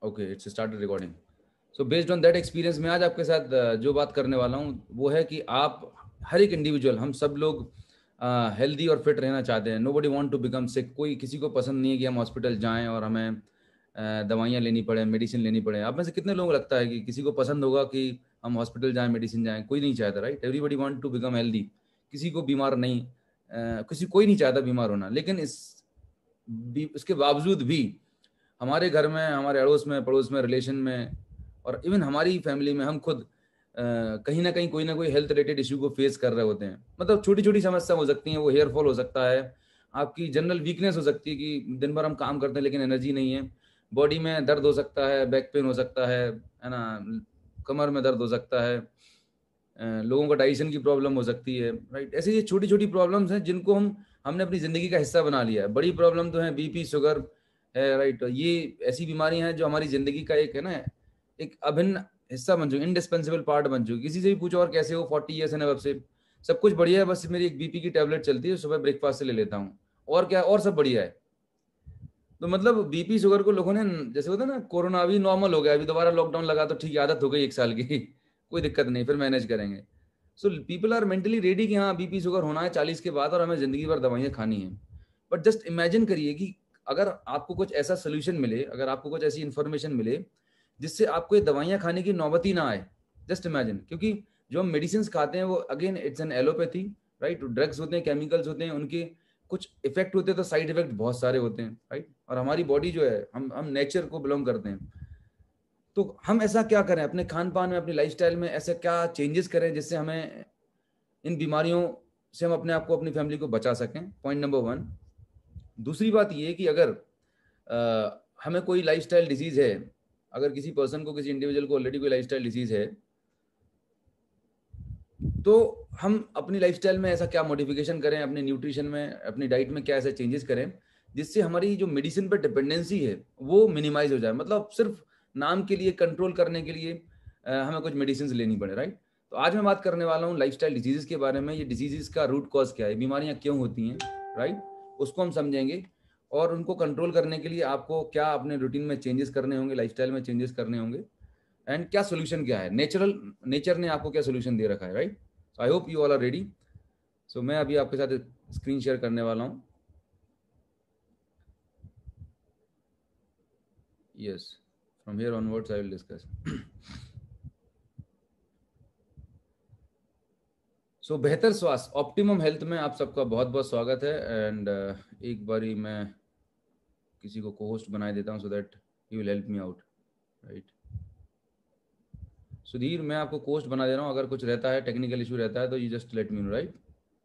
Okay, it's started recording. So based on that experience, मैं आज आपके साथ जो बात करने वाला हूँ वो है कि आप हर एक इंडिविजुअल, हम सब लोग हेल्दी और फिट रहना चाहते हैं। Nobody want to become sick. कोई किसी को पसंद नहीं है कि हम हॉस्पिटल जाएं और हमें दवाइयाँ लेनी पड़े, मेडिसिन लेनी पड़े। आप में से कितने लोगों को लगता है कि किसी को पसंद होगा कि हम हॉस्पिटल जाएं, मेडिसिन जाएं? कोई नहीं चाहता, right? Everybody want to become healthy. किसी को बीमार नहीं, कोई नहीं चाहता बीमार होना। लेकिन इसके बावजूद भी हमारे घर में, हमारे अड़ोस में, पड़ोस में, रिलेशन में और इवन हमारी फैमिली में हम खुद कहीं ना कहीं कोई ना कोई हेल्थ रिलेटेड इशू को फेस कर रहे होते हैं। मतलब छोटी छोटी समस्या हो सकती हैं, वो हेयर फॉल हो सकता है, आपकी जनरल वीकनेस हो सकती है कि दिन भर हम काम करते हैं लेकिन एनर्जी नहीं है, बॉडी में दर्द हो सकता है, बैक पेन हो सकता है ना, कमर में दर्द हो सकता है, लोगों को डाइजेशन की प्रॉब्लम हो सकती है, राइट? ऐसे ये छोटी छोटी प्रॉब्लम्स हैं जिनको हमने अपनी ज़िंदगी का हिस्सा बना लिया है। बड़ी प्रॉब्लम तो है बीपी, शुगर है, राइट? ये ऐसी बीमारियां हैं जो हमारी ज़िंदगी का एक है ना, एक अभिन्न हिस्सा बन चुकी, इंडिस्पेंसिबल पार्ट बन चुकी। किसी से भी पूछो और कैसे हो, 40 ईयर्स एंड अब से सब कुछ बढ़िया है, बस मेरी एक बीपी की टैबलेट चलती है, सुबह ब्रेकफास्ट से ले लेता हूँ, और क्या, और सब बढ़िया है। तो मतलब बीपी शुगर को लोगों ने, जैसे होता है ना, कोरोना अभी नॉर्मल हो गया, अभी दोबारा लॉकडाउन लगा तो ठीक है, आदत हो गई 1 साल की कोई दिक्कत नहीं, फिर मैनेज करेंगे। So people are mentally ready कि हाँ बीपी शुगर होना है 40 के बाद और हमें जिंदगी भर दवाइयाँ खानी है। बट जस्ट इमेजिन करिए कि अगर आपको कुछ ऐसा सोल्यूशन मिले, अगर आपको कुछ ऐसी इंफॉर्मेशन मिले जिससे आपको ये दवाइयाँ खाने की नौबत ही ना आए। जस्ट इमेजिन, क्योंकि जो हम मेडिसिन खाते हैं वो again it's an allopathy, right? Drugs होते हैं, केमिकल्स होते हैं, उनके कुछ इफेक्ट होते हैं तो साइड इफेक्ट बहुत सारे होते हैं, राइट? और हमारी बॉडी जो है, हम नेचर को बिलोंग करते हैं। तो हम ऐसा क्या करें अपने खान पान में, अपनी लाइफस्टाइल में, ऐसे क्या चेंजेस करें जिससे हमें इन बीमारियों से हम अपने आप को, अपनी फैमिली को बचा सकें? Point number 1। दूसरी बात ये है कि अगर हमें कोई लाइफस्टाइल डिजीज है, अगर किसी पर्सन को, किसी इंडिविजुअल को ऑलरेडी कोई लाइफस्टाइल डिजीज है, तो हम अपनी लाइफस्टाइल में ऐसा क्या मॉडिफिकेशन करें, अपने न्यूट्रिशन में, अपनी डाइट में क्या ऐसे चेंजेस करें जिससे हमारी जो मेडिसिन पर डिपेंडेंसी है वो मिनिमाइज हो जाए। मतलब सिर्फ नाम के लिए, कंट्रोल करने के लिए हमें कुछ मेडिसिन लेनी पड़े, राइट? तो आज मैं बात करने वाला हूँ लाइफस्टाइल डिजीजेस के बारे में। ये डिजीजेस का रूट कॉज क्या है, बीमारियां क्यों होती हैं, राइट? उसको हम समझेंगे। और उनको कंट्रोल करने के लिए आपको क्या अपने रूटीन में चेंजेस करने होंगे, लाइफस्टाइल में चेंजेस करने होंगे, एंड क्या सोल्यूशन क्या है, नेचर ने आपको क्या सोल्यूशन दे रखा है, right? So I hope you all are ready. So मैं अभी आपके साथ स्क्रीन शेयर करने वाला हूँ। Yes, from here onwards I will discuss. So बेहतर स्वास्थ्य, ऑप्टिमम हेल्थ में आप सबका बहुत बहुत स्वागत है। एंड एक बारी मैं किसी को को-होस्ट बना देता हूँ so that he will help me out, right? Sudhir, मैं आपको कोस्ट बना दे रहा हूँ, अगर कुछ रहता है, टेक्निकल इशू रहता है तो you just let me know, right?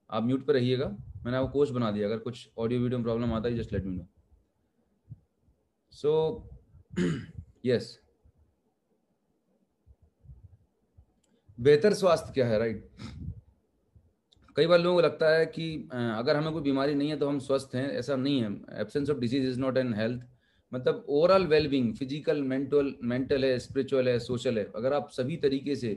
आप म्यूट पर रहिएगा, मैंने आपको कोस्ट बना दिया, अगर कुछ ऑडियो वीडियो में प्रॉब्लम आता है just let me know. So yes, बेहतर स्वास्थ्य क्या है, राइट? कई बार लोगों को लगता है कि अगर हमें कोई बीमारी नहीं है तो हम स्वस्थ हैं। ऐसा नहीं है। Absence of disease is not an health. मतलब ओवरऑल वेलबींग, फिजिकल, मेंटल है, स्पिरिचुअल है, सोशल है, अगर आप सभी तरीके से,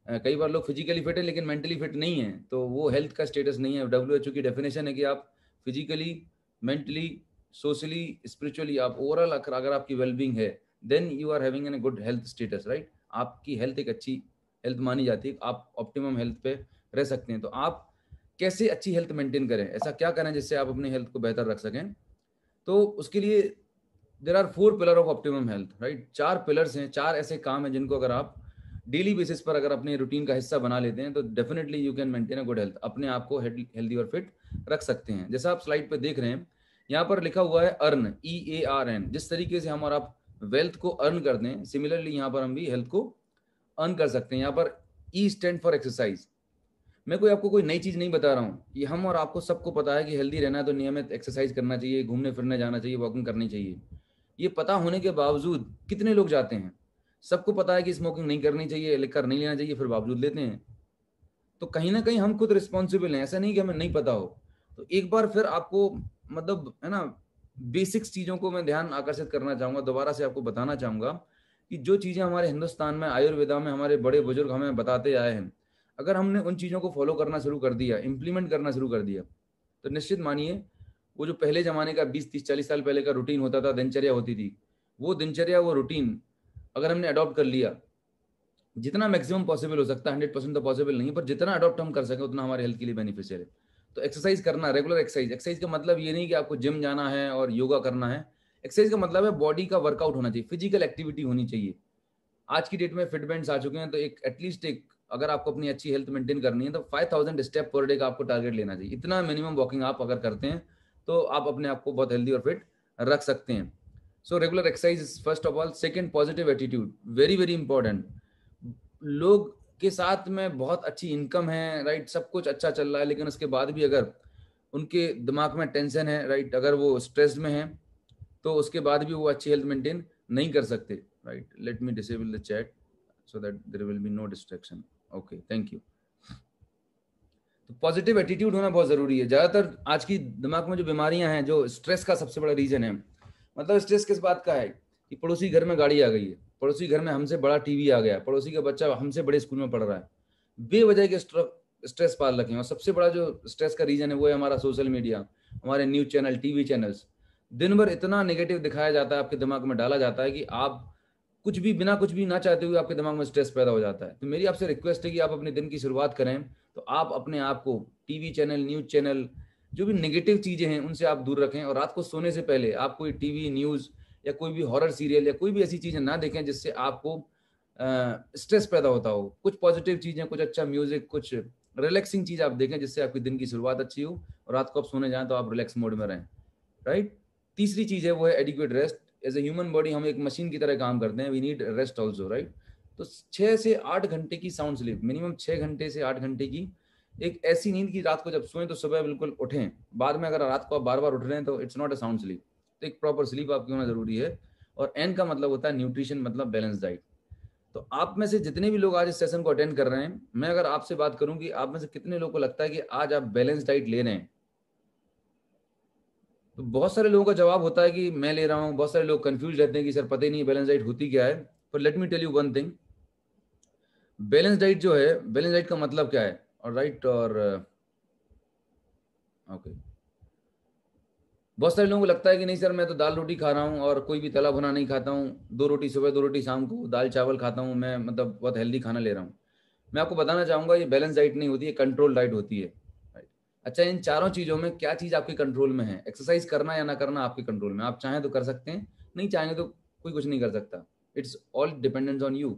कई बार लोग फिजिकली फिट है लेकिन मेंटली फिट नहीं है, तो वो हेल्थ का स्टेटस नहीं है। WHO की डेफिनेशन है कि आप फिजिकली, मेंटली, सोशली, स्पिरिचुअली, आप ओवरऑल अगर आपकी वेलबींग है, then you are having an good health status, right? आपकी हेल्थ एक अच्छी हेल्थ मानी जाती है, आप ऑप्टिमम हेल्थ पे रह सकते हैं। तो आप कैसे अच्छी हेल्थ मेंटेन करें, ऐसा क्या करें जिससे आप अपनी हेल्थ को बेहतर रख सकें? तो उसके लिए there are 4 pillar of optimum health, right? 4 pillars हैं, 4 ऐसे काम हैं जिनको अगर आप डेली बेसिस पर अगर अपने रूटीन का हिस्सा बना लेते हैं तो definitely you can maintain a good health, अपने आप को हेल्दी और फिट रख सकते हैं। जैसा आप स्लाइड पे देख रहे हैं, यहाँ पर लिखा हुआ है अर्न, EARN। जिस तरीके से हम और आप वेल्थ को अर्न करते हैं, सिमिलरली यहाँ पर हम भी हेल्थ को अर्न कर सकते हैं। यहाँ पर E स्टैंड फॉर एक्सरसाइज। मैं आपको कोई नई चीज नहीं बता रहा हूँ, ये हम और आपको सबको पता है कि हेल्दी रहना है तो नियमित एक्सरसाइज करना चाहिए, घूमने फिरने जाना चाहिए, वॉकिंग करनी चाहिए। ये पता होने के बावजूद कितने लोग जाते हैं? सबको पता है कि स्मोकिंग नहीं करनी चाहिए, लिकर नहीं लेना चाहिए, फिर बावजूद लेते हैं। तो कहीं ना कहीं हम खुद रिस्पॉन्सिबल हैं, ऐसा नहीं कि हमें नहीं पता हो। तो एक बार फिर आपको, मतलब है ना, बेसिक्स चीज़ों को मैं ध्यान आकर्षित करना चाहूँगा, दोबारा से आपको बताना चाहूँगा कि जो चीज़ें हमारे हिंदुस्तान में, आयुर्वेदा में हमारे बड़े बुजुर्ग हमें बताते आए हैं, अगर हमने उन चीज़ों को फॉलो करना शुरू कर दिया, इम्प्लीमेंट करना शुरू कर दिया, तो निश्चित मानिए वो जो पहले ज़माने का 20, 30, 40 साल पहले का रूटीन होता था, दिनचर्या होती थी, वो दिनचर्या, वो रूटीन अगर हमने अडॉप्ट कर लिया, जितना मैक्सिमम पॉसिबल हो सकता है, 100% तो पॉसिबल नहीं है, पर जितना अडॉप्ट हम कर सकें उतना हमारे हेल्थ के लिए बेनिफिशियल है। तो एक्सरसाइज करना, रेगुलर एक्सरसाइज। एक्सरसाइज का मतलब ये नहीं कि आपको जिम जाना है और योगा करना है। एक्सरसाइज का मतलब है बॉडी का वर्कआउट होना चाहिए, फिजिकल एक्टिविटी होनी चाहिए। आज की डेट में फिटमेंट्स आ चुके हैं, तो एक एटलीस्ट एक, अगर आपको अपनी अच्छी हेल्थ मेंटेन करनी है तो 5000 स्टेप पर डे का आपको टारगेट लेना चाहिए। इतना मिनिमम वॉकिंग आप अगर करते हैं तो आप अपने आप को बहुत हेल्दी और फिट रख सकते हैं। So regular exercise first of all. Second, positive attitude, very very important. लोग के साथ में बहुत अच्छी इनकम है, राइट, सब कुछ अच्छा चल रहा है, लेकिन उसके बाद भी अगर उनके दिमाग में टेंशन है, राइट, अगर वो स्ट्रेस्ड में है, तो उसके बाद भी वो अच्छी हेल्थ मेंटेन नहीं कर सकते, right. Let me disable the chat so that there will be no distraction. Okay, thank you. तो पॉजिटिव एटीट्यूड होना बहुत जरूरी है। ज्यादातर आज की दिमाग में जो बीमारियां हैं, जो स्ट्रेस का सबसे बड़ा रीजन है, मतलब स्ट्रेस किस बात का है कि पड़ोसी घर में गाड़ी आ गई है, पड़ोसी घर में हमसे बड़ा टीवी आ गया, पड़ोसी का बच्चा हमसे बड़े स्कूल में पढ़ रहा है, बेवजह के स्ट्रेस पाल रखे हैं। और सबसे बड़ा जो स्ट्रेस का रीजन है वो है हमारा सोशल मीडिया, हमारे न्यूज चैनल, टीवी चैनल्स। दिन भर इतना नेगेटिव दिखाया जाता है, आपके दिमाग में डाला जाता है कि आप कुछ भी, बिना कुछ भी ना चाहते हुए आपके दिमाग में स्ट्रेस पैदा हो जाता है। तो मेरी आपसे रिक्वेस्ट है कि आप अपने दिन की शुरुआत करें तो आप अपने आप को टीवी चैनल, न्यूज चैनल, जो भी नेगेटिव चीजें हैं उनसे आप दूर रखें। और रात को सोने से पहले आप कोई टीवी, न्यूज या कोई भी हॉरर सीरियल या कोई भी ऐसी चीजें ना देखें जिससे आपको स्ट्रेस पैदा होता हो। कुछ पॉजिटिव चीजें, कुछ अच्छा म्यूजिक, कुछ रिलैक्सिंग चीज आप देखें जिससे आपकी दिन की शुरुआत अच्छी हो और रात को आप सोने जाएं तो आप रिलैक्स मोड में रहें, राइट। तीसरी चीज है वो है adequate rest. As a human body हम एक मशीन की तरह काम करते हैं, we need rest also, right. तो 6 से 8 घंटे की साउंड स्लीप, मिनिमम 6 घंटे से 8 घंटे की एक ऐसी नींद की रात को जब सोएं तो सुबह बिल्कुल उठें। बाद में अगर रात को आप बार बार उठ रहे हैं तो it's not a sound sleep. तो एक प्रॉपर स्लीप आपकी होना जरूरी है। और एन का मतलब होता है न्यूट्रिशन, मतलब बैलेंस डाइट। तो आप में से जितने भी लोग आज इस सेशन को अटेंड कर रहे हैं, मैं अगर आपसे बात करूं कि आप में से कितने लोगों को लगता है कि आज आप बैलेंस डाइट ले रहे हैं, तो बहुत सारे लोगों का जवाब होता है कि मैं ले रहा हूं। बहुत सारे लोग कंफ्यूज रहते हैं कि सर पता ही नहीं बैलेंस डाइट होती क्या है। पर let me tell you one thing, balance diet जो है, बैलेंस डाइट का मतलब क्या है, और राइट, और ओके, बहुत सारे लोगों को लगता है कि नहीं सर मैं तो दाल रोटी खा रहा हूँ और कोई भी तला भुना नहीं खाता हूँ, 2 रोटी सुबह 2 रोटी शाम को, दाल चावल खाता हूँ, मैं मतलब बहुत हेल्दी खाना ले रहा हूँ। मैं आपको बताना चाहूंगा ये बैलेंस डाइट नहीं होती है, कंट्रोल डाइट होती है, राइट। अच्छा, इन चारों चीजों में क्या चीज आपके कंट्रोल में है? एक्सरसाइज करना या ना करना आपके कंट्रोल में। आप चाहें तो कर सकते हैं, नहीं चाहेंगे तो कोई कुछ नहीं कर सकता। It's all dependence on you.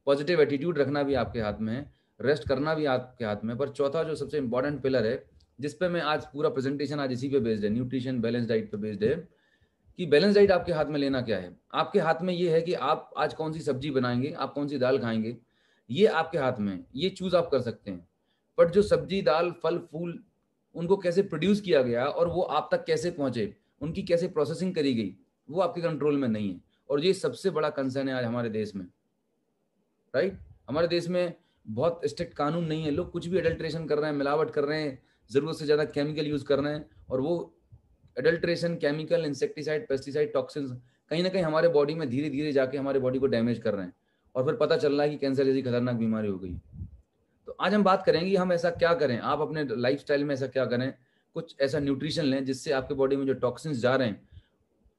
Positive attitude रखना भी आपके हाथ में है, रेस्ट करना भी आपके हाथ में है। पर चौथा जो सबसे इंपॉर्टेंट पिलर है, जिस पे मैं आज पूरा प्रेजेंटेशन आज इसी पे बेस्ड है, न्यूट्रिशन बैलेंस डाइट पे बेस्ड है, कि बैलेंस डाइट आपके हाथ में लेना क्या है। आपके हाथ में ये है कि आप आज कौन सी सब्जी बनाएंगे, आप कौन सी दाल खाएंगे, ये आपके हाथ में है, ये चूज आप कर सकते हैं। बट जो सब्जी, दाल, फल, फूल, उनको कैसे प्रोड्यूस किया गया और वो आप तक कैसे पहुंचे, उनकी कैसे प्रोसेसिंग करी गई, वो आपके कंट्रोल में नहीं है। और ये सबसे बड़ा कंसर्न है आज हमारे देश में, राइट। हमारे देश में बहुत स्ट्रिक्ट कानून नहीं है, लोग कुछ भी एडल्ट्रेशन कर रहे हैं, मिलावट कर रहे हैं, जरूरत से ज्यादा केमिकल यूज कर रहे हैं। और वो adulteration, chemical, insecticide, pesticide, toxins कहीं ना कहीं हमारे बॉडी में धीरे धीरे जाके हमारे बॉडी को डैमेज कर रहे हैं। और फिर पता चल रहा है कि कैंसर जैसी खतरनाक बीमारी हो गई। तो आज हम बात करेंगे हम ऐसा क्या करें, आप अपने लाइफस्टाइल में ऐसा क्या करें, कुछ ऐसा न्यूट्रिशन लें जिससे आपके बॉडी में जो टॉक्सिन्स जा रहे हैं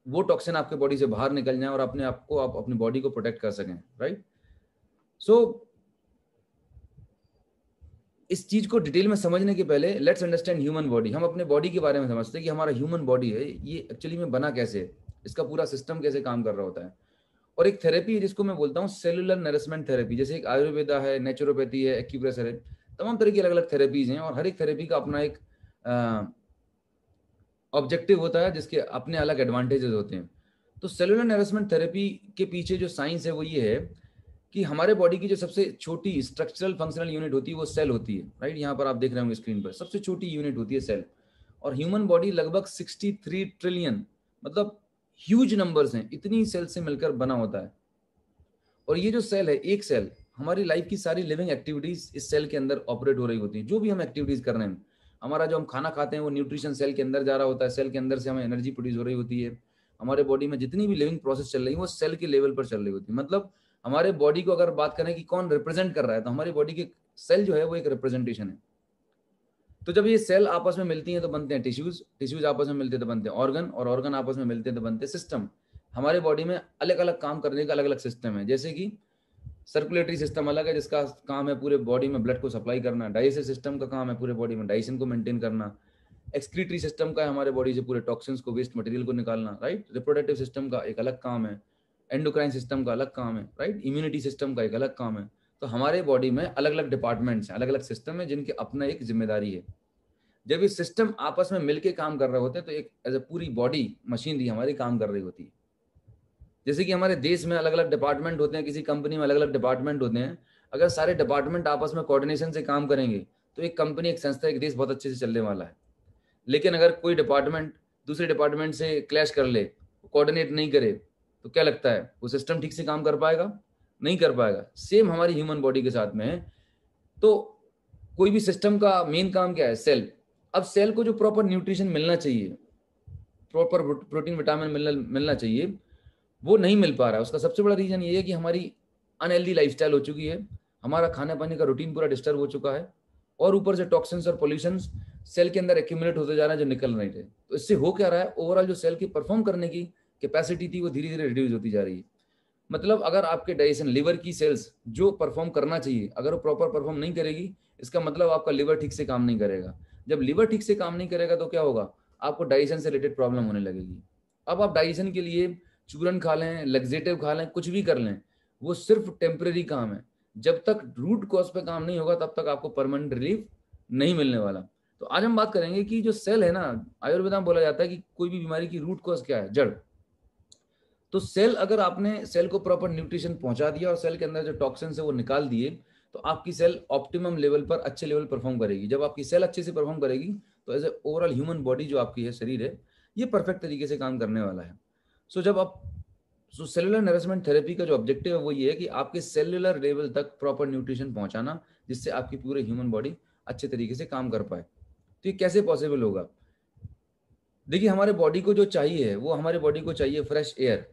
वो टॉक्सिन आपके बॉडी से बाहर निकल जाए और अपने आप को, आप अपनी बॉडी को प्रोटेक्ट कर सकें, राइट। सो इस चीज को डिटेल में समझने के पहले लेट्स अंडरस्टैंड ह्यूमन बॉडी। हम अपने बॉडी के बारे में समझते हैं कि हमारा ह्यूमन बॉडी है ये एक्चुअली में बना कैसे है, इसका पूरा सिस्टम कैसे काम कर रहा होता है। और एक थेरेपी है जिसको मैं बोलता हूँ सेलुलर नरिशमेंट थेरेपी। जैसे एक आयुर्वेदा है, नेचुरोपैथी है, एक्यूप्रेशर है, तमाम तरह की अलग अलग थेरेपीज हैं और हर एक थेरेपी का अपना एक ऑब्जेक्टिव होता है जिसके अपने अलग एडवांटेजेस होते हैं। तो सेलुलर नरिशमेंट थेरेपी के पीछे जो साइंस है वो ये है कि हमारे बॉडी की जो सबसे छोटी स्ट्रक्चरल फंक्शनल यूनिट होती है वो सेल होती है, राइट। यहाँ पर आप देख रहे होंगे स्क्रीन पर, सबसे छोटी यूनिट होती है सेल। और ह्यूमन बॉडी लगभग 63 ट्रिलियन, मतलब ह्यूज नंबर्स हैं, इतनी सेल से मिलकर बना होता है। और ये जो सेल है, एक सेल, हमारी लाइफ की सारी लिविंग एक्टिविटीज इस सेल के अंदर ऑपरेट हो रही होती है। जो भी हम एक्टिविटीज कर रहे हैं, हमारा जो हम खाना खाते हैं वो न्यूट्रिशन सेल के अंदर जा रहा होता है, सेल के अंदर से हमें एनर्जी प्रोड्यूस हो रही होती है। हमारे बॉडी में जितनी भी लिविंग प्रोसेस चल रही है वो सेल के लेवल पर चल रही होती है। मतलब हमारे बॉडी को अगर बात करें कि कौन रिप्रेजेंट कर रहा है, तो हमारी बॉडी के सेल जो है वो एक रिप्रेजेंटेशन है। तो जब ये सेल आपस में मिलती हैं तो बनते हैं टिश्यूज, टिश्यूज आपस में मिलते हैं तो बनते हैं ऑर्गन, और ऑर्गन आपस में मिलते हैं तो बनते हैं सिस्टम। हमारे बॉडी में अलग अलग काम करने का अलग अलग सिस्टम है। जैसे कि सर्कुलेटरी सिस्टम अलग है, जिसका काम है पूरे बॉडी में ब्लड को सप्लाई करना। डाइजेस्टिव सिस्टम का काम है पूरे बॉडी में डाइजेशन को मेंटेन करना। एक्सक्रीटरी सिस्टम का है हमारे बॉडी से पूरे टॉक्सिन्स को, वेस्ट मटेरियल को निकालना, राइट। रिप्रोडक्टिव सिस्टम का एक अलग काम है। एंडोक्राइन सिस्टम का अलग काम है, राइट। इम्यूनिटी सिस्टम का एक अलग काम है। तो हमारे बॉडी में अलग अलग डिपार्टमेंट्स हैं, अलग अलग सिस्टम है, जिनकी अपना एक जिम्मेदारी है। जब ये सिस्टम आपस में मिलके काम कर रहे होते हैं तो एक एज ए पूरी बॉडी मशीनरी हमारी काम कर रही होती है। जैसे कि हमारे देश में अलग अलग डिपार्टमेंट होते हैं, किसी कंपनी में अलग अलग डिपार्टमेंट होते हैं। अगर सारे डिपार्टमेंट आपस में कोऑर्डिनेशन से काम करेंगे तो एक कंपनी, एक संस्था, एक देश बहुत अच्छे से चलने वाला है। लेकिन अगर कोई डिपार्टमेंट दूसरे डिपार्टमेंट से क्लैश कर ले, कोऑर्डिनेट नहीं करे, तो क्या लगता है वो सिस्टम ठीक से काम कर पाएगा? नहीं कर पाएगा। सेम हमारी ह्यूमन बॉडी के साथ में है। तो कोई भी सिस्टम का मेन काम क्या है? सेल। अब सेल को जो प्रॉपर न्यूट्रिशन मिलना चाहिए, प्रॉपर प्रोटीन विटामिन मिलना चाहिए, वो नहीं मिल पा रहा है। उसका सबसे बड़ा रीजन ये है कि हमारी अनहेल्दी लाइफस्टाइल हो चुकी है, हमारा खाने पाने का रूटीन पूरा डिस्टर्ब हो चुका है, और ऊपर से टॉक्सिन्स और पोल्यूशंस सेल के अंदर एक्यूमुलेट होते जा रहे हैं जो निकल नहीं रहे। तो इससे हो क्या रहा है, ओवरऑल जो सेल की परफॉर्म करने की कैपेसिटी थी वो धीरे धीरे रिड्यूस होती जा रही है। मतलब अगर आपके डाइजेशन, लिवर की सेल्स जो परफॉर्म करना चाहिए, अगर वो प्रॉपर परफॉर्म नहीं करेगी, इसका मतलब आपका लिवर ठीक से काम नहीं करेगा। जब लिवर ठीक से काम नहीं करेगा तो क्या होगा? आपको डाइजेशन से रिलेटेड प्रॉब्लम होने लगेगी। अब आप डाइजेशन के लिए चूरन खा लें, लग्जेटिव खा लें, कुछ भी कर लें, वो सिर्फ टेम्परेरी काम है। जब तक रूट कॉज पे काम नहीं होगा तब तक आपको परमानेंट रिलीफ नहीं मिलने वाला। तो आज हम बात करेंगे कि जो सेल है ना, आयुर्वेदा में बोला जाता है कि कोई भी बीमारी की रूट कॉज क्या है? जड़। तो सेल, अगर आपने सेल को प्रॉपर न्यूट्रिशन पहुंचा दिया और सेल के अंदर जो टॉक्सिन्स है वो निकाल दिए, तो आपकी सेल ऑप्टिमम लेवल पर, अच्छे लेवल परफॉर्म करेगी। जब आपकी सेल अच्छे से परफॉर्म करेगी तो as a overall human body जो आपकी है, शरीर है, ये परफेक्ट तरीके से काम करने वाला है। सो सेलुलर नरिशमेंट थेरेपी का जो ऑब्जेक्टिव है वो ये है कि आपके सेलुलर लेवल तक प्रॉपर न्यूट्रिशन पहुंचाना, जिससे आपकी पूरे ह्यूमन बॉडी अच्छे तरीके से काम कर पाए। तो ये कैसे पॉसिबल होगा? देखिए, हमारे बॉडी को जो चाहिए, वो हमारे बॉडी को चाहिए फ्रेश एयर।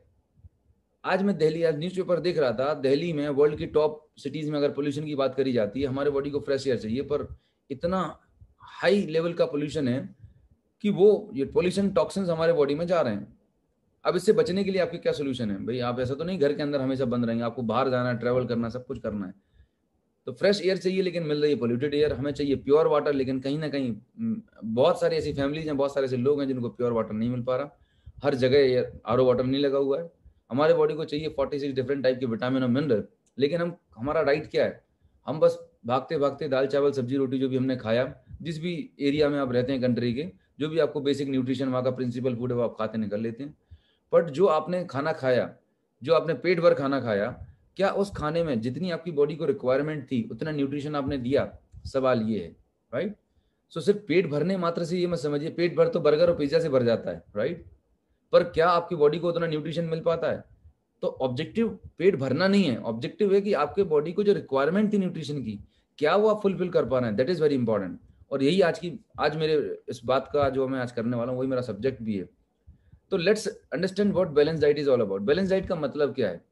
आज न्यूज़पेपर देख रहा था, दिल्ली में वर्ल्ड की टॉप सिटीज में अगर पोल्यूशन की बात करी जाती है, हमारे बॉडी को फ्रेश एयर चाहिए, पर इतना हाई लेवल का पोल्यूशन है कि वो ये पोल्यूशन टॉक्सिन्स हमारे बॉडी में जा रहे हैं। अब इससे बचने के लिए आपके क्या सोल्यूशन है भाई? आप ऐसा तो नहीं घर के अंदर हमेशा बंद रहेंगे, आपको बाहर जाना है, ट्रैवल करना है, सब कुछ करना है। तो फ्रेश एयर चाहिए, लेकिन मिल रही है पोल्यूटेड एयर। हमें चाहिए प्योर वाटर, लेकिन कहीं ना कहीं बहुत सारी ऐसी फैमिलीज हैं, बहुत सारे ऐसे लोग हैं जिनको प्योर वाटर नहीं मिल पा रहा। हर जगह आरओ वाटर नहीं लगा हुआ है। हमारे बॉडी को चाहिए 46 डिफरेंट टाइप के विटामिन और मिनरल, लेकिन हमारा डाइट क्या है? हम बस भागते भागते दाल चावल सब्जी रोटी जो भी हमने खाया, जिस भी एरिया में आप रहते हैं कंट्री के, जो भी आपको बेसिक न्यूट्रिशन वहाँ का प्रिंसिपल फूड है वो आप खाते निकल लेते हैं। बट जो आपने खाना खाया, जो आपने पेट भर खाना खाया, क्या उस खाने में जितनी आपकी बॉडी को रिक्वायरमेंट थी उतना न्यूट्रिशन आपने दिया? सवाल ये है, राइट। सो सिर्फ पेट भरने मात्र से ये मत समझिए, पेट भर तो बर्गर और पिज्जा से भर जाता है, राइट। पर क्या आपकी बॉडी को उतना न्यूट्रिशन मिल पाता है? तो ऑब्जेक्टिव पेट भरना नहीं है, ऑब्जेक्टिव है कि आपके बॉडी को जो रिक्वायरमेंट थी न्यूट्रिशन की, क्या वो आप फुलफिल कर पा रहे हैं? That is very important. और यही आज मेरे इस बात का जो मैं आज करने वाला हूँ, वही मेरा सब्जेक्ट भी है। तो let's understand what balance diet is all about. Balance diet का मतलब क्या है?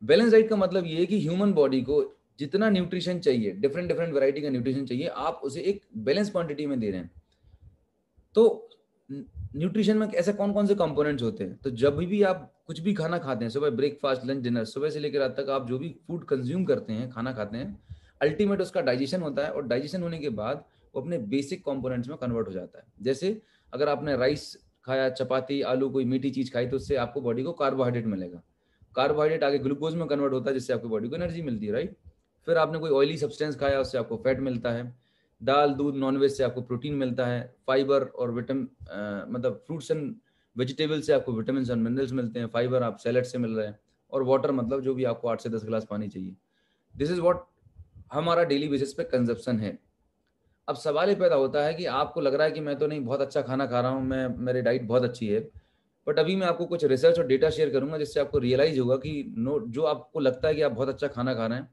बैलेंस डाइट का मतलब ये है कि ह्यूमन बॉडी को जितना न्यूट्रिशन चाहिए, डिफरेंट डिफरेंट वैरायटी का न्यूट्रिशन चाहिए, आप उसे एक बैलेंस क्वांटिटी में दे रहे हैं। तो न्यूट्रिशन में ऐसे कौन कौन से कंपोनेंट्स होते हैं? तो जब भी आप कुछ भी खाना खाते हैं, सुबह ब्रेकफास्ट, लंच, डिनर, सुबह से लेकर रात तक आप जो भी फूड कंज्यूम करते हैं, खाना खाते हैं, अल्टीमेट उसका डाइजेशन होता है, और डाइजेशन होने के बाद वो अपने बेसिक कंपोनेंट्स में कन्वर्ट हो जाता है। जैसे अगर आपने राइस खाया, चपाती, आलू, कोई मीठी चीज खाई, तो उससे आपको बॉडी को कार्बोहाइड्रेट मिलेगा। कार्बोहाइड्रेट आगे ग्लूकोज में कन्वर्ट होता है, जिससे आपकी बॉडी को एनर्जी मिलती है, राइट। फिर आपने कोई ऑयली सब्सटेंस खाया, उससे आपको फैट मिलता है। दाल, दूध, नॉनवेज से आपको प्रोटीन मिलता है। फाइबर और विटामिन, मतलब फ्रूट्स एंड वेजिटेबल से आपको विटामिन और मिनरल्स मिलते हैं। फाइबर आप सैलड से मिल रहे हैं। और वाटर मतलब जो भी आपको 8 से 10 गिलास पानी चाहिए। दिस इज व्हाट हमारा डेली बेसिस पे कंजप्शन है। अब सवाल ये पैदा होता है कि आपको लग रहा है कि मैं तो नहीं, बहुत अच्छा खाना खा रहा हूँ, मैं, मेरी डाइट बहुत अच्छी है। बट अभी मैं आपको कुछ रिसर्च और डेटा शेयर करूंगा, जिससे आपको रियलाइज होगा कि नो, जो आपको लगता है कि आप बहुत अच्छा खाना खा रहे हैं,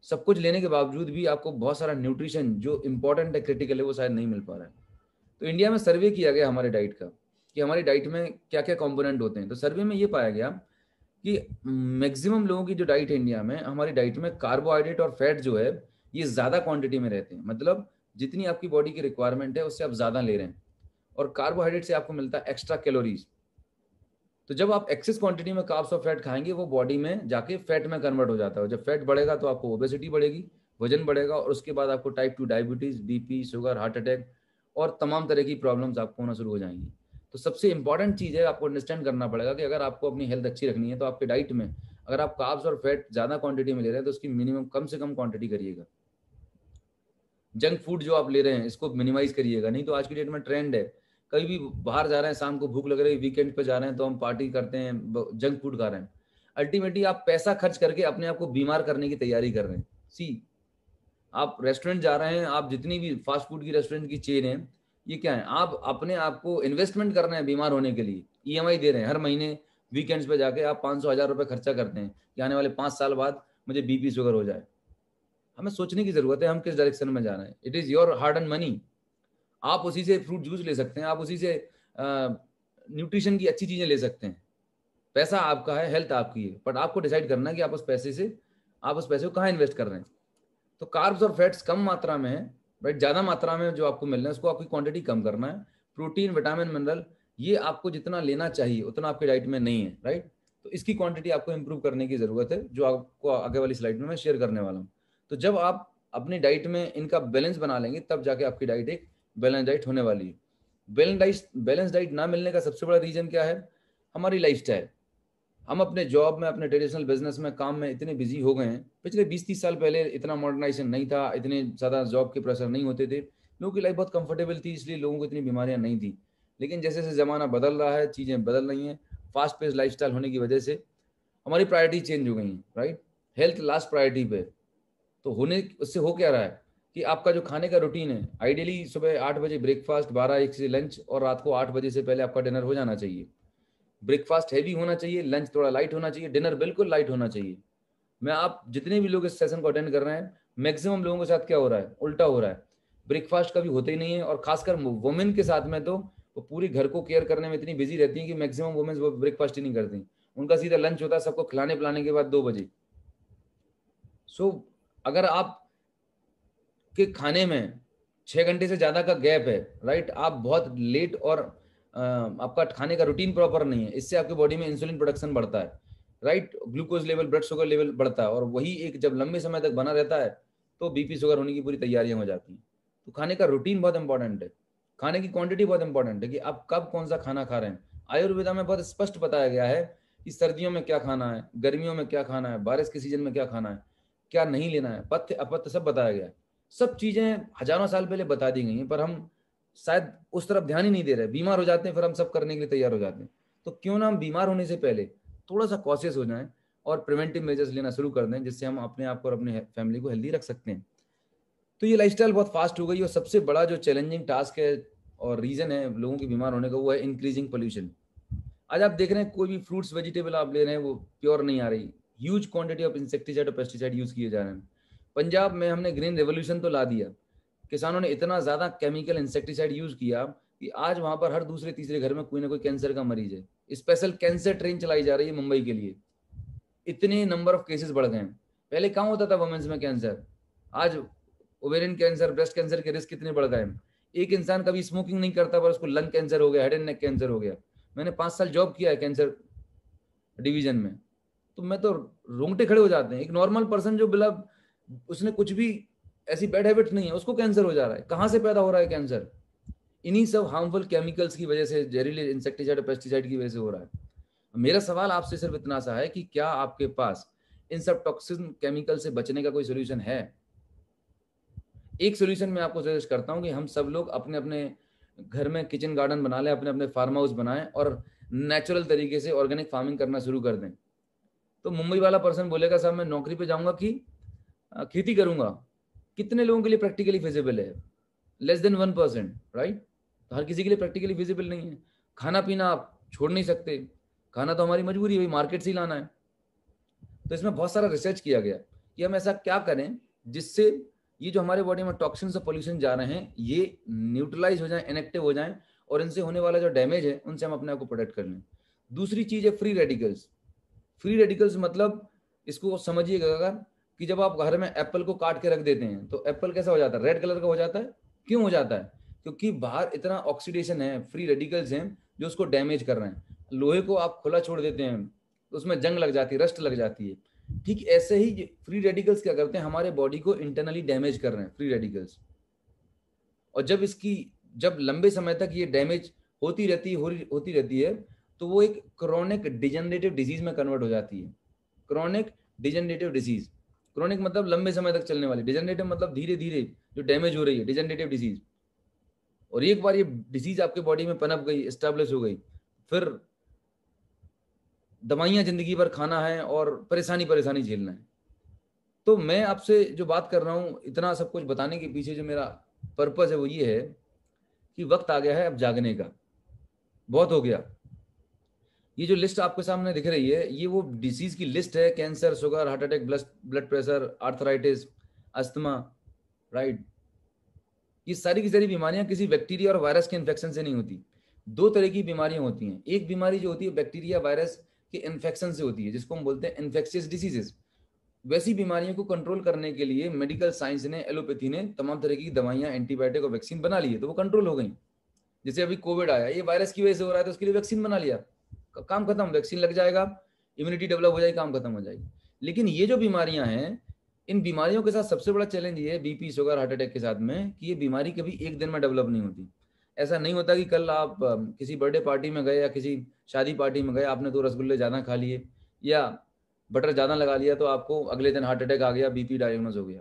सब कुछ लेने के बावजूद भी आपको बहुत सारा न्यूट्रिशन जो इंपॉर्टेंट है, क्रिटिकल है, वो शायद नहीं मिल पा रहा है। तो इंडिया में सर्वे किया गया हमारे डाइट का, कि हमारी डाइट में क्या क्या कंपोनेंट होते हैं। तो सर्वे में ये पाया गया कि मैक्सिमम लोगों की जो डाइट है इंडिया में, हमारी डाइट में कार्बोहाइड्रेट और फैट जो है ये ज़्यादा क्वांटिटी में रहते हैं। मतलब जितनी आपकी बॉडी की रिक्वायरमेंट है उससे आप ज़्यादा ले रहे हैं। और कार्बोहाइड्रेट से आपको मिलता है एक्स्ट्रा कैलोरीज। तो जब आप एक्सेस क्वांटिटी में कार्ब्स और फैट खाएंगे वो बॉडी में जाके फैट में कन्वर्ट हो जाता है। जब फैट बढ़ेगा तो आपको ओबेसिटी बढ़ेगी, वजन बढ़ेगा, और उसके बाद आपको type 2 diabetes, BP, sugar, heart attack और तमाम तरह की प्रॉब्लम्स आपको होना शुरू हो जाएंगी। तो सबसे इंपॉर्टेंट चीज़ है, आपको अंडरस्टैंड करना पड़ेगा कि अगर आपको अपनी हेल्थ अच्छी रखनी है तो आपके डाइट में अगर आप कार्ब्स और फैट ज़्यादा क्वांटिटी में ले रहे हैं तो उसकी मिनिमम कम से कम क्वांटिटी करिएगा। जंक फूड जो आप ले रहे हैं इसको मिनिमाइज करिएगा। नहीं तो आज की डेट में ट्रेंड है, कहीं भी बाहर जा रहे हैं, शाम को भूख लग रही है, वीकेंड पे जा रहे हैं तो हम पार्टी करते हैं, जंक फूड खा रहे हैं। अल्टीमेटली आप पैसा खर्च करके अपने आप को बीमार करने की तैयारी कर रहे हैं। सी, आप रेस्टोरेंट जा रहे हैं, आप जितनी भी फास्ट फूड की रेस्टोरेंट की चेन है, ये क्या है, आप अपने आप को इन्वेस्टमेंट कर रहे हैं बीमार होने के लिए। ईएमआई दे रहे हैं हर महीने, वीकेंड्स पे जाके आप 500-1000 रुपये खर्चा करते हैं कि आने वाले 5 साल बाद मुझे बीपी शुगर हो जाए। हमें सोचने की जरूरत है हम किस डायरेक्शन में जा रहे हैं। It is your hard and money. आप उसी से फ्रूट जूस ले सकते हैं, आप उसी से न्यूट्रिशन की अच्छी चीजें ले सकते हैं। पैसा आपका है, हेल्थ आपकी है, बट आपको डिसाइड करना है कि आप उस पैसे को कहाँ इन्वेस्ट कर रहे हैं। तो कार्ब्स और फैट्स कम मात्रा में है, बट ज़्यादा मात्रा में जो आपको मिल रहा है उसको आपकी क्वांटिटी कम करना है। प्रोटीन, विटामिन, मिनरल ये आपको जितना लेना चाहिए उतना आपके डाइट में नहीं है, राइट। तो इसकी क्वांटिटी आपको इंप्रूव करने की ज़रूरत है, जो आपको आगे वाली स्लाइड में मैं शेयर करने वाला हूँ। तो जब आप अपनी डाइट में इनका बैलेंस बना लेंगे तब जाके आपकी डाइट एक बैलेंस डाइट होने वाली है। बैलेंस डाइट ना मिलने का सबसे बड़ा रीज़न क्या है? हमारी लाइफस्टाइल। हम अपने जॉब में, अपने ट्रेडिशनल बिजनेस में, काम में इतने बिजी हो गए हैं। पिछले 20-30 साल पहले इतना मॉडर्नाइजेशन नहीं था, इतने ज़्यादा जॉब के प्रेशर नहीं होते थे, लोगों की लाइफ बहुत कंफर्टेबल थी, इसलिए लोगों को इतनी बीमारियां नहीं थी। लेकिन जैसे जैसे ज़माना बदल रहा है, चीज़ें बदल रही हैं, फास्ट पेस लाइफस्टाइल होने की वजह से हमारी प्रायोरिटी चेंज हो गई हैं, राइट। हेल्थ लास्ट प्रायोरिटी पे। तो होने उससे हो क्या रहा है कि आपका जो खाने का रूटीन है, आइडियली सुबह 8 बजे ब्रेकफास्ट, 12-1 से लंच, और रात को 8 बजे से पहले आपका डिनर हो जाना चाहिए। ब्रेकफास्ट हैवी होना चाहिए, लंच थोड़ा लाइट होना चाहिए, डिनर बिल्कुल लाइट होना चाहिए। मैं आप जितने भी लोग इस सेशन को अटेंड कर रहे हैं, मैक्सिमम लोगों के साथ क्या हो रहा है? उल्टा हो रहा है। ब्रेकफास्ट कभी होता ही नहीं है, और खासकर वुमेन के साथ में तो वो पूरी घर को केयर करने में इतनी बिजी रहती हैं कि मैक्सिमम वुमेन्स वो ब्रेकफास्ट ही नहीं करती। उनका सीधा लंच होता है सबको खिलाने पिलाने के बाद 2 बजे। सो अगर आप के खाने में 6 घंटे से ज़्यादा का गैप है, राइट, आप बहुत लेट, और आपका खाने का रूटीन प्रॉपर नहीं है, इससे आपकी बॉडी में इंसुलिन प्रोडक्शन बढ़ता है, right, glucose level, blood sugar level बढ़ता है, और वही एक जब लंबे समय तक बना रहता है तो बीपी शुगर होने की पूरी तैयारियां हो जाती हैं। तो खाने का रूटीन बहुत इंपॉर्टेंट है, खाने की क्वांटिटी बहुत इंपॉर्टेंट है कि आप कब कौन सा खाना खा रहे हैं। आयुर्वेदा में बहुत स्पष्ट बताया गया है कि सर्दियों में क्या खाना है, गर्मियों में क्या खाना है, बारिश के सीजन में क्या खाना है, क्या नहीं लेना है, पथ्य अपथ्य सब बताया गया है। सब चीजें हजारों साल पहले बता दी गई हैं, पर हम शायद उस तरफ ध्यान ही नहीं दे रहे, बीमार हो जाते हैं, फिर हम सब करने के लिए तैयार हो जाते हैं। तो क्यों ना हम बीमार होने से पहले थोड़ा सा कॉशियस हो जाएं और प्रिवेंटिव मेजर्स लेना शुरू कर दें, जिससे हम अपने आप को और अपने फैमिली को हेल्दी रख सकते हैं। तो ये लाइफस्टाइल बहुत फास्ट हो गई, और सबसे बड़ा जो चैलेंजिंग टास्क है और रीजन है लोगों के बीमार होने का, वो है इंक्रीजिंग पोल्यूशन। आज आप देख रहे हैं कोई भी फ्रूट्स वेजिटेबल आप ले रहे हैं वो प्योर नहीं आ रही, ह्यूज क्वांटिटी ऑफ इंसेक्टिसाइड और पेस्टिसाइड यूज किए जा रहे हैं। पंजाब में हमने ग्रीन रेवोल्यूशन तो ला दिया, किसानों ने इतना ज्यादा केमिकल इंसेक्टिसाइड यूज किया कि आज वहां पर हर दूसरे तीसरे घर में कोई ना कोई कैंसर का मरीज है। स्पेशल कैंसर ट्रेन चलाई जा रही है मुंबई के लिए, इतने नंबर ऑफ केसेस बढ़ गए हैं। पहले कहाँ होता था वुमेन्स में कैंसर, आज ओवेरियन कैंसर, ब्रेस्ट कैंसर के रिस्क कितने बढ़ गए हैं। एक इंसान कभी स्मोकिंग नहीं करता पर उसको लंग कैंसर हो गया, हेड एंड नेक कैंसर हो गया। मैंने 5 साल जॉब किया है कैंसर डिवीजन में, तो मैं तो रोंगटे खड़े हो जाते हैं। एक नॉर्मल पर्सन जो बिला उसने कुछ भी ऐसी बैड हैबिट नहीं है, उसको कैंसर हो जा रहा है। कहाँ से पैदा हो रहा है कैंसर? इन्हीं सब हार्मफुल केमिकल्स की वजह से, जहरीले इंसेक्टिसाइड और पेस्टिसाइड की वजह से हो रहा है। मेरा सवाल आपसे सिर्फ इतना सा है कि क्या आपके पास इन सब टॉक्सिन केमिकल से बचने का कोई सोल्यूशन है? एक सोल्यूशन मैं आपको सजेस्ट करता हूं कि हम सब लोग अपने अपने घर में किचन गार्डन बना लें, अपने अपने फार्म हाउस बनाएं और नेचुरल तरीके से ऑर्गेनिक फार्मिंग करना शुरू कर दें। तो मुंबई वाला पर्सन बोलेगा साहब मैं नौकरी पे जाऊंगा कि खेती करूंगा। कितने लोगों के लिए प्रैक्टिकली फिजिबल है? Less than 1%, right. तो हर किसी के लिए प्रैक्टिकली फिजिबल नहीं है। खाना पीना आप छोड़ नहीं सकते, खाना तो हमारी मजबूरी है, मार्केट से ही लाना है। तो इसमें बहुत सारा रिसर्च किया गया कि हम ऐसा क्या करें जिससे ये जो हमारे बॉडी में टॉक्सिन और पोल्यूशन जा रहे हैं ये न्यूट्रलाइज हो जाए, इनएक्टिव हो जाए, और इनसे होने वाला जो डैमेज है उनसे हम अपने आप को प्रोटेक्ट कर लें। दूसरी चीज है फ्री रेडिकल्स। फ्री रेडिकल्स मतलब इसको समझिएगा अगर, कि जब आप घर में एप्पल को काट के रख देते हैं तो एप्पल कैसा हो जाता है? रेड कलर का हो जाता है। क्यों हो जाता है? क्योंकि बाहर इतना ऑक्सीडेशन है, फ्री रेडिकल्स हैं जो उसको डैमेज कर रहे हैं। लोहे को आप खुला छोड़ देते हैं तो उसमें जंग लग जाती है, रस्ट लग जाती है। ठीक ऐसे ही फ्री रेडिकल्स क्या करते हैं, हमारे बॉडी को इंटरनली डैमेज कर रहे हैं फ्री रेडिकल्स। और जब लंबे समय तक ये डैमेज होती रहती है तो वो एक क्रोनिक डिजेनरेटिव डिजीज में कन्वर्ट हो जाती है। क्रोनिक डिजेनरेटिव डिजीज, क्रोनिक मतलब लंबे समय तक चलने वाली, डिजेनरेटिव मतलब धीरे धीरे जो डैमेज हो रही है, डिजेनरेटिव डिजीज। और एक बार ये डिजीज आपके बॉडी में पनप गई, एस्टेब्लिश हो गई, फिर दवाइयां जिंदगी भर खाना है और परेशानी परेशानी झेलना है। तो मैं आपसे जो बात कर रहा हूँ, इतना सब कुछ बताने के पीछे जो मेरा पर्पस है वो ये है कि वक्त आ गया है अब जागने का, बहुत हो गया। ये जो लिस्ट आपके सामने दिख रही है ये वो डिसीज की लिस्ट है, cancer, sugar, heart attack, blood pressure, arthritis, asthma, right. ये सारी की सारी बीमारियां किसी बैक्टीरिया और वायरस के इन्फेक्शन से नहीं होती। दो तरह की बीमारियां होती हैं, एक बीमारी जो होती है बैक्टीरिया वायरस के इन्फेक्शन से होती है जिसको हम बोलते हैं इन्फेक्शियस डिसीजेस। वैसी बीमारियों को कंट्रोल करने के लिए मेडिकल साइंस ने, एलोपैथी ने तमाम तरह की दवाइयां, एंटीबायोटिक और वैक्सीन बना ली है, तो वो कंट्रोल हो गई। जैसे अभी कोविड आया, ये वायरस की वजह से हो रहा है तो उसके लिए वैक्सीन बना लिया, काम खत्म, वैक्सीन लग जाएगा, इम्यूनिटी डेवलप हो जाएगी, काम खत्म हो जाएगी। लेकिन ये जो बीमारियां हैं, इन बीमारियों के साथ सबसे बड़ा चैलेंज ये है, बीपी, शुगर, हार्ट अटैक के साथ में, कि ये बीमारी कभी एक दिन में डेवलप नहीं होती। ऐसा नहीं होता कि कल आप किसी बर्थडे पार्टी में गए या किसी शादी पार्टी में गए, आपने तो रसगुल्ले ज़्यादा खा लिए या बटर ज़्यादा लगा लिया तो आपको अगले दिन हार्ट अटैक आ गया, बीपी डायग्नोज हो गया।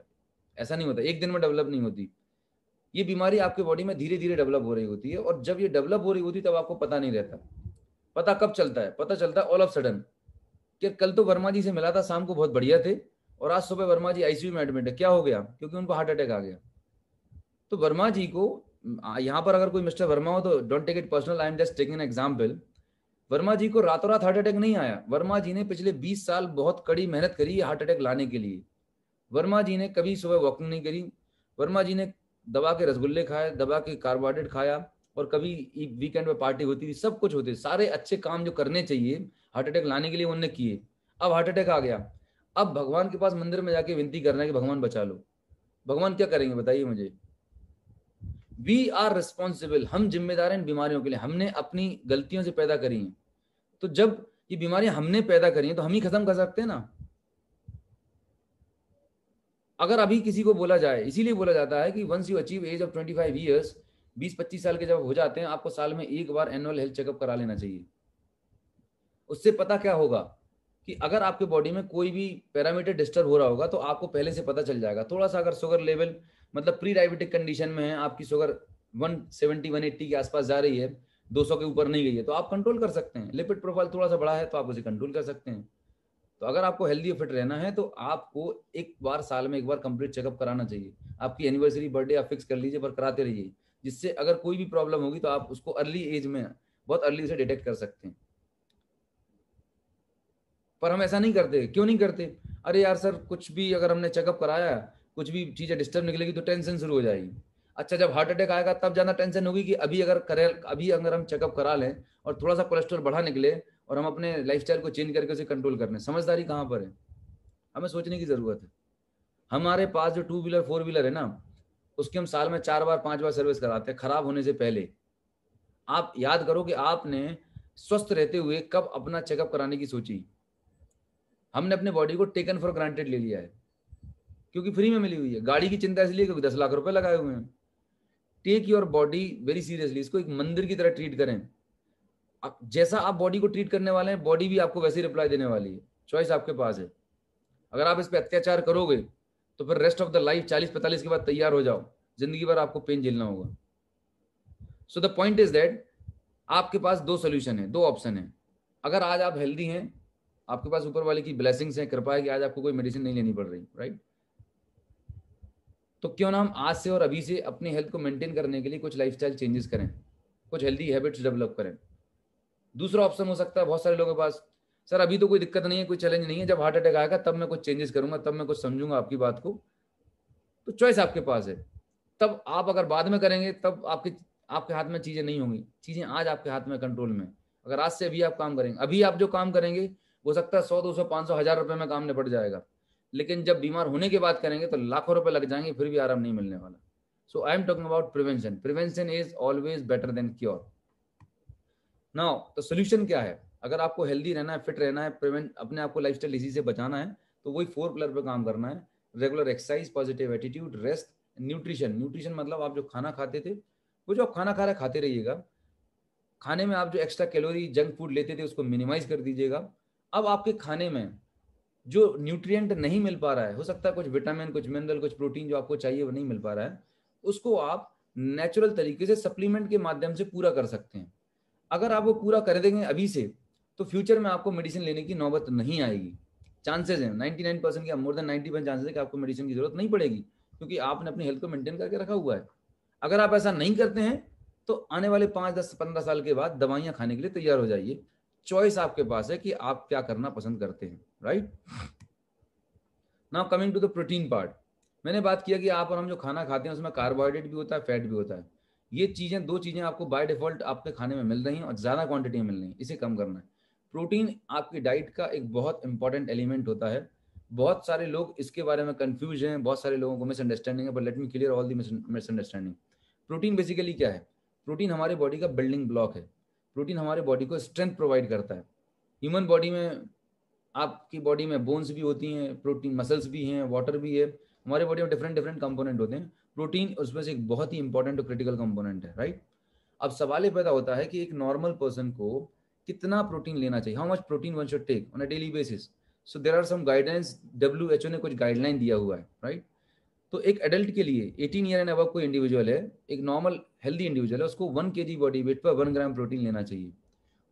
ऐसा नहीं होता, एक दिन में डेवलप नहीं होती। ये बीमारी आपके बॉडी में धीरे धीरे डेवलप हो रही होती है, और जब ये डेवलप हो रही होती है तब आपको पता नहीं रहता। पता कब चलता है? पता चलता है ऑल ऑफ सडन, कि कल तो वर्मा जी से मिला था, शाम को बहुत बढ़िया थे, और आज सुबह वर्मा जी आईसीयू में एडमिट है। क्या हो गया? क्योंकि उनको हार्ट अटैक आ गया। तो वर्मा जी को, यहाँ पर अगर कोई मिस्टर वर्मा हो तो don't take it personal, I am just taking an example. Verma ji को रातों रात हार्ट अटैक नहीं आया। वर्मा जी ने पिछले 20 साल बहुत कड़ी मेहनत करी हार्ट अटैक लाने के लिए। वर्मा जी ने कभी सुबह वॉकिंग नहीं करी, वर्मा जी ने दबा के रसगुल्ले खाए, दबा के कार्बोहाइड्रेट खाया, और कभी वीकेंड में पार्टी होती थी, सब कुछ होते, सारे अच्छे काम जो करने चाहिए हार्ट अटैक लाने के लिए उन्होंने किए। अब हार्ट अटैक आ गया, अब भगवान के पास मंदिर में जाके विनती करना है कि भगवान बचा लो। भगवान क्या करेंगे बताइए मुझे? वी आर रिस्पॉन्सिबल, हम जिम्मेदार हैं इन बीमारियों के लिए, हमने अपनी गलतियों से पैदा करी हैं। तो जब ये बीमारियां हमने पैदा करी हैं तो हम ही खत्म कर सकते हैं ना। अगर अभी किसी को बोला जाए, इसीलिए बोला जाता है कि once you achieve age of 25 years, 20-25 साल के जब हो जाते हैं, आपको साल में एक बार एनुअल हेल्थ चेकअप करा लेना चाहिए। उससे पता क्या होगा कि अगर आपके बॉडी में कोई भी पैरामीटर डिस्टर्ब हो रहा होगा तो आपको पहले से पता चल जाएगा। थोड़ा सा अगर शुगर लेवल, मतलब प्री डायबिटिक कंडीशन में है, आपकी शुगर 170-180 के आसपास जा रही है, 200 के ऊपर नहीं गई है, तो आप कंट्रोल कर सकते हैं। लिपिड प्रोफाइल थोड़ा सा बड़ा है तो आप उसे कंट्रोल कर सकते हैं। तो अगर आपको हेल्दी और फिट रहना है तो आपको एक बार साल में एक बार कंप्लीट चेकअप कराना चाहिए। आपकी एनिवर्सरी, बर्थडे आप फिक्स कर लीजिए, पर कराते रहिए, जिससे अगर कोई भी प्रॉब्लम होगी तो आप उसको अर्ली एज में, बहुत अर्ली से डिटेक्ट कर सकते हैं। पर हम ऐसा नहीं करते। क्यों नहीं करते? अरे यार सर, कुछ भी अगर हमने चेकअप कराया, कुछ भी चीजें डिस्टर्ब निकलेगी तो टेंशन शुरू हो जाएगी। अच्छा, जब हार्ट अटैक आएगा तब ज्यादा टेंशन होगी कि अभी अगर हम चेकअप करा लें और थोड़ा सा कोलेस्ट्रॉल बढ़ा निकले और हम अपने लाइफस्टाइल को चेंज करके उसे कंट्रोल कर लें। समझदारी कहाँ पर है? हमें सोचने की जरूरत है। हमारे पास जो 2 व्हीलर 4 व्हीलर है ना, उसकी हम साल में 4 बार 5 बार सर्विस कराते हैं खराब होने से पहले। आप याद करो कि आपने स्वस्थ रहते हुए कब अपना चेकअप कराने की सोची? हमने अपने बॉडी को टेकन फॉर ग्रांटेड ले लिया है, क्योंकि फ्री में मिली हुई है। गाड़ी की चिंता इसलिए क्योंकि 10 लाख रुपए लगाए हुए हैं। Take your body very seriously, इसको एक मंदिर की तरह ट्रीट करें। जैसा आप बॉडी को ट्रीट करने वाले हैं, बॉडी भी आपको वैसे ही रिप्लाई देने वाली है। चॉइस आपके पास है। अगर आप इस पर अत्याचार करोगे तो फिर रेस्ट ऑफ द लाइफ 40-45 के बाद तैयार हो जाओ, जिंदगी भर आपको पेन झेलना होगा। So the point is that आपके पास दो सोल्यूशन है, दो ऑप्शन है। अगर आज आप हेल्दी हैं, आपके पास ऊपर वाले की ब्लेसिंग्स हैं, कृपा है कि आज आपको कोई मेडिसिन नहीं लेनी पड़ रही, राइट? तो क्यों ना हम आज से और अभी से अपनी हेल्थ को मेंटेन करने के लिए कुछ लाइफस्टाइल चेंजेस करें, कुछ हेल्दी हैबिट्स डेवलप करें। दूसरा ऑप्शन हो सकता है बहुत सारे लोगों के पास, सर अभी तो कोई दिक्कत नहीं है, कोई चैलेंज नहीं है, जब हार्ट अटैक आएगा तब मैं कुछ चेंजेस करूंगा, तब मैं कुछ समझूंगा आपकी बात को। तो चॉइस आपके पास है। तब आप अगर बाद में करेंगे तब आपके हाथ में चीजें नहीं होंगी, चीजें आज आपके हाथ में, कंट्रोल में। अगर आज से अभी आप काम करेंगे, अभी आप जो काम करेंगे हो सकता है 100-200-500-1000 रुपए में काम निपट जाएगा, लेकिन जब बीमार होने की बात करेंगे तो लाखों रुपए लग जाएंगे, फिर भी आराम नहीं मिलने वाला। So I am talking about prevention. Prevention is always better than cure. Now तो सोल्यूशन क्या है? अगर आपको हेल्दी रहना है, फिट रहना है, प्रिवेंट अपने आप को लाइफस्टाइल डिजीज से बचाना है, तो वही 4 पिलर पे काम करना है। Regular exercise, positive attitude, rest, nutrition. Nutrition मतलब आप जो खाना खाते थे, वो जो आप खाना खा रहे खाते रहिएगा। खाने में आप जो एक्स्ट्रा कैलोरी जंक फूड लेते थे उसको मिनिमाइज कर दीजिएगा। अब आपके खाने में जो न्यूट्रिएंट नहीं मिल पा रहा है, हो सकता है कुछ विटामिन, कुछ मिनरल, कुछ प्रोटीन जो आपको चाहिए वो नहीं मिल पा रहा है, उसको आप नेचुरल तरीके से सप्लीमेंट के माध्यम से पूरा कर सकते हैं। अगर आप वो पूरा कर देंगे अभी से, तो फ्यूचर में आपको मेडिसिन लेने की नौबत नहीं आएगी। चांसेस हैं 99% या मोर देन 90% चांसेस है कि आपको मेडिसिन की जरूरत नहीं पड़ेगी, क्योंकि आपने अपनी हेल्थ को मेंटेन करके रखा हुआ है। अगर आप ऐसा नहीं करते हैं तो आने वाले 5, 10, 15 साल के बाद दवाइयां खाने के लिए तैयार हो जाइए। चॉइस आपके पास है कि आप क्या करना पसंद करते हैं, right. Now coming to the protein part. मैंने बात किया कि आप और हम जो खाना खाते हैं उसमें कार्बोहाइड्रेट भी होता है, फैट भी होता है। ये चीज़ें, दो चीज़ें आपको बाय डिफॉल्ट आपके खाने में मिल रही हैं और ज़्यादा क्वांटिटी में मिल रही हैं, इसे कम करना है। प्रोटीन आपकी डाइट का एक बहुत इंपॉर्टेंट एलिमेंट होता है। बहुत सारे लोग इसके बारे में कंफ्यूज हैं, बहुत सारे लोगों को मिसअंडरस्टैंडिंग है, but let me clear all the misunderstanding. Protein basically क्या है? प्रोटीन हमारे बॉडी का बिल्डिंग ब्लॉक है। प्रोटीन हमारे बॉडी को स्ट्रेंथ प्रोवाइड करता है। ह्यूमन बॉडी में, आपकी बॉडी में बोन्स भी होती हैं, प्रोटीन मसल्स भी हैं, वाटर भी है। हमारे बॉडी में डिफरेंट डिफरेंट कंपोनेंट होते हैं। प्रोटीन उसमें से एक बहुत ही इंपॉर्टेंट और क्रिटिकल कंपोनेंट है, राइट। अब सवाल ये पैदा होता है कि एक नॉर्मल पर्सन को कितना प्रोटीन लेना चाहिए, how much protein one should take on a daily basis. So there are some guidance, WHO ने कुछ गाइडलाइन दिया हुआ है, राइट। तो एक एडल्ट के लिए 18 ईयर एंड अबव कोई इंडिविजुअल है, एक नॉर्मल हेल्दी इंडिविजुअल है, उसको 1 kg बॉडी वेट पर 1 ग्राम प्रोटीन लेना चाहिए।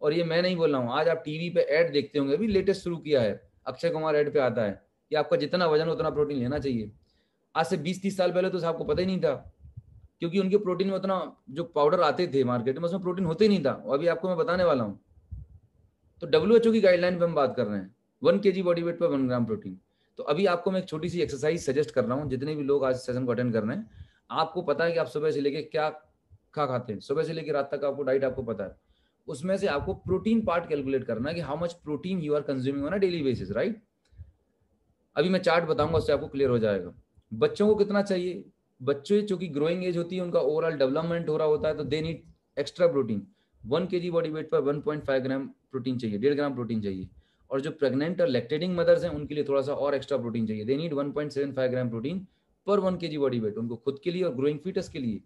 और ये मैं नहीं बोल रहा हूँ, आज आप टीवी पे ऐड देखते होंगे, अभी लेटेस्ट शुरू किया है, अक्षय कुमार ऐड पे आता है कि आपका जितना वजन उतना प्रोटीन लेना चाहिए। आज से 20-30 साल पहले तो आपको पता ही नहीं था, क्योंकि उनके प्रोटीन में उतना जो पाउडर आते थे मार्केट में उसमें प्रोटीन होते ही नहीं था। अभी आपको मैं बताने वाला हूँ। तो WHO की गाइडलाइन पे हम बात कर रहे हैं, 1 kg बॉडी वेट पर 1 ग्राम प्रोटीन। तो अभी आपको मैं एक छोटी सी एक्सरसाइज सजेस्ट कर रहा हूँ, जितने भी लोग आज सेशन को अटेंड कर रहे हैं, आपको पता है कि आप सुबह से लेके क्या खा खाते हैं, सुबह से लेकर रात तक आपको डाइट आपको पता है। उसमें से आपको प्रोटीन पार्ट कैलकुलेट करना है कि how much protein you are consuming on a daily basis, right. अभी मैं चार्ट बताऊंगा, उससे आपको क्लियर हो जाएगा। बच्चों को कितना चाहिए? बच्चे चूंकि ग्रोइंग एज होती है, उनका ओवरऑल डेवलपमेंट हो रहा होता है, तो they need extra protein. 1 kg body weight पर 1.5 ग्राम प्रोटीन चाहिए, 1.5 ग्राम प्रोटीन चाहिए। और जो प्रेग्नेंट और लैक्टेटिंग मदर्स हैं उनके लिए थोड़ा सा और एक्स्ट्रा प्रोटीन चाहिए, दे नीड 1.75 ग्राम प्रोटीन पर 1 kg बॉडी वेट, उनको खुद के लिए और ग्रोइंग फीटस के लिए।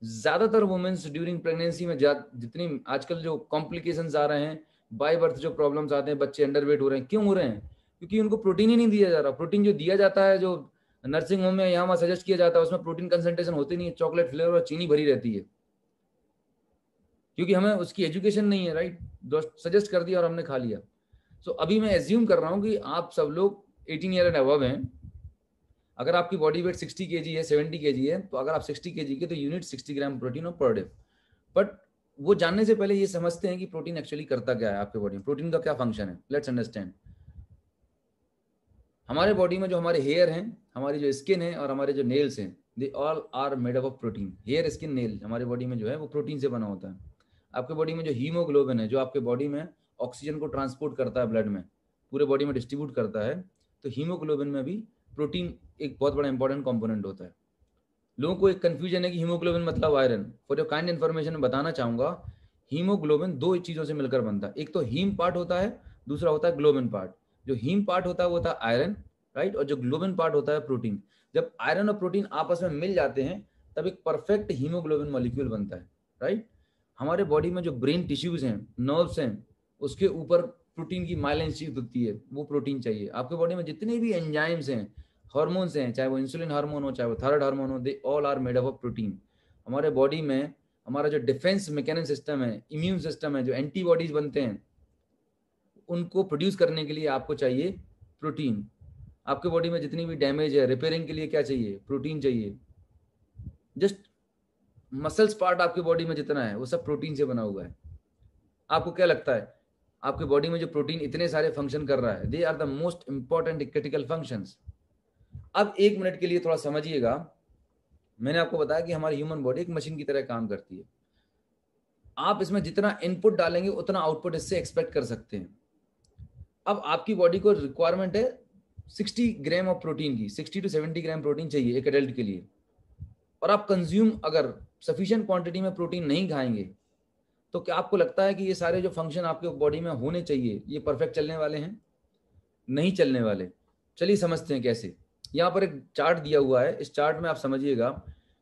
ज्यादातर वुमेन्स ड्यूरिंग प्रेगनेंसी में जितनी आजकल जो कॉम्प्लिकेशंस आ रहे हैं, बाय बर्थ जो प्रॉब्लम्स आते हैं, बच्चे अंडरवेट हो रहे हैं, क्यों हो रहे हैं? क्योंकि उनको प्रोटीन ही नहीं दिया जा रहा। प्रोटीन जो दिया जाता है, जो नर्सिंग होम में यहाँ वहाँ सजेस्ट किया जाता है, उसमें प्रोटीन कंसंट्रेशन होती नहीं है, चॉकलेट फ्लेवर और चीनी भरी रहती है, क्योंकि हमें उसकी एजुकेशन नहीं है, राइट। सजेस्ट कर दिया और हमने खा लिया। सो अभी मैं एज्यूम कर रहा हूँ कि आप सब लोग 18 ईयर एंड अबव हैं। अगर आपकी बॉडी वेट 60 kg है, 70 kg है, तो अगर आप 60 kg के, तो unit 60 gram protein per day. But वो जानने से पहले ये समझते हैं कि प्रोटीन एक्चुअली करता क्या है आपके बॉडी में, प्रोटीन का क्या फंक्शन है। Let's understand. हमारे बॉडी में जो हमारे हेयर हैं, हमारी जो स्किन है और हमारे जो नेल्स हैं, they all are made up of protein. Hair, skin, nail हमारे बॉडी में जो है वो प्रोटीन से बना होता है। आपके बॉडी में जो हीमोग्लोबिन है, जो आपके बॉडी में ऑक्सीजन को ट्रांसपोर्ट करता है, ब्लड में पूरे बॉडी में डिस्ट्रीब्यूट करता है, तो हीमोग्लोबिन में भी प्रोटीन एक बहुत बड़ा इंपॉर्टेंट कॉम्पोनेंट होता है। लोगों को एक कंफ्यूजन है कि हीमोग्लोबिन मतलब iron. For your kind information में बताना चाहूंगा, हीमोग्लोबिन दो चीजों से मिलकर बनता है। एक तो हीम पार्ट होता है, दूसरा होता है ग्लोबिन पार्ट। जो हीम पार्ट होता है वो होता है आयरन, राइट, और जो ग्लोबिन पार्ट होता है प्रोटीन। जब आयरन और प्रोटीन आपस में मिल जाते हैं तब एक परफेक्ट हीमोग्लोबिन मॉलिक्यूल बनता है, राइट। हमारे बॉडी में जो ब्रेन टिश्यूज हैं, नर्व्स हैं, उसके ऊपर प्रोटीन की माइलिन शीट होती है, वो प्रोटीन चाहिए। आपके बॉडी में जितने भी एंजाइम्स हैं, हार्मोन्स हैं, चाहे वो इंसुलिन हार्मोन हो, चाहे वो थायराइड हार्मोन हो, they all are made up of protein. हमारे बॉडी में हमारा जो डिफेंस मैकेनिज्म सिस्टम है, इम्यून सिस्टम है, जो एंटीबॉडीज बनते हैं, उनको प्रोड्यूस करने के लिए आपको चाहिए प्रोटीन। आपके बॉडी में जितनी भी डैमेज है, रिपेयरिंग के लिए क्या चाहिए? प्रोटीन चाहिए। जस्ट मसल्स पार्ट आपके बॉडी में जितना है वो सब प्रोटीन से बना हुआ है। आपको क्या लगता है आपके बॉडी में जो प्रोटीन इतने सारे फंक्शन कर रहा है, they are the most important critical functions. अब 1 मिनट के लिए थोड़ा समझिएगा। मैंने आपको बताया कि हमारी ह्यूमन बॉडी एक मशीन की तरह काम करती है। आप इसमें जितना इनपुट डालेंगे उतना आउटपुट इससे एक्सपेक्ट कर सकते हैं। अब आपकी बॉडी को रिक्वायरमेंट है 60 ग्राम ऑफ प्रोटीन की, 60 to 70 ग्राम प्रोटीन चाहिए एक एडल्ट के लिए। और आप कंज्यूम अगर सफिशिएंट क्वांटिटी में प्रोटीन नहीं खाएंगे तो क्या आपको लगता है कि ये सारे जो फंक्शन आपके बॉडी में होने चाहिए ये परफेक्ट चलने वाले हैं? नहीं चलने वाले। चलिए समझते हैं कैसे। यहाँ पर एक चार्ट दिया हुआ है, इस चार्ट में आप समझिएगा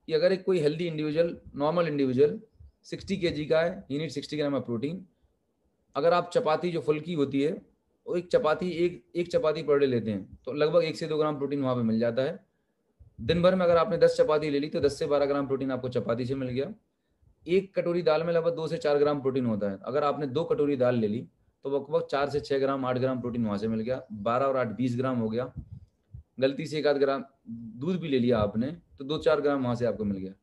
कि अगर एक कोई healthy individual, normal individual 60 kg का है, ही नीड 60 ग्राम ऑफ प्रोटीन। अगर आप चपाती जो फुल्की होती है, वो एक चपाती पर डे लेते हैं तो लगभग 1 से 2 ग्राम प्रोटीन वहाँ पे मिल जाता है। दिन भर में अगर आपने 10 चपाती ले ली तो 10 से 12 ग्राम प्रोटीन आपको चपाती से मिल गया। एक कटोरी दाल में लगभग 2 से 4 ग्राम प्रोटीन होता है। अगर आपने 2 कटोरी दाल ले ली तो लगभग 4 से 6 ग्राम 8 ग्राम प्रोटीन वहाँ से मिल गया। 12 और 8 20 ग्राम हो गया। गलती से 1 आध ग्राम दूध भी ले लिया आपने तो 2-4 ग्राम वहाँ से आपको मिल गया।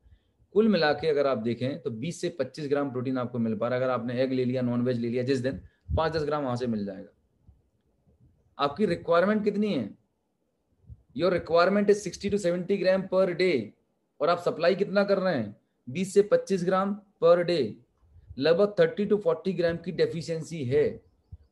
कुल मिला के अगर आप देखें तो 20 से 25 ग्राम प्रोटीन आपको मिल पा रहा है। अगर आपने एग ले लिया, नॉनवेज ले लिया जिस दिन, 5-10 ग्राम वहाँ से मिल जाएगा। आपकी रिक्वायरमेंट कितनी है? Your requirement is 60 to 70 gram per day, और आप सप्लाई कितना कर रहे हैं? 20 से 25 ग्राम पर डे। लगभग 30 to 40 ग्राम की डेफिशिएंसी है।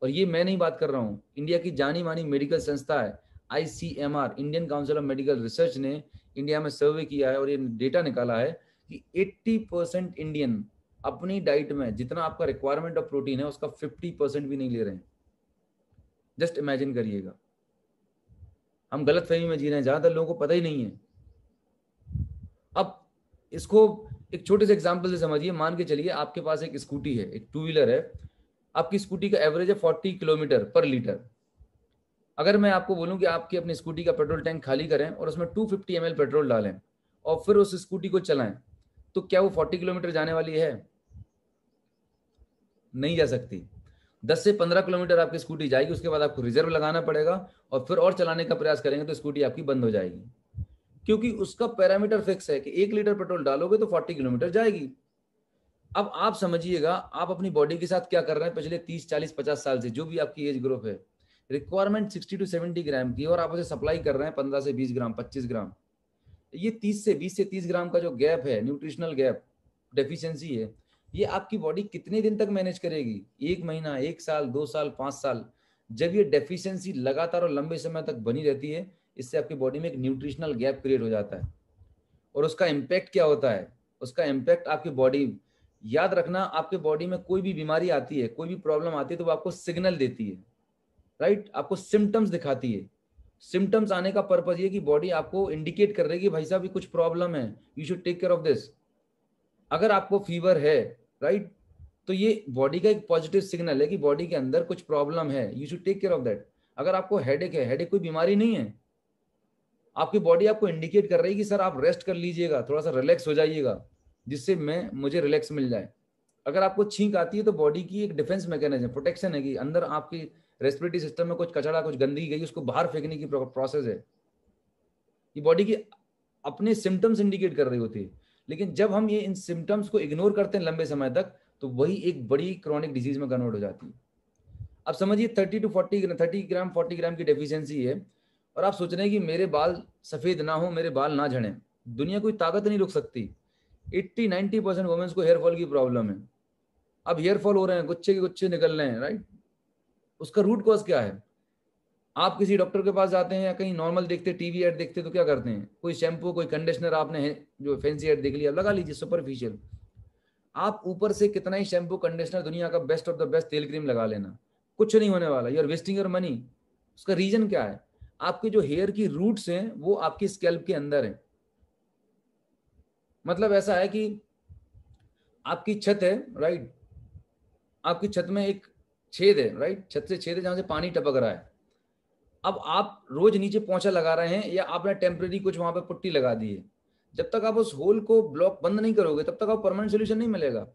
और ये मैं नहीं बात कर रहा हूँ, इंडिया की जानी मानी मेडिकल संस्था है ICMR, Indian council of medical research ने इंडिया में सर्वे किया है और ये डेटा निकाला है कि 80% इंडियन अपनी डाइट में जितना आपका रिक्वायरमेंट ऑफ प्रोटीन है उसका 50% भी नहीं ले रहे हैं। जस्ट इमेजिन करिएगा। हम गलत फहमी में जी रहे हैं, ज्यादातर लोगों को पता ही नहीं है। अब इसको एक छोटे से एग्जांपल से समझिए। मान के चलिए आपके पास एक स्कूटी है, एक 2 व्हीलर है। आपकी स्कूटी का एवरेज है 40 किलोमीटर पर लीटर। अगर मैं आपको बोलूं कि आपकी अपनी स्कूटी का पेट्रोल टैंक खाली करें और उसमें 250 ml पेट्रोल डालें और फिर उस स्कूटी को चलाएं, तो क्या वो 40 किलोमीटर जाने वाली है? नहीं जा सकती। 10 से 15 किलोमीटर आपकी स्कूटी जाएगी, उसके बाद आपको रिजर्व लगाना पड़ेगा और फिर और चलाने का प्रयास करेंगे तो स्कूटी आपकी बंद हो जाएगी, क्योंकि उसका पैरामीटर फिक्स है कि 1 लीटर पेट्रोल डालोगे तो 40 किलोमीटर जाएगी। अब आप समझिएगा आप अपनी बॉडी के साथ क्या कर रहे हैं पिछले 30, 40, 50 साल से, जो भी आपकी एज ग्रुप है। रिक्वायरमेंट 60 to 70 ग्राम की और आप उसे सप्लाई कर रहे हैं 15 से 20 ग्राम, 25 ग्राम। ये 20 से 30 ग्राम का जो गैप है, न्यूट्रिशनल गैप, डेफिशिएंसी है, ये आपकी बॉडी कितने दिन तक मैनेज करेगी? 1 महीना, 1 साल, 2 साल, 5 साल? जब ये डेफिशिएंसी लगातार और लंबे समय तक बनी रहती है, इससे आपकी बॉडी में एक न्यूट्रिशनल गैप क्रिएट हो जाता है। और उसका इम्पैक्ट क्या होता है? उसका इम्पैक्ट आपकी बॉडी, याद रखना, आपके बॉडी में कोई भी बीमारी आती है, कोई भी प्रॉब्लम आती है तो वो आपको सिग्नल देती है, राइट? आपको सिम्टम्स दिखाती है। सिम्टम्स आने का पर्पज ये कि बॉडी आपको इंडिकेट कर रही है कि भाई साहब ये कुछ प्रॉब्लम है, you should take care of this. अगर आपको फीवर है, राइट, तो ये बॉडी का एक पॉजिटिव सिग्नल है कि बॉडी के अंदर कुछ प्रॉब्लम है, you should take care of that. अगर आपको हेडेक है, हेडेक कोई बीमारी नहीं है, आपकी बॉडी आपको इंडिकेट कर रही है कि सर आप रेस्ट कर लीजिएगा, थोड़ा सा रिलैक्स हो जाइएगा, जिससे मुझे रिलैक्स मिल जाए। अगर आपको छींक आती है तो बॉडी की एक डिफेंस मैकेनिज्म, प्रोटेक्शन है कि अंदर आपकी रेस्पिरेटरी सिस्टम में कुछ कचरा, कुछ गंदगी गई, उसको बाहर फेंकने की प्रोसेस है। ये बॉडी की अपने सिम्टम्स इंडिकेट कर रही होती है। लेकिन जब हम ये इन सिम्टम्स को इग्नोर करते हैं लंबे समय तक, तो वही एक बड़ी क्रॉनिक डिजीज में कन्वर्ट हो जाती है। अब समझिए 30 ग्राम 40 ग्राम की डेफिशिएंसी है और आप सोच रहे हैं कि मेरे बाल सफेद ना हो, मेरे बाल ना झड़े। दुनिया कोई ताकत नहीं रोक सकती। 80-90% वुमेन्स को हेयर फॉल की प्रॉब्लम है। अब हेयर फॉल हो रहे हैं, गुच्छे के गुच्छे निकल रहे हैं, राइट? उसका रूट कॉज क्या है? आप किसी डॉक्टर के पास जाते हैं या कहीं नॉर्मल देखते, टीवी एड देखते, तो क्या करते हैं? कोई शैम्पू, कोई कंडीशनर आपने जो फैंसी एड देख लिया, लगा लीजिए, सुपरफिशियल। आप ऊपर से कितना ही शैम्पू, कंडीशनर, दुनिया का बेस्ट ऑफ द बेस्ट तेल क्रीम लगा लेना, कुछ नहीं होने वाला। You are wasting your money. उसका रीजन क्या है? आपके जो हेयर की रूट्स हैं वो आपकी स्कैल्प के अंदर है। मतलब ऐसा है कि आपकी छत है, राइट, आपकी छत में एक छेद है, राइट, छत से छेद है जहां से पानी टपक रहा है। अब आप रोज नीचे पोंछा लगा रहे हैं या आपने टेम्परेरी कुछ वहां पे पुट्टी लगा दी है, जब तक आप उस होल को ब्लॉक बंद नहीं करोगे तब तक आपको परमानेंट सोल्यूशन नहीं मिलेगा।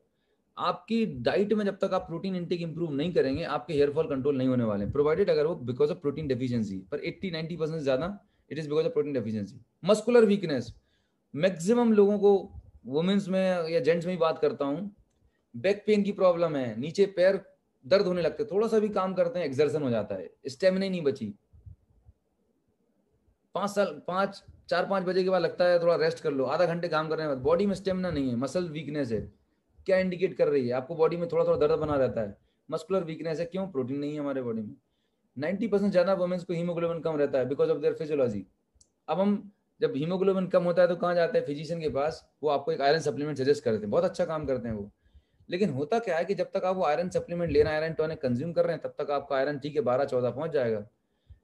आपकी डाइट में जब तक आप प्रोटीन इंटेक इंप्रूव नहीं करेंगे, आपके हेयर फॉल कंट्रोल नहीं होने वाले, प्रोवाइडेड अगर वो बिकॉज ऑफ प्रोटीन डेफिशिएंसी। पर 80-90% ज्यादा it is because of protein deficiency. Muscular weakness, maximum लोगों को, वुमेन्स में या जेंट्स में ही बात करता हूँ, बैक पेन की प्रॉब्लम है, नीचे पैर दर्द होने लगते, थोड़ा सा भी काम करते हैं एक्सर्शन हो जाता है, स्टेमिना नहीं बची। 4-5 बजे के बाद लगता है थोड़ा रेस्ट कर लो, आधा घंटे काम करने के बाद बॉडी में स्टेमिना नहीं है, मसल वीकनेस है। क्या इंडिकेट कर रही है? आपको बॉडी में थोड़ा थोड़ा दर्द बना रहता है, मस्कुलर वीकनेस है। क्यों? प्रोटीन नहीं है हमारे बॉडी में। 90% ज्यादा वुमेन्स को हीमोग्लोबिन कम रहता है बिकॉज ऑफ देयर फिजियोलॉजी। अब हम जब हीमोग्लोबिन कम होता है तो कहाँ जाते हैं? फिजिशियन के पास। वो आपको एक आयरन सप्लीमेंट सजेस्ट करते हैं, बहुत अच्छा काम करते हैं वो। लेकिन होता क्या है कि जब तक आप वो आयरन सप्लीमेंट लेना, आयरन टॉनिक कंज्यूम कर रहे हैं, तब तक आपका आयरन ठीक है 12-14 पहुंच जाएगा।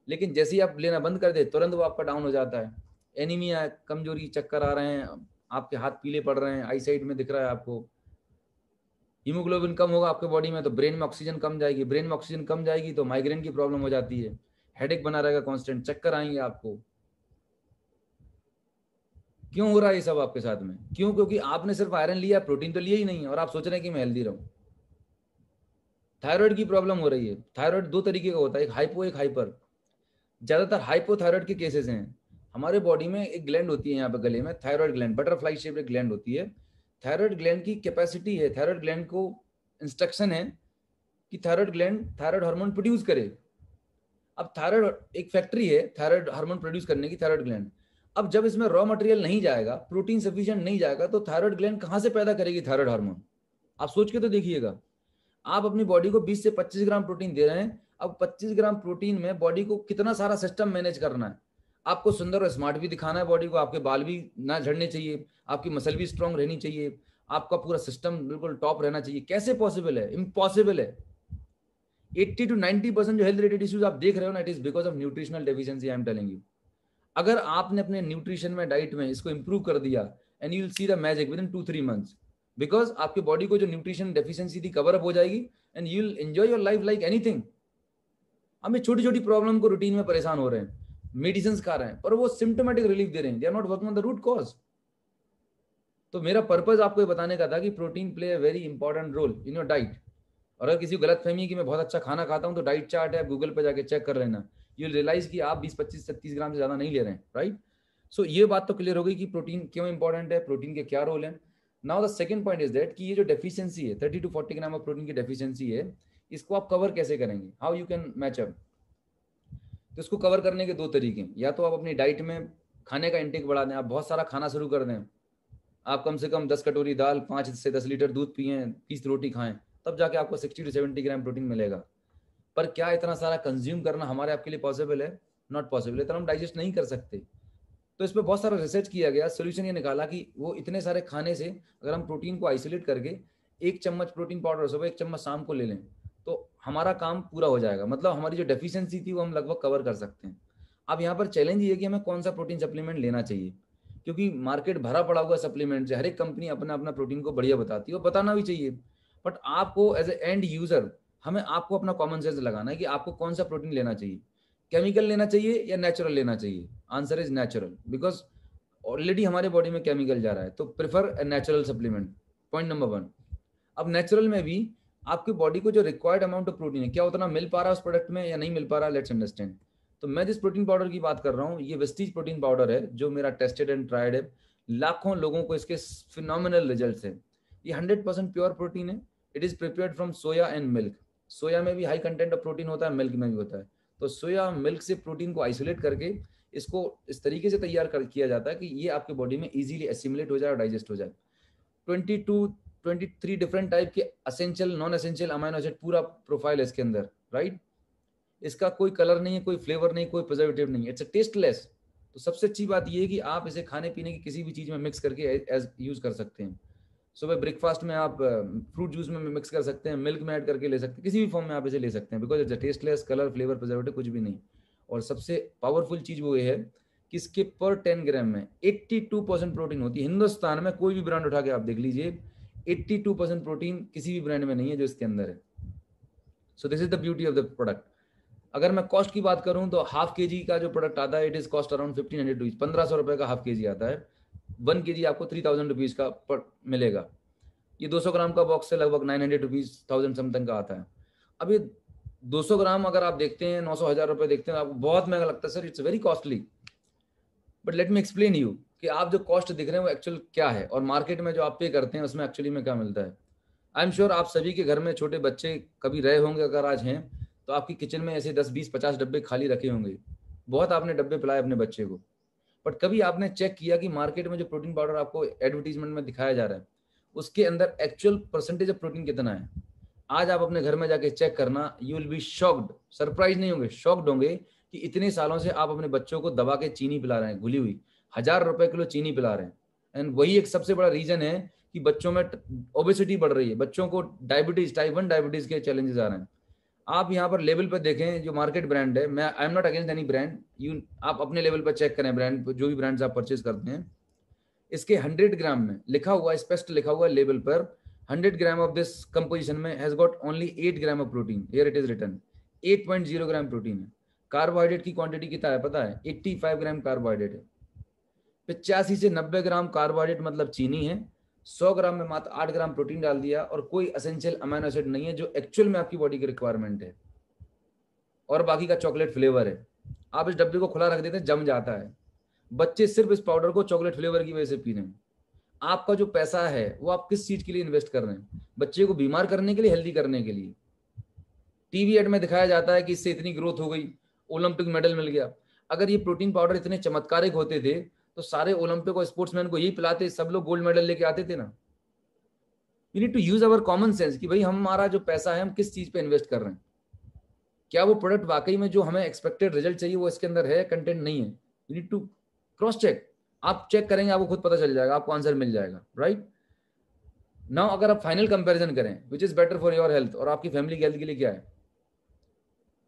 लेकिन जैसे ही आप लेना बंद कर दे, तुरंत वो आपका डाउन हो जाता है। एनीमिया, कमजोरी, चक्कर आ रहे हैं, आपके हाथ पीले पड़ रहे हैं, आई साइड में दिख रहा है आपको। हीमोग्लोबिन कम होगा आपके बॉडी में तो ब्रेन में ऑक्सीजन कम जाएगी, ब्रेन में ऑक्सीजन कम जाएगी तो माइग्रेन की प्रॉब्लम हो जाती है, हेडेक बना रहेगा कांस्टेंट, चक्कर आएंगे आपको। क्यों हो रहा है ये सब आपके साथ में? क्यों? क्योंकि आपने सिर्फ आयरन लिया, प्रोटीन तो लिया ही नहीं है, और आप सोच रहे हैं कि मैं हेल्दी रहूं। थायराइड की प्रॉब्लम हो रही है। थायराइड दो तरीके का होता है, एक हाइपो, एक हाइपर। ज्यादातर हाइपोथायराइड के केसेस हैं। हमारे बॉडी में एक ग्लैंड होती है यहाँ पे गले में, थायराइड ग्लैंड, बटरफ्लाई शेप एक ग्लैंड होती है। थायराइड ग्लैंड की कैपेसिटी है, थायराइड ग्लैंड को इंस्ट्रक्शन है कि thyroid gland thyroid hormone produce करे। अब थायराइड एक फैक्ट्री है थायराइड हार्मोन प्रोड्यूस करने की, थायराइड ग्लैंड। अब जब इसमें रॉ मटेरियल नहीं जाएगा, प्रोटीन सफिशिएंट नहीं जाएगा, तो थायराइड ग्लैंड कहाँ से पैदा करेगी थायराइड हार्मोन? आप सोच के तो देखिएगा। आप अपनी बॉडी को 20 से 25 ग्राम प्रोटीन दे रहे हैं। अब 25 ग्राम प्रोटीन में बॉडी को कितना सारा सिस्टम मैनेज करना है। आपको सुंदर और स्मार्ट भी दिखाना है बॉडी को, आपके बाल भी ना झड़ने चाहिए, आपकी मसल भी स्ट्रांग रहनी चाहिए, आपका पूरा सिस्टम बिल्कुल टॉप रहना चाहिए। कैसे पॉसिबल है? इम्पॉसिबल है। 80 to 90% जो हेल्थ रिलेटेड इश्यूज आप देख रहे हो ना, it is because of nutritional deficiency, I am telling you. अगर आपने अपने न्यूट्रिशन में, डाइट में इसको इंप्रूव कर दिया, and you will see the magic with in 2-3 months, because आपकी बॉडी को जो न्यूट्रिशन डेफिशिएंसी थी कवर अप हो जाएगी, and you will enjoy your life like anything. हम छोटी छोटी प्रॉब्लम को रूटीन में परेशान हो रहे हैं, मेडिसिन खा रहे हैं, पर वो सिम्टोमेटिक रिलीफ दे रहे हैं, they are not working on the root cause. तो मेरा पर्पज आपको ये बताने का था कि protein play a very important role in your diet. और अगर किसी को गलत फहमी कि मैं बहुत अच्छा खाना खाता हूं, तो डाइट चार्ट है, गूगल पे जाके चेक कर लेना, यू विल रियलाइज कि आप 20-25 से 30 ग्राम से ज्यादा नहीं ले रहे हैं, राइट। सो ये बात तो क्लियर हो गई कि प्रोटीन क्यों इंपॉर्टेंट है, प्रोटीन के क्या रोल है। Now the second point is that कि ये जो डेफिशिएंसी है 30 to 40 ग्राम ऑफ प्रोटीन की डेफिशिएंसी है, इसको आप कवर कैसे करेंगे, how you can match up. तो इसको कवर करने के दो तरीके हैं। या तो आप अपनी डाइट में खाने का इंटेक बढ़ा दें, आप बहुत सारा खाना शुरू कर दें, आप कम से कम 10 कटोरी दाल, 5 से 10 लीटर दूध पिए, 20 रोटी खाएं, तब जाके आपको 60 to 70 ग्राम प्रोटीन मिलेगा। पर क्या इतना सारा कंज्यूम करना हमारे आपके लिए पॉसिबल है? Not possible. इतना हम डाइजेस्ट नहीं कर सकते। तो इस पर बहुत सारा रिसर्च किया गया, सोल्यूशन ये निकाला कि वो इतने सारे खाने से अगर हम प्रोटीन को आइसोलेट करके 1 चम्मच प्रोटीन पाउडर सुबह, 1 चम्मच शाम को ले लें, तो हमारा काम पूरा हो जाएगा। मतलब हमारी जो डेफिशिएंसी थी वो हम लगभग कवर कर सकते हैं। अब यहाँ पर चैलेंज ये है कि हमें कौन सा प्रोटीन सप्लीमेंट लेना चाहिए, क्योंकि मार्केट भरा पड़ा हुआ सप्लीमेंट से, हर एक कंपनी अपना अपना प्रोटीन को बढ़िया बताती है और बताना भी चाहिए। बट आपको एज ए एंड यूजर, हमें आपको अपना कॉमन सेंस लगाना है कि आपको कौन सा प्रोटीन लेना चाहिए। केमिकल लेना चाहिए या नेचुरल लेना चाहिए? Answer is natural, because already हमारे बॉडी में केमिकल जा रहा है, तो prefer a natural supplement, point number 1। अब नेचुरल में भी आपकी बॉडी को जो रिक्वायर्ड अमाउंट ऑफ प्रोटीन है, क्या उतना मिल पा रहा है उस प्रोडक्ट में या नहीं मिल पा रहा, लेट्स अंडरस्टैंड। तो मैं जिस प्रोटीन पाउडर की बात कर रहा हूँ, ये वेस्टीज प्रोटीन पाउडर है, जो मेरा टेस्टेड एंड ट्राइड है। लाखों लोगों को इसके फिनोमिनल रिजल्ट्स है। ये 100% प्योर प्रोटीन है। It is prepared from soya and milk. Soya में भी हाई कंटेंट ऑफ प्रोटीन होता है, मिल्क में भी होता है। तो सोया मिल्क से प्रोटीन को आइसोलेट करके इसको इस तरीके से तैयार किया जाता है कि ये आपके बॉडी में इजीली एसिमुलेट हो जाए और डाइजेस्ट हो जाए। 23 डिफरेंट टाइप के essential, non essential amino acid, पूरा प्रोफाइल है इसके अंदर, राइट। इसका कोई कलर नहीं है, कोई फ्लेवर नहीं, कोई प्रिजर्वेटिव नहीं है, इट्स टेस्टलेस। तो सबसे अच्छी बात यह है कि आप इसे खाने पीने की किसी भी चीज में मिक्स करके एज यूज कर सकते हैं। सुबह ब्रेकफास्ट में आप फ्रूट जूस में मिक्स कर सकते हैं, मिल्क में ऐड करके ले सकते हैं, किसी भी फॉर्म में आप इसे ले सकते हैं, because it's tasteless, colour, flavour, preservative कुछ भी नहीं। और सबसे पावरफुल चीज वो ये है कि इसके पर 10 ग्राम में 82% प्रोटीन होती है। हिंदुस्तान में कोई भी ब्रांड उठा के आप देख लीजिए, 82% प्रोटीन किसी भी ब्रांड में नहीं है जो इसके अंदर है। So this is the beauty of the product. अगर मैं कॉस्ट की बात करूं तो हाफ के जी का जो प्रोडक्ट आता है, it is cost around 1500 rupees, 1500 रुपए का हाफ के जी आता है। 1 kg आपको 3000 रुपीज का मिलेगा। ये 200 ग्राम का बॉक्स है, लगभग 900 रुपीज, 1000 समथिंग का आता है। अब ये 200 ग्राम अगर आप देखते हैं 900 1000 रुपए देखते हैं, आपको बहुत महंगा लगता है, sir it's very costly. But let me explain you कि आप जो कॉस्ट दिख रहे हैं वो एक्चुअल क्या है, और मार्केट में जो आप पे करते हैं उसमें एक्चुअली में क्या मिलता है। आई एम श्योर आप सभी के घर में छोटे बच्चे कभी रहे होंगे, अगर आज हैं तो आपकी किचन में ऐसे 10-20-50 डब्बे खाली रखे होंगे। बहुत आपने डब्बे पिलाए अपने बच्चे को, बट कभी आपने चेक किया कि मार्केट में जो प्रोटीन पाउडर आपको एडवर्टीजमेंट में दिखाया जा रहा है, उसके अंदर एक्चुअल परसेंटेज ऑफ प्रोटीन कितना है? आज आप अपने घर में जाके चेक करना, you will be shocked, surprise नहीं होंगे, शॉक्ड होंगे कि इतने सालों से आप अपने बच्चों को दबा के चीनी पिला रहे हैं, घुली हुई 1000 रुपए किलो चीनी पिला रहे हैं। एंड वही एक सबसे बड़ा रीजन है कि बच्चों में ओबेसिटी बढ़ रही है, बच्चों को डायबिटीज, टाइप 1 डायबिटीज के चैलेंजेस आ रहे हैं। आप यहाँ पर लेवल पर देखें, जो मार्केट ब्रांड है, मैं I am not against any brand, you आप अपने लेवल पर चेक करें ब्रांड, जो भी ब्रांड्स आप परचेज करते हैं, इसके 100 ग्राम में लिखा हुआ, स्पष्ट लिखा हुआ है लेवल पर, 100 ग्राम ऑफ दिस कंपोजिशन में has got only 8 gram of protein, here it is written 8.0 gram protein है। कार्बोहाइड्रेट की क्वांटिटी कितना है पता है? 85 ग्राम कार्बोहाइड्रेट है। 85 से 90 ग्राम कार्बोहाइड्रेट मतलब चीनी है, 100 ग्राम में मात्र 8 ग्राम प्रोटीन डाल दिया, और कोई एसेंशियल अमीनो एसिड नहीं है जो एक्चुअल में आपकी बॉडी की रिक्वायरमेंट है, और बाकी का चॉकलेट फ्लेवर है। आप इस डब्बे को खुला रख देते हैं, जम जाता है। बच्चे सिर्फ इस पाउडर को चॉकलेट फ्लेवर की वजह से पी रहे हैं। आपका जो पैसा है वो आप किस चीज के लिए इन्वेस्ट कर रहे हैं? बच्चे को बीमार करने के लिए, हेल्दी करने के लिए? टीवी एड में दिखाया जाता है कि इससे इतनी ग्रोथ हो गई, ओलंपिक मेडल मिल गया। अगर ये प्रोटीन पाउडर इतने चमत्कारिक होते थे तो सारे ओलंपिक और स्पोर्ट्समैन को यही पिलाते, सब लोग गोल्ड मेडल लेके आते थे ना। We need to use our common sense कि भाई हमारा जो पैसा है हम किस चीज पे इन्वेस्ट कर रहे हैं। क्या वो प्रोडक्ट वाकई में जो हमें एक्सपेक्टेड रिजल्ट चाहिए वो इसके अंदर है, कंटेंट नहीं है? You need to cross check. आप चेक करेंगे, आपको खुद पता चल जाएगा, आपको आंसर मिल जाएगा, राइट? नाउ अगर आप फाइनल कंपैरिजन करें, which is better for your health और आपकी फैमिली की हेल्थ के लिए क्या है?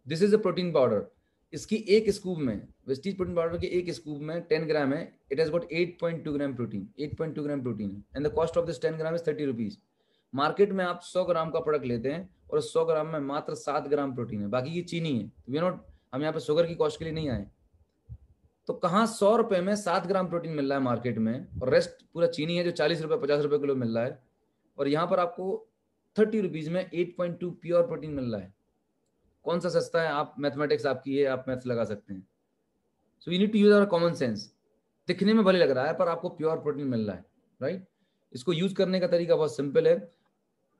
This is a protein powder. इसकी एक स्कूप में, वेस्टीज प्रोटीन पाउडर के एक स्कूप में 10 ग्राम है, it has got 8.2 gram protein, 8.2 gram protein है, and the cost of this 10 gram is 30 rupees. Market में आप 100 ग्राम का प्रोडक्ट लेते हैं और 100 ग्राम में मात्र 7 ग्राम प्रोटीन है, बाकी की चीनी है। वी नॉट, हम यहाँ पे शुगर की कॉस्ट के लिए नहीं आए। तो कहाँ 100 रुपए में 7 ग्राम प्रोटीन मिल रहा है मार्केट में, और रेस्ट पूरा चीनी है जो 40 रुपए 50 रुपए किलो मिल रहा है, और यहाँ पर आपको 30 रुपीज में 8.2 प्योर प्रोटीन मिल रहा है। कौन सा सस्ता है? आप मैथमेटिक्स आपकी है, आप मैथ्स लगा सकते हैं। So you need to use our common sense. दिखने में भले लग रहा है पर आपको प्योर प्रोटीन मिल रहा है, राइट? इसको यूज करने का तरीका बहुत सिंपल है।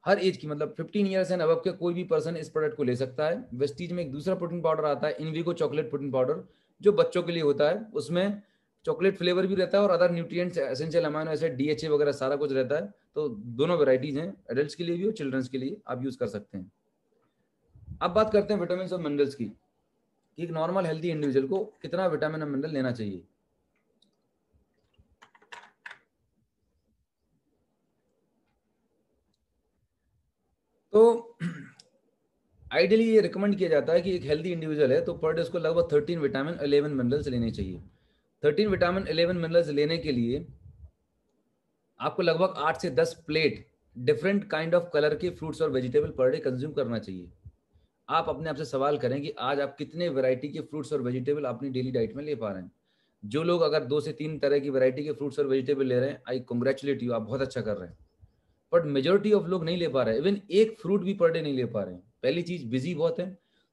हर एज की, मतलब 15 ईयर्स एंड अबव के कोई भी पर्सन इस प्रोडक्ट को ले सकता है। वेस्टीज में एक दूसरा प्रोटीन पाउडर आता है, इनविगो चॉकलेट प्रोटीन पाउडर, जो बच्चों के लिए होता है। उसमें चॉकलेट फ्लेवर भी रहता है और other nutrients, essential amino acid, DHA वगैरह सारा कुछ रहता है। तो दोनों वेराइटीज हैं, एडल्ट्स के लिए भी और चिल्ड्रंस के लिए, आप यूज कर सकते हैं। अब बात करते हैं विटामिन और मिनरल्स की, कि एक नॉर्मल हेल्थी इंडिविजुअल को कितना विटामिन और मिनरल लेना चाहिए। तो आइडियली ये रिकमेंड किया जाता है कि एक हेल्दी इंडिविजुअल है तो पर डे उसको लगभग 13 विटामिन 11 मिनरल्स लेने चाहिए। 13 विटामिन 11 मिनरल्स लेने के लिए आपको लगभग 8 से 10 plate different kind of colour के फ्रूट्स और वेजिटेबल पर डे कंज्यूम करना चाहिए। आप अपने आप से सवाल करें कि आज आप कितने वैरायटी के फ्रूट्स और वेजिटेबल अपनी डेली डाइट में ले पा रहे हैं। जो लोग अगर 2 से 3 तरह की वैरायटी के फ्रूट्स और वेजिटेबल ले रहे हैं, आई कॉन्ग्रेचुलेट यू, आप बहुत अच्छा कर रहे हैं। बट मेजोरिटी ऑफ लोग नहीं ले पा रहे हैं, इवन एक फ्रूट भी पर डे नहीं ले पा रहे हैं। पहली चीज, बिजी बहुत है।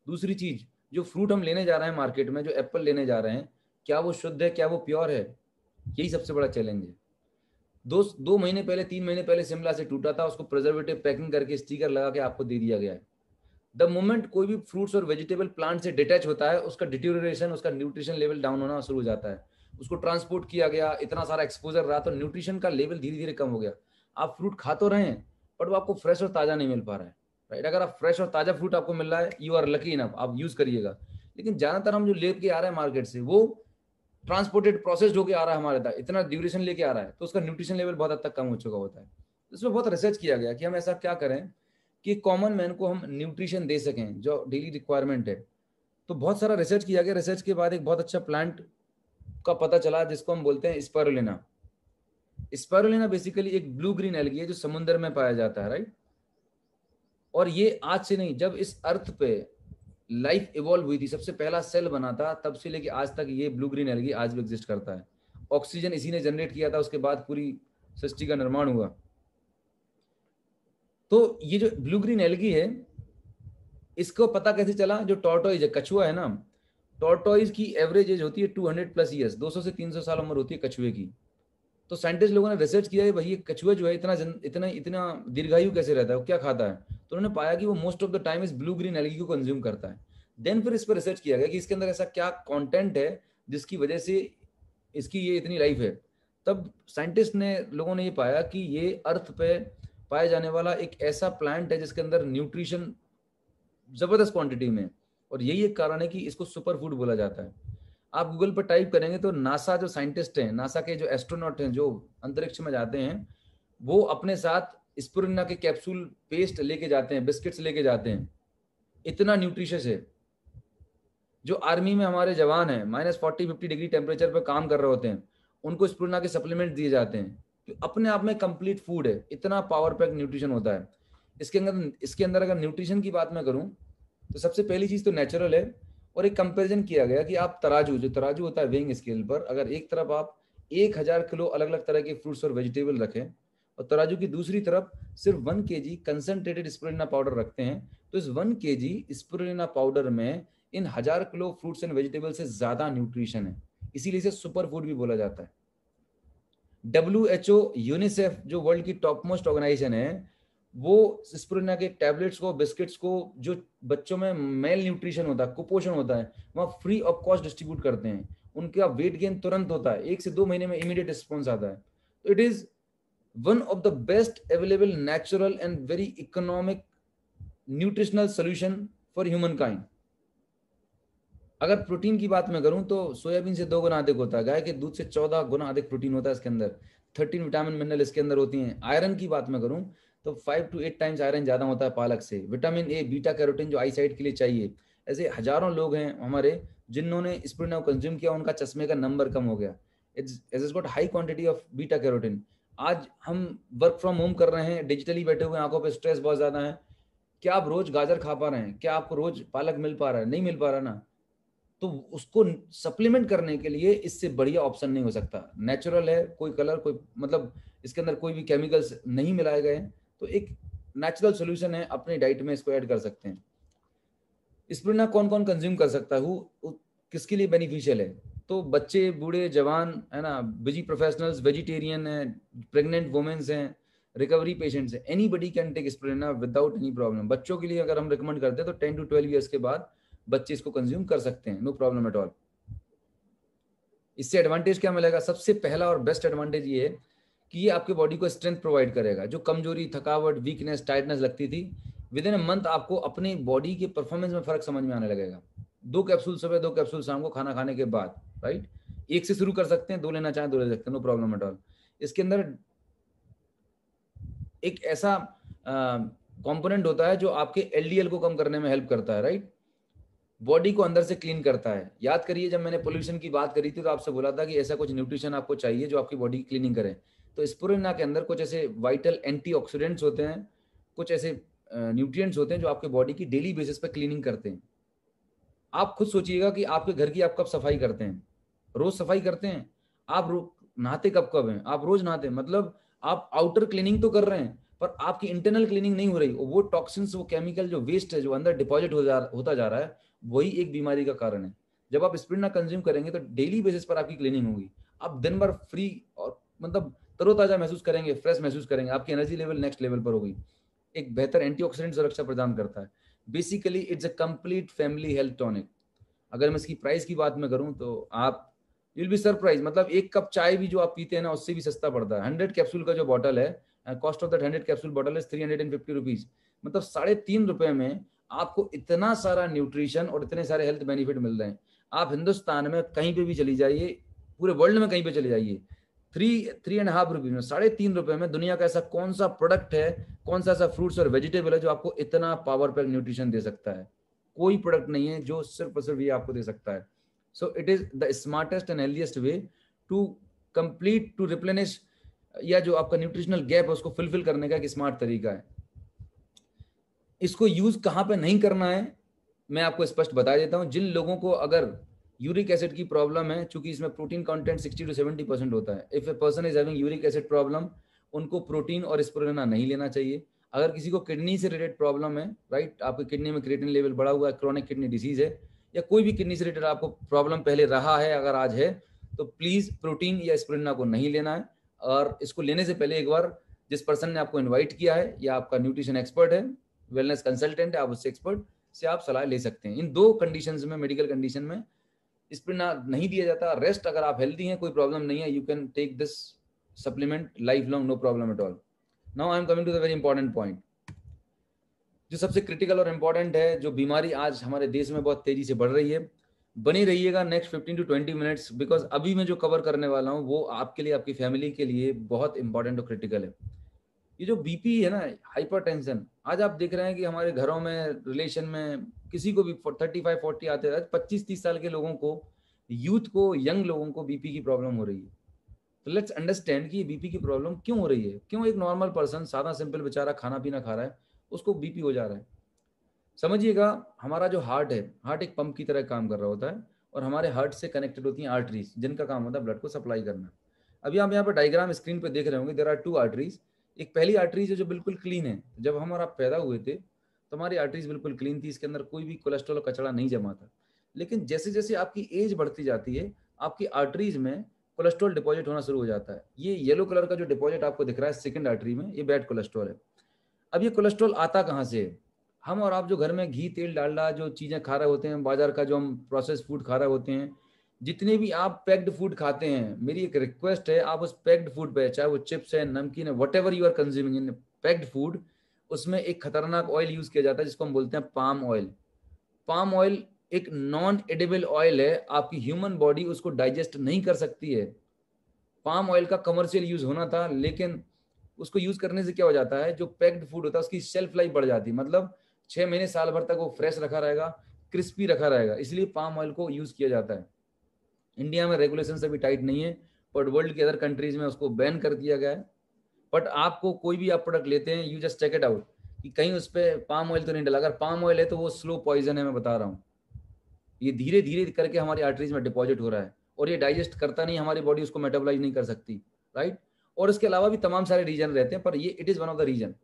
दूसरी चीज, जो फ्रूट हम लेने जा रहे हैं मार्केट में, जो एप्पल लेने जा रहे हैं, क्या वो शुद्ध है, क्या वो प्योर है? यही सबसे बड़ा चैलेंज है। 2 महीने पहले, 3 महीने पहले शिमला से टूटा था, उसको प्रिजर्वेटिव पैकिंग करके स्टिकर लगा के आपको दे दिया गया है। द मोमेंट कोई भी फ्रूट्स और वेजिटेबल प्लांट से डिटैच होता है, उसका डिट्यूरेशन, उसका न्यूट्रिशन लेवल डाउन होना शुरू हो जाता है। उसको ट्रांसपोर्ट किया गया, इतना सारा एक्सपोजर रहा, तो न्यूट्रिशन का लेवल धीरे धीरे कम हो गया। आप फ्रूट खा तो रहे हैं बट वो आपको फ्रेश और ताजा नहीं मिल पा रहा है, राइट? अगर आप फ्रेश और ताजा फ्रूट आपको मिल रहा है, यू आर लकी इनफ, आप यूज करिएगा। लेकिन ज्यादातर हम जो लेके आ रहे हैं मार्केट से, वो ट्रांसपोर्टेड प्रोसेस्ड होकर आ रहा है हमारे तक, इतना ड्यूरेशन लेके आ रहा है, तो उसका न्यूट्रिशन लेवल बहुत हद तक कम हो चुका होता है। इसमें बहुत रिसर्च किया गया कि हम ऐसा क्या करें कि कॉमन मैन को हम न्यूट्रिशन दे सकें जो डेली रिक्वायरमेंट है। तो बहुत सारा रिसर्च किया गया। रिसर्च के बाद एक बहुत अच्छा प्लांट का पता चला जिसको हम बोलते हैं स्पायरुलिना। स्पायरुलिना बेसिकली एक ब्लू ग्रीन एल्गी है जो समुद्र में पाया जाता है, राइट? और ये आज से नहीं, जब इस अर्थ पे लाइफ इवॉल्व हुई थी, सबसे पहला सेल बना था, तब से लेके आज तक ये ब्लू ग्रीन एल्गी आज भी एग्जिस्ट करता है। ऑक्सीजन इसी ने जनरेट किया था, उसके बाद पूरी सृष्टि का निर्माण हुआ। तो ये जो ब्लू ग्रीन एल्गी है, इसको पता कैसे चला? जो टॉर्टोइज है, कछुआ है ना, टॉर्टोइज की एवरेज एज होती है 200+ ईयर्स, 200 से 300 साल उम्र होती है कछुए की। तो साइंटिस्ट लोगों ने रिसर्च किया है भाई ये कछुआ जो है इतना इतना इतना दीर्घायु कैसे रहता है, वो क्या खाता है? तो उन्होंने पाया कि वो मोस्ट ऑफ द टाइम इस ब्लू ग्रीन एल्गी को कंज्यूम करता है। देन फिर इस पर रिसर्च किया गया कि इसके अंदर ऐसा क्या कंटेंट है जिसकी वजह से इसकी ये इतनी लाइफ है। तब साइंटिस्ट ने, लोगों ने ये पाया कि ये अर्थ पे पाया जाने वाला एक ऐसा प्लांट है जिसके अंदर न्यूट्रिशन जबरदस्त क्वांटिटी में, और यही एक कारण है कि इसको सुपर फूड बोला जाता है। आप गूगल पर टाइप करेंगे तो नासा जो साइंटिस्ट हैं, नासा के जो एस्ट्रोनॉट हैं जो अंतरिक्ष में जाते हैं, वो अपने साथ स्पिरुलिना के कैप्सूल पेस्ट लेके जाते हैं, बिस्किट्स लेके जाते हैं, इतना न्यूट्रिशियस है। जो आर्मी में हमारे जवान हैं, -40-50 डिग्री टेम्परेचर पर काम कर रहे होते हैं, उनको स्पिरुलिना के सप्लीमेंट दिए जाते हैं, कि अपने आप में कंप्लीट फूड है, इतना पावर पैक न्यूट्रिशन होता है इसके अंदर अगर न्यूट्रिशन की बात मैं करूं तो सबसे पहली चीज तो नेचुरल है। और एक कंपैरिजन किया गया कि आप जो तराजू होता है वेइंग स्केल पर, अगर एक तरफ आप 1000 किलो अलग अलग तरह के फ्रूट्स और वेजिटेबल रखें और तराजू की दूसरी तरफ सिर्फ 1 kg कंसंट्रेटेड स्पिरुलिना पाउडर रखते हैं, तो इस 1 kg स्पिरुलिना पाउडर में इन 1000 किलो फ्रूट्स एंड वेजिटेबल से ज्यादा न्यूट्रिशन है, इसीलिए इसे सुपर फूड भी बोला जाता है। WHO, यूनिसेफ, जो वर्ल्ड की टॉप मोस्ट ऑर्गेनाइजेशन है, वो स्पिरुलिना के टैबलेट्स को, बिस्किट्स को, जो बच्चों में मेल न्यूट्रिशन होता है, कुपोषण होता है, वहाँ फ्री ऑफ कॉस्ट डिस्ट्रीब्यूट करते हैं। उनका वेट गेन तुरंत होता है, 1 से 2 महीने में इमीडिएट रिस्पॉन्स आता है। तो it is one of the best available natural and very economic nutritional solution for human kind. अगर प्रोटीन की बात मैं करूं तो सोयाबीन से 2 गुना अधिक होता है, गाय के दूध से 14 गुना अधिक प्रोटीन होता है इसके अंदर, 13 विटामिन मिनरल इसके अंदर होती हैं। आयरन की बात मैं करूं तो 5 to 8 टाइम्स आयरन ज्यादा होता है पालक से। विटामिन ए, बीटा कैरोटीन जो आई साइट के लिए चाहिए, ऐसे हजारों लोग हैं हमारे जिन्होंने स्पिरुलिना को कंज्यूम किया, उनका चश्मे का नंबर कम हो गया। It's got high quantity of beta carotene. आज हम वर्क फ्रॉम होम कर रहे हैं, डिजिटली बैठे हुए हैं, आंखों पे स्ट्रेस बहुत ज्यादा है। क्या आप रोज गाजर खा पा रहे हैं? क्या आपको रोज पालक मिल पा रहा है? नहीं मिल पा रहा ना। तो उसको सप्लीमेंट करने के लिए इससे बढ़िया ऑप्शन नहीं हो सकता। नेचुरल है, कोई कलर, कोई मतलब इसके अंदर कोई भी केमिकल्स नहीं मिलाए गए हैं, तो एक नेचुरल सॉल्यूशन है, अपनी डाइट में इसको ऐड कर सकते हैं। स्पिरुलिना कौन कौन कंज्यूम कर सकता है, किसके लिए बेनिफिशियल है? तो बच्चे, बूढ़े, जवान है ना, बिजी प्रोफेशनल्स, वेजिटेरियन है, प्रेग्नेंट वुमेन्स हैं, रिकवरी पेशेंट्स हैं, anybody can take spirulina without any problem. बच्चों के लिए अगर हम रिकमेंड करते हैं तो 10 to 12 ईयर्स के बाद बच्चे इसको कंज्यूम कर सकते हैं, नो प्रॉब्लम एट ऑल। इससे एडवांटेज क्या मिलेगा? सबसे पहला और बेस्ट एडवांटेज ये है कि ये आपके बॉडी को स्ट्रेंथ प्रोवाइड करेगा। जो कमजोरी, थकावट, वीकनेस, टाइटनेस लगती थी, विद इन अ मंथ आपको अपनी बॉडी के परफॉर्मेंस में फर्क समझ में आने लगेगा। 2 कैप्सूल सुबह, 2 कैप्सूल शाम को खाना खाने के बाद, राइट? 1 से शुरू कर सकते हैं, 2 लेना चाहें 2 ले सकते हैं, नो प्रॉब्लम एट ऑल। इसके अंदर एक ऐसा कंपोनेंट होता है जो आपके LDL को कम करने में हेल्प करता है, राइट? बॉडी को अंदर से क्लीन करता है। याद करिए जब मैंने पोल्यूशन की बात करी थी तो आपसे बोला था कि ऐसा कुछ न्यूट्रिशन आपको चाहिए जो आपकी बॉडी की क्लीनिंग करे। तो स्पिरुलिना के अंदर कुछ ऐसे वाइटल एंटीऑक्सीडेंट्स होते हैं, कुछ ऐसे न्यूट्रिएंट्स होते हैं जो आपके बॉडी की डेली बेसिस पे क्लीनिंग करते हैं। आप खुद सोचिएगा कि आपके घर की आप कब सफाई करते हैं? रोज सफाई करते हैं? आप नहाते कब कब हैं? आप रोज नहाते हैं, मतलब आप आउटर क्लीनिंग तो कर रहे हैं पर आपकी इंटरनल क्लीनिंग नहीं हो रही। वो टॉक्सिन्स, वो केमिकल, जो वेस्ट है जो अंदर डिपॉजिट होता जा रहा है, वही एक बीमारी का कारण है। जब आप स्पिरुलिना कंज्यूम करेंगे तो डेली बेसिस पर आपकी क्लीनिंग होगी। आप दिन भर फ्री और मतलब तरोताजा महसूस करेंगे, फ्रेश महसूस करेंगे, आपकी एनर्जी लेवल नेक्स्ट लेवल पर होगी। एक बेहतर एंटीऑक्सीडेंट सुरक्षा प्रदान करता है। Basically it's a complete family health tonic. अगर मैं इसकी प्राइस की बात में करूं तो आप विल बी सरप्राइज, मतलब 1 कप चाय भी जो आप पीते हैं ना, उससे भी सस्ता पड़ता है। 100 कैप्सूल का जो बॉटल है, cost of that 100 capsule bottle is 350 rupees, मतलब 3.5 रुपए में आपको इतना सारा न्यूट्रिशन और इतने सारे हेल्थ बेनिफिट मिल रहे हैं। आप हिंदुस्तान में कहीं पे भी चली जाइए, पूरे वर्ल्ड में कहीं पे चले जाइए, 3.5 रुपीज में, 3.5 रुपए में दुनिया का ऐसा कौन सा प्रोडक्ट है, कौन सा ऐसा फ्रूट्स और वेजिटेबल है जो आपको इतना पावर पैक न्यूट्रिशन दे सकता है? कोई प्रोडक्ट नहीं है जो सिर्फ और सिर्फ ये आपको दे सकता है। So it is the smartest and healthiest way to complete, to replenish, या जो आपका न्यूट्रिशनल गैप है उसको फुलफिल करने का एक स्मार्ट तरीका है। इसको यूज कहाँ पे नहीं करना है मैं आपको स्पष्ट बता देता हूँ। जिन लोगों को अगर यूरिक एसिड की प्रॉब्लम है, चूंकि इसमें प्रोटीन कंटेंट 60 to 70% होता है, if a person is having uric acid problem, उनको प्रोटीन और स्पिरुलिना नहीं लेना चाहिए। अगर किसी को किडनी से रिलेटेड प्रॉब्लम है, राइट, आपकी किडनी में क्रिएटिनिन लेवल बढ़ा हुआ है, क्रोनिक किडनी डिजीज है, या कोई भी किडनी से रिलेटेड आपको प्रॉब्लम पहले रहा है, अगर आज है, तो प्लीज प्रोटीन या स्पिरुलिना को नहीं लेना है। और इसको लेने से पहले एक बार जिस पर्सन ने आपको इन्वाइट किया है या आपका न्यूट्रिशन एक्सपर्ट है, वेलनेस कंसल्टेंट है, आप उससे एक्सपर्ट से आप सलाह ले सकते हैं। इन 2 कंडीशंस में, मेडिकल कंडीशन में स्पिरुलिना नहीं दिया जाता। रेस्ट अगर आप हेल्दी हैं, कोई प्रॉब्लम नहीं है, you can take this supplement life long, no problem at all. Now I am coming to the very important point, जो सबसे क्रिटिकल और इंपॉर्टेंट है, जो बीमारी आज हमारे देश में बहुत तेजी से बढ़ रही है। बनी रहिएगा नेक्स्ट 15 to 20 मिनट्स, बिकॉज अभी मैं जो कवर करने वाला हूँ वो आपके लिए, आपकी फैमिली के लिए बहुत इंपॉर्टेंट और क्रिटिकल है। ये जो बीपी है ना, हाइपरटेंशन, आज आप देख रहे हैं कि हमारे घरों में, रिलेशन में किसी को भी 35-40 आते हैं, 25-30 साल के लोगों को, यूथ को, यंग लोगों को बीपी की प्रॉब्लम हो रही है। तो लेट्स अंडरस्टैंड कि ये बीपी की प्रॉब्लम क्यों हो रही है, क्यों एक नॉर्मल पर्सन, सादा सिंपल बेचारा खाना पीना खा रहा है, उसको बीपी हो जा रहा है। समझिएगा, हमारा जो हार्ट है, हार्ट एक पंप की तरह काम कर रहा होता है, और हमारे हार्ट से कनेक्टेड होती हैं आर्टरीज, जिनका काम होता है ब्लड को सप्लाई करना। अभी आप यहाँ पर डायग्राम स्क्रीन पे देख रहे होंगे, देयर आर 2 आर्टरीज। एक पहली आर्टरीज है जो बिल्कुल क्लीन है, जब हम और आप पैदा हुए थे तो हमारी आर्टरीज बिल्कुल क्लीन थी, इसके अंदर कोई भी कोलेस्ट्रॉल कचरा नहीं जमा था। लेकिन जैसे जैसे आपकी एज बढ़ती जाती है, आपकी आर्टरीज में कोलेस्ट्रॉल डिपॉजिट होना शुरू हो जाता है। ये येलो कलर का जो डिपॉजिट आपको दिख रहा है सेकंड आर्टरी में, ये बैड कोलेस्ट्रॉल है। अब ये कोलेस्ट्रॉल आता कहाँ से है? हम और आप जो घर में घी तेल डालडा जो चीज़ें खा रहे होते हैं, बाजार का जो हम प्रोसेस फूड खा रहे होते हैं, जितने भी आप पैक्ड फूड खाते हैं, मेरी एक रिक्वेस्ट है, आप उस पैक्ड फूड पे, चाहे वो चिप्स है, नमकीन है, whatever you are consuming in packed food, उसमें एक खतरनाक ऑयल यूज किया जाता है जिसको हम बोलते हैं पाम ऑयल। पाम ऑयल एक नॉन एडिबल ऑयल है, आपकी ह्यूमन बॉडी उसको डाइजेस्ट नहीं कर सकती है। पाम ऑयल का कमर्शियल यूज होना था, लेकिन उसको यूज करने से क्या हो जाता है, जो पैक्ड फूड होता है उसकी शेल्फ लाइफ बढ़ जाती है, मतलब 6 महीने साल भर तक वो फ्रेश रखा रहेगा, क्रिस्पी रखा रहेगा, इसलिए पाम ऑयल को यूज किया जाता है। इंडिया में रेगुलेशन अभी टाइट नहीं है, बट वर्ल्ड के अदर कंट्रीज में उसको बैन कर दिया गया है। बट आपको कोई भी आप प्रोडक्ट लेते हैं, you just check it out कि कहीं उस पर पाम ऑयल तो नहीं डला। अगर पाम ऑयल है तो वो स्लो पॉइजन है, मैं बता रहा हूँ। ये धीरे धीरे करके हमारी आर्टरीज में डिपॉजिट हो रहा है, और ये डाइजेस्ट करता नहीं, हमारी बॉडी उसको मेटाबोलाइज नहीं कर सकती, राइट। और इसके अलावा भी तमाम सारे रीजन रहते हैं, पर ये it is one of the reason.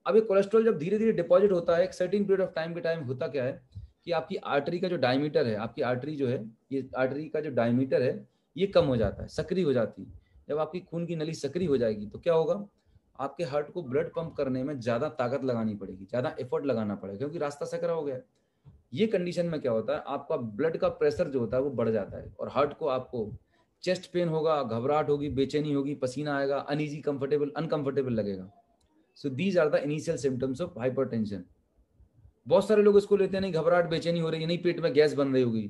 अब ये कोलेस्ट्रॉल जब धीरे धीरे डिपॉजिट होता है, एक सर्टेन पीरियड ऑफ टाइम के टाइम होता क्या है कि आपकी आर्टरी का जो डायमीटर है, आपकी आर्टरी जो है, ये आर्टरी का जो डायमीटर है ये कम हो जाता है, सक्रिय हो जाती है। जब आपकी खून की नली सक्रिय हो जाएगी तो क्या होगा, आपके हार्ट को ब्लड पंप करने में ज्यादा ताकत लगानी पड़ेगी, ज्यादा एफर्ट लगाना पड़ेगा, क्योंकि रास्ता सकरा हो गया है। ये कंडीशन में क्या होता है, आपका ब्लड का प्रेशर जो होता है वो बढ़ जाता है, और हार्ट को आपको चेस्ट पेन होगा, घबराहट होगी, बेचैनी होगी, पसीना आएगा, अनईजी, कंफर्टेबल, अनकंफर्टेबल लगेगा। So these are the initial symptoms of hypertension. बहुत सारे लोग इसको लेते हैं, नहीं घबराहट बेचैनी हो रही है, नहीं पेट में गैस बन रही होगी।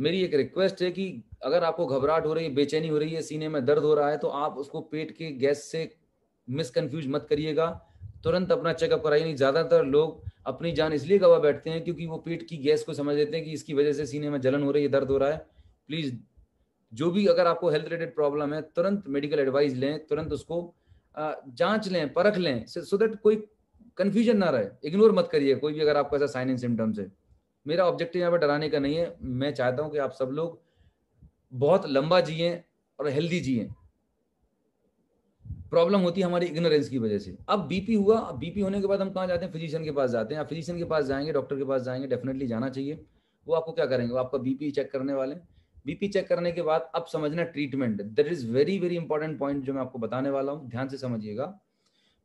मेरी एक रिक्वेस्ट है कि अगर आपको घबराहट हो रही है, बेचैनी हो रही है, सीने में दर्द हो रहा है, तो आप उसको पेट के गैस से मिसकंफ्यूज मत करिएगा, तुरंत अपना चेकअप कराइए। नहीं, ज्यादातर लोग अपनी जान इसलिए गवा बैठते हैं क्योंकि वो पेट की गैस को समझ लेते हैं कि इसकी वजह से सीने में जलन हो रही है, दर्द हो रहा है। प्लीज, जो भी अगर आपको हेल्थ रिलेटेड प्रॉब्लम है, तुरंत मेडिकल एडवाइस लें, तुरंत उसको जांच लें, परख लें, सो दैट कोई कंफ्यूजन ना रहे। इग्नोर मत करिए कोई भी अगर आपको ऐसा साइन एंड सिम्टम्स है। मेरा ऑब्जेक्टिव यहाँ पर डराने का नहीं है, मैं चाहता हूँ कि आप सब लोग बहुत लंबा जिए और हेल्दी जिए। प्रॉब्लम होती है हमारी इग्नोरेंस की वजह से। अब बीपी हुआ, अब बीपी होने के बाद हम कहाँ जाते हैं, फिजिशियन के पास जाते हैं। आप फिजिशियन के पास जाएंगे, डॉक्टर के पास जाएंगे, डेफिनेटली जाना चाहिए। वो आपको क्या करेंगे, वो आपका बीपी चेक करने वाले। बीपी चेक करने के बाद अब समझना treatment, that is very very important point जो मैं आपको बताने वाला हूँ, ध्यान से समझिएगा।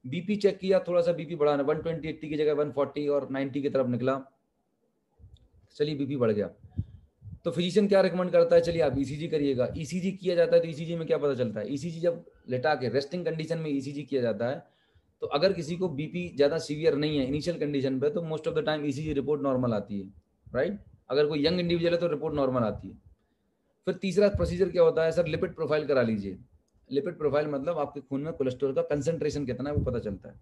बीपी चेक किया, थोड़ा सा बीपी बढ़ाना, 120/80 की जगह 140 और 90 की तरफ निकला, चलिए बीपी बढ़ गया, तो फिजिशियन क्या रिकमेंड करता है, चलिए आप ईसीजी करिएगा। ईसीजी किया जाता है तो ईसीजी में क्या पता चलता है, ईसीजी जब लेटा के रेस्टिंग कंडीशन में ईसीजी किया जाता है, तो अगर किसी को बीपी ज़्यादा सीवियर नहीं है इनिशियल कंडीशन पे, तो most of the time ECG report normal आती है, राइट। अगर कोई यंग इंडिविजुअल है तो रिपोर्ट नॉर्मल आती है। फिर तीसरा प्रोसीजर क्या होता है, सर लिपिड प्रोफाइल करा लीजिए। लिपिड प्रोफाइल मतलब आपके खून में कोलेस्ट्रॉल का कंसंट्रेशन कितना है वो पता चलता है।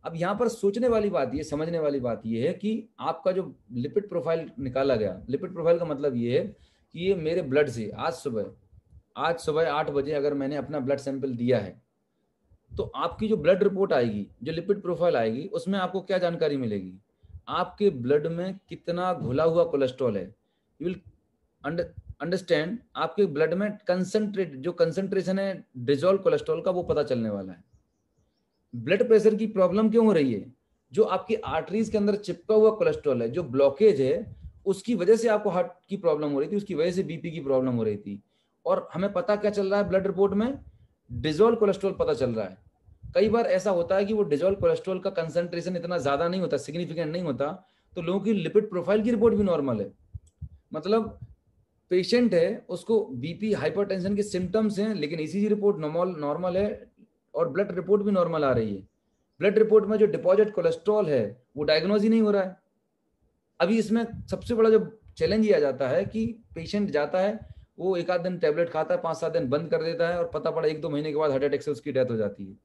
अब यहाँ पर सोचने वाली बात ये, समझने वाली बात ये है कि आपका जो लिपिड प्रोफाइल निकाला गया, लिपिड प्रोफाइल का मतलब ये है कि ये मेरे ब्लड से आज सुबह 8 बजे अगर मैंने अपना ब्लड सैंपल दिया है, तो आपकी जो ब्लड रिपोर्ट आएगी, जो लिपिड प्रोफाइल आएगी, उसमें आपको क्या जानकारी मिलेगी, आपके ब्लड में कितना घुला हुआ कोलेस्ट्रॉल है। यू विल अंडरस्टैंड, आपके ब्लड में जो कंसंट्रेशन है डिजोल्व कोलेस्ट्रॉल का, वो पता चलने वाला है। ब्लड प्रेशर की प्रॉब्लम क्यों हो रही है, जो आपकी आर्टरीज के अंदर चिपका हुआ कोलेस्ट्रॉल है, जो ब्लॉकेज है, उसकी वजह से आपको हार्ट की प्रॉब्लम हो रही थी, उसकी वजह से बीपी की प्रॉब्लम हो रही थी। और हमें पता क्या चल रहा है, ब्लड रिपोर्ट में डिजोल्व कोलेस्ट्रॉल पता चल रहा है। कई बार ऐसा होता है कि वो डिजोल्व कोलेस्ट्रॉल का कंसंट्रेशन इतना ज्यादा नहीं होता, सिग्निफिकेंट नहीं होता, तो लोगों की लिपिड प्रोफाइल की रिपोर्ट भी नॉर्मल है। मतलब पेशेंट है, उसको बीपी हाइपरटेंशन के सिम्टम्स हैं, लेकिन ईसीजी रिपोर्ट नॉर्मल है और ब्लड रिपोर्ट भी नॉर्मल आ रही है। ब्लड रिपोर्ट में जो डिपॉजिट कोलेस्ट्रॉल है वो डायग्नोज ही नहीं हो रहा है। अभी इसमें सबसे बड़ा जो चैलेंज ये आ जाता है कि पेशेंट जाता है, वो एक आध दिन टैबलेट खाता है, 5-7 दिन बंद कर देता है, और पता पड़ा 1-2 महीने के बाद हार्ट अटैक से उसकी डेथ हो जाती है।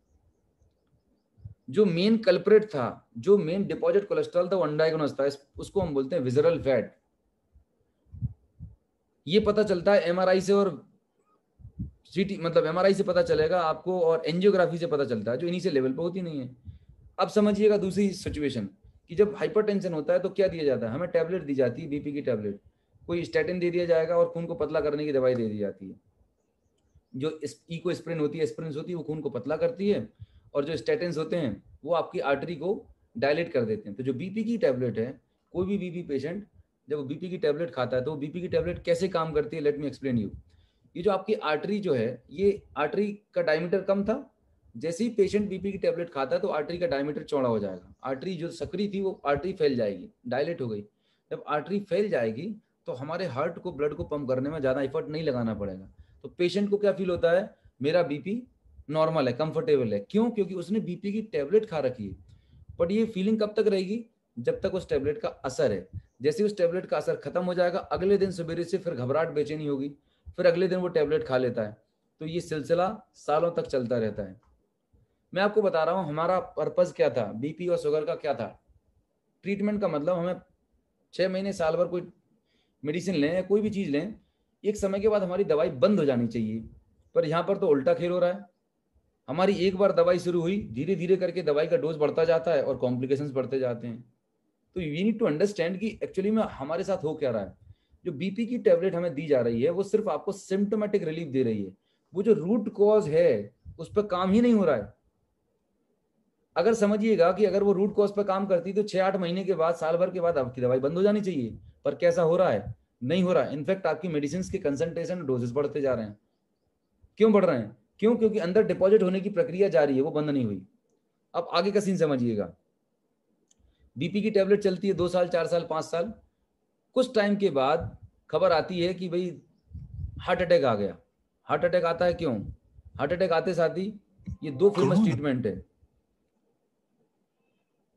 जो मेन कल्प्रेट था, जो मेन डिपॉजिट कोलेस्ट्रॉल था वो अनडायग्नोज था, उसको हम बोलते हैं विजरल फैट। ये पता चलता है एमआरआई से और सीटी, मतलब एमआरआई से पता चलेगा आपको और एंजियोग्राफी से पता चलता है, जो इनिशियल लेवल पे होती नहीं है। अब समझिएगा दूसरी सिचुएशन कि जब हाइपरटेंशन होता है तो क्या दिया जाता है, हमें टैबलेट दी जाती है, बीपी की टैबलेट, कोई स्टैटिन दे दिया जाएगा और खून को पतला करने की दवाई दे दी जाती है। जो इको स्प्रिन होती है, एस्प्रिन होती है, वो खून को पतला करती है, और जो स्टैटिन्स होते हैं वो आपकी आर्टरी को डायलेट कर देते हैं। तो जो बीपी की टैबलेट है, कोई भी बीपी पेशेंट जब वो बीपी की टैबलेट खाता है तो बीपी की टैबलेट कैसे काम करती है, लेट मी एक्सप्लेन यू। ये जो आपकी आर्टरी जो है, ये आर्टरी का डायमीटर कम था, जैसे ही पेशेंट बीपी की टैबलेट खाता है तो आर्टरी का डायमीटर चौड़ा हो जाएगा, आर्टरी जो सकरी थी वो आर्टरी फैल जाएगी, डायलेट हो गई। जब आर्टरी फैल जाएगी तो हमारे हार्ट को ब्लड को पंप करने में ज़्यादा एफर्ट नहीं लगाना पड़ेगा। तो पेशेंट को क्या फील होता है, मेरा बीपी नॉर्मल है, कंफर्टेबल है। क्यों? क्योंकि उसने बीपी की टैबलेट खा रखी है। बट ये फीलिंग कब तक रहेगी, जब तक उस टैबलेट का असर है। जैसे उस टैबलेट का असर खत्म हो जाएगा, अगले दिन सवेरे से फिर घबराहट बेचैनी होगी, फिर अगले दिन वो टैबलेट खा लेता है। तो ये सिलसिला सालों तक चलता रहता है। मैं आपको बता रहा हूँ हमारा पर्पज क्या था, बीपी और शुगर का क्या था। ट्रीटमेंट का मतलब हमें 6 महीने साल भर कोई मेडिसिन लें या कोई भी चीज़ लें, एक समय के बाद हमारी दवाई बंद हो जानी चाहिए। पर यहाँ पर तो उल्टा खेल हो रहा है। हमारी एक बार दवाई शुरू हुई, धीरे धीरे करके दवाई का डोज बढ़ता जाता है और कॉम्प्लिकेशंस बढ़ते जाते हैं। तो यू नीड टू अंडरस्टैंड कि एक्चुअली में हमारे साथ हो क्या रहा है। जो बीपी की टैबलेट हमें दी जा रही है वो सिर्फ आपको सिम्टोमेटिक रिलीफ दे रही है, वो जो रूट कॉज है उस पर काम ही नहीं हो रहा है। अगर समझिएगा कि अगर वो रूट कॉज पर काम करती तो 6-8 महीने के बाद, साल भर के बाद आपकी दवाई बंद हो जानी चाहिए। पर कैसा हो रहा है, नहीं हो रहा है। इनफैक्ट आपकी मेडिसिन के कंसंट्रेशन डोजेस बढ़ते जा रहे हैं। क्यों बढ़ रहे हैं? क्यों? क्योंकि अंदर डिपॉजिट होने की प्रक्रिया जारी है, वो बंद नहीं हुई। अब आगे का सीन समझिएगा। बीपी की टेबलेट चलती है 2 साल, 4 साल, 5 साल। कुछ टाइम के बाद खबर आती है कि भाई हार्ट अटैक आ गया। हार्ट अटैक आता है क्यों? हार्ट अटैक आते साथ ही ये दो फेमस ट्रीटमेंट है।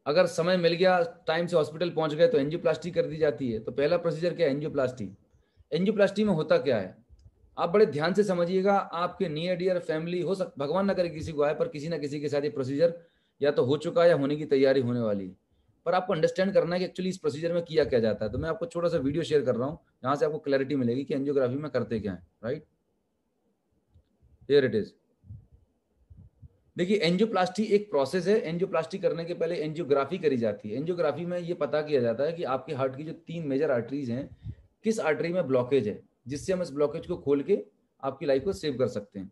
अगर समय मिल गया, टाइम से हॉस्पिटल पहुंच गए तो एंजियोप्लास्टी कर दी जाती है। तो पहला प्रोसीजर क्या है? एंजियोप्लास्टी। एंजियोप्लास्टी में होता क्या है, आप बड़े ध्यान से समझिएगा। आपके नियर डियर फैमिली हो सक, भगवान ना करे किसी को आए, पर किसी ना किसी के साथ ये प्रोसीजर या तो हो चुका है या होने की तैयारी होने वाली है। पर आपको अंडरस्टैंड करना है कि एक्चुअली इस प्रोसीजर में किया क्या जाता है। तो मैं आपको छोटा सा वीडियो शेयर कर रहा हूँ, जहाँ से आपको क्लैरिटी मिलेगी कि एंजियोग्राफी में करते क्या है। Right, here it is. देखिए, एंजियोप्लास्टी एक प्रोसेस है। एंजियोप्लास्टी करने के पहले एंजियोग्राफी करी जाती है। एंजियोग्राफी में ये पता किया जाता है कि आपके हार्ट की जो 3 मेजर आर्टरीज हैं, किस आर्टरी में ब्लॉकेज है, जिससे हम इस ब्लॉकेज को खोल के आपकी लाइफ को सेव कर सकते हैं।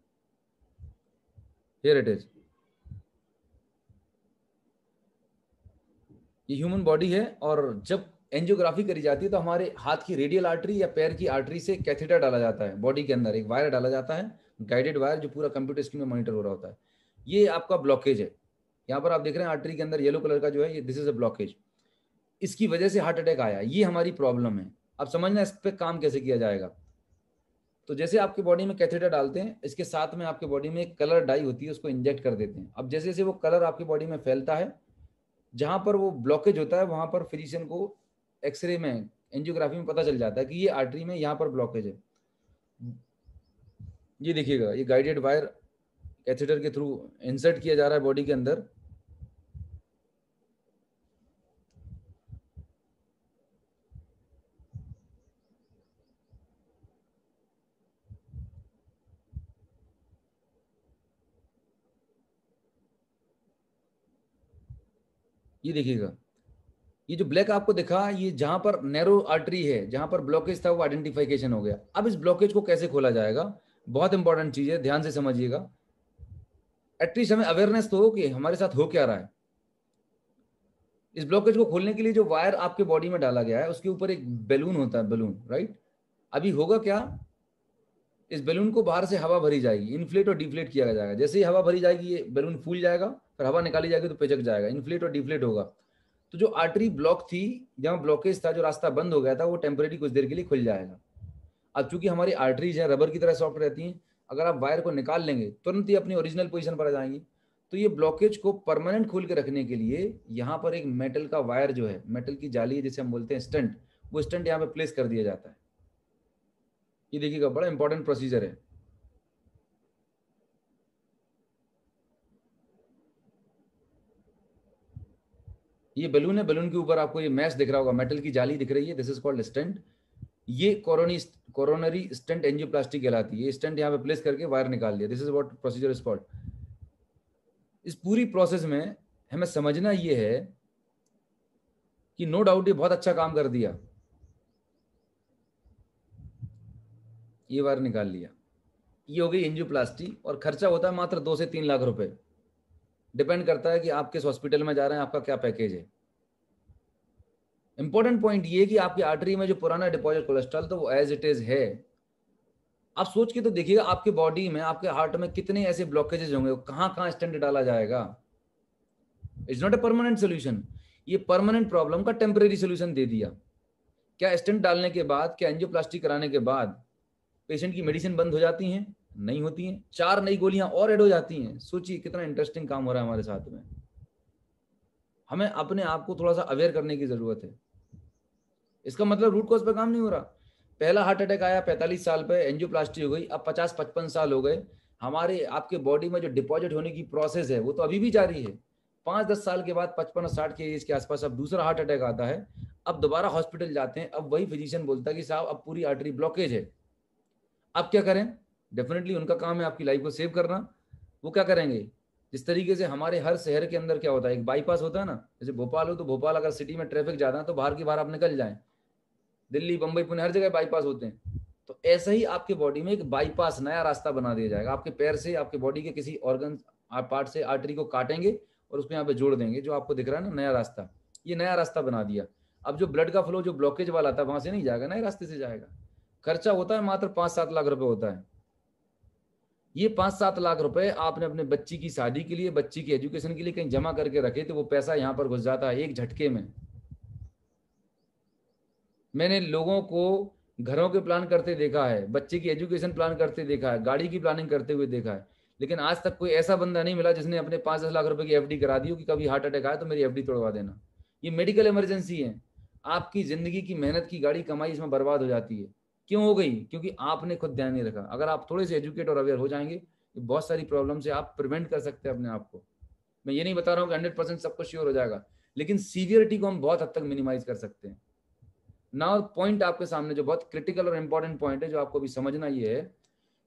Here it is. ये ह्यूमन बॉडी है, और जब एंजियोग्राफी करी जाती है तो हमारे हाथ की रेडियल आर्टरी या पैर की आर्टरी से कैथेटर डाला जाता है। बॉडी के अंदर एक वायर डाला जाता है, गाइडेड वायर, जो पूरा कंप्यूटर स्क्रीन में मॉनिटर हो रहा होता है। ये आपका ब्लॉकेज है। यहाँ पर आप देख रहे हैं आर्टरी के अंदर येलो कलर का जो है, ये दिस इज अ ब्लॉकेज। इसकी वजह से हार्ट अटैक आया, ये हमारी प्रॉब्लम है। अब समझना इस पर काम कैसे किया जाएगा। तो जैसे आपके बॉडी में कैथेटर डालते हैं, इसके साथ में आपके बॉडी में एक कलर डाई होती है, उसको इंजेक्ट कर देते हैं। अब जैसे जैसे वो कलर आपकी बॉडी में फैलता है, जहां पर वो ब्लॉकेज होता है वहां पर फिजिशियन को एक्सरे में, एंजियोग्राफी में पता चल जाता है कि ये आर्टरी में यहाँ पर ब्लॉकेज है। ये देखिएगा, ये गाइडेड वायर कैथेटर के थ्रू इंसर्ट किया जा रहा है बॉडी के अंदर। ये देखिएगा, ये जो ब्लैक आपको दिखा, ये जहां पर नैरो आर्टरी है, जहां पर ब्लॉकेज था, वो आइडेंटिफिकेशन हो गया। अब इस ब्लॉकेज को कैसे खोला जाएगा, बहुत इंपॉर्टेंट चीज है, ध्यान से समझिएगा। एटलीस्ट हमें अवेयरनेस तो हो कि हमारे साथ हो क्या रहा है। इस ब्लॉकेज को खोलने के लिए जो वायर आपके बॉडी में डाला गया है, उसके ऊपर एक बैलून होता है, बैलून, राइट। अभी होगा क्या, इस बैलून को बाहर से हवा भरी जाएगी, इन्फ्लेट और डिफ्लेट किया जाएगा। जैसे ही हवा भरी जाएगी, ये बैलून फूल जाएगा, फिर हवा निकाली जाएगी तो पिचक जाएगा, इन्फ्लेट और डिफ्लेट होगा। तो जो आर्टरी ब्लॉक थी, जहां ब्लॉकेज था, जो रास्ता बंद हो गया था, वो टेम्परेरी कुछ देर के लिए खुल जाएगा। अब चूंकि हमारी आर्टरीज है रबर की तरह सॉफ्ट रहती हैं, अगर आप वायर को निकाल लेंगे तुरंत ही अपनी ओरिजिनल पोजीशन पर आ जाएंगी। तो ये ब्लॉकेज को परमानेंट खोल के रखने के लिए यहाँ पर एक मेटल का वायर जो है, मेटल की जाली है जिसे हम बोलते हैं स्टंट, वो स्टंट यहाँ पे प्लेस कर दिया जाता है। ये देखिएगा, बड़ा इंपॉर्टेंट प्रोसीजर है। ये बलून है, बलून के ऊपर आपको ये मैश दिख रहा होगा, मेटल की जाली दिख रही है, दिस इज कॉल्ड स्टेंट। ये कोरोनरी स्टेंट एंजियोप्लास्टी कहलाती है। ये स्टेंट यहाँ पे प्लेस करके वायर निकाल दिया, this is what procedure is called. इस पूरी प्रोसेस में हमें समझना ये है कि नो डाउट ये बहुत अच्छा काम कर दिया, ये वायर निकाल लिया, ये हो गई एंजियोप्लास्टी, और खर्चा होता है मात्र 2 से 3 लाख रुपए। डिपेंड करता है कि आप किस हॉस्पिटल में जा रहे हैं, आपका क्या पैकेज है। इंपॉर्टेंट पॉइंट ये कि आपकी आर्टरी में जो पुराना डिपॉजिट कोलेस्ट्रॉल तो वो एज इट इज है। आप सोच के तो देखिएगा आपके बॉडी में, आपके हार्ट में कितने ऐसे ब्लॉकेजेस होंगे, कहाँ कहाँ स्टेंट डाला जाएगा। It's not a permanent solution. ये परमानेंट प्रॉब्लम का टेम्परेरी सोल्यूशन दे दिया। क्या स्टेंट डालने के बाद, क्या एंजियोप्लास्टी कराने के बाद पेशेंट की मेडिसिन बंद हो जाती हैं? नहीं होती हैं, 4 नई गोलियां और ऐड हो जाती हैं। सोचिए कितना इंटरेस्टिंग काम हो रहा है हमारे साथ में। हमें अपने आप को थोड़ा सा अवेयर करने की जरूरत है। इसका मतलब रूट कॉज पे काम नहीं हो रहा। पहला हार्ट अटैक आया 45 साल पे, एंजियोप्लास्टी हो गई, अब 50-55 साल हो गए। हमारे आपके बॉडी में जो डिपॉजिट होने की प्रोसेस है वो तो अभी भी जारी है। 5-10 साल के बाद 55 और 60 के एज के आसपास अब दूसरा हार्ट अटैक आता है। अब दोबारा हॉस्पिटल जाते हैं, अब वही फिजिशियन बोलता है कि साहब अब पूरी आर्टरी ब्लॉकेज है। अब क्या करें? डेफिनेटली उनका काम है आपकी लाइफ को सेव करना। वो क्या करेंगे? जिस तरीके से हमारे हर शहर के अंदर क्या होता है, एक बाईपास होता है ना, जैसे भोपाल हो तो भोपाल अगर सिटी में ट्रैफिक ज्यादा है तो बाहर की बाहर आप निकल जाएं, दिल्ली बंबई पुणे हर जगह बाईपास होते हैं। तो ऐसा ही आपके बॉडी में एक बाईपास, नया रास्ता बना दिया जाएगा। आपके पैर से, आपके बॉडी के किसी ऑर्गन पार्ट से आर्टरी को काटेंगे और उसको यहाँ पे जोड़ देंगे। जो आपको दिख रहा है ना नया रास्ता, ये नया रास्ता बना दिया। अब जो ब्लड का फ्लो जो ब्लॉकेज वाला था वहां से नहीं जाएगा, नए रास्ते से जाएगा। खर्चा होता है मात्र 5-7 लाख रुपए होता है। ये 5-7 लाख रुपए आपने अपने बच्ची की शादी के लिए, बच्ची की एजुकेशन के लिए कहीं जमा करके रखे तो वो पैसा यहाँ पर घुस जाता है एक झटके में। मैंने लोगों को घरों के प्लान करते देखा है, बच्चे की एजुकेशन प्लान करते देखा है, गाड़ी की प्लानिंग करते हुए देखा है, लेकिन आज तक कोई ऐसा बंदा नहीं मिला जिसने अपने 5-10 लाख रुपए की एफडी करा दी हो कि कभी हार्ट अटैक आया तो मेरी एफडी तोड़वा देना। ये मेडिकल इमरजेंसी है। आपकी जिंदगी की मेहनत की गाड़ी कमाई इसमें बर्बाद हो जाती है। क्यों हो गई? क्योंकि आपने खुद ध्यान नहीं रखा। अगर आप थोड़े से एजुकेट और अवेयर हो जाएंगे तो बहुत सारी प्रॉब्लम से आप प्रिवेंट कर सकते हैं अपने आप को। मैं ये नहीं बता रहा हूँ कि 100% सब कुछ श्योर हो जाएगा, लेकिन सीवियरिटी को हम बहुत हद तक मिनिमाइज कर सकते हैं। नाउ पॉइंट आपके सामने जो बहुत क्रिटिकल और इंपॉर्टेंट पॉइंट है, जो आपको भी समझना ये है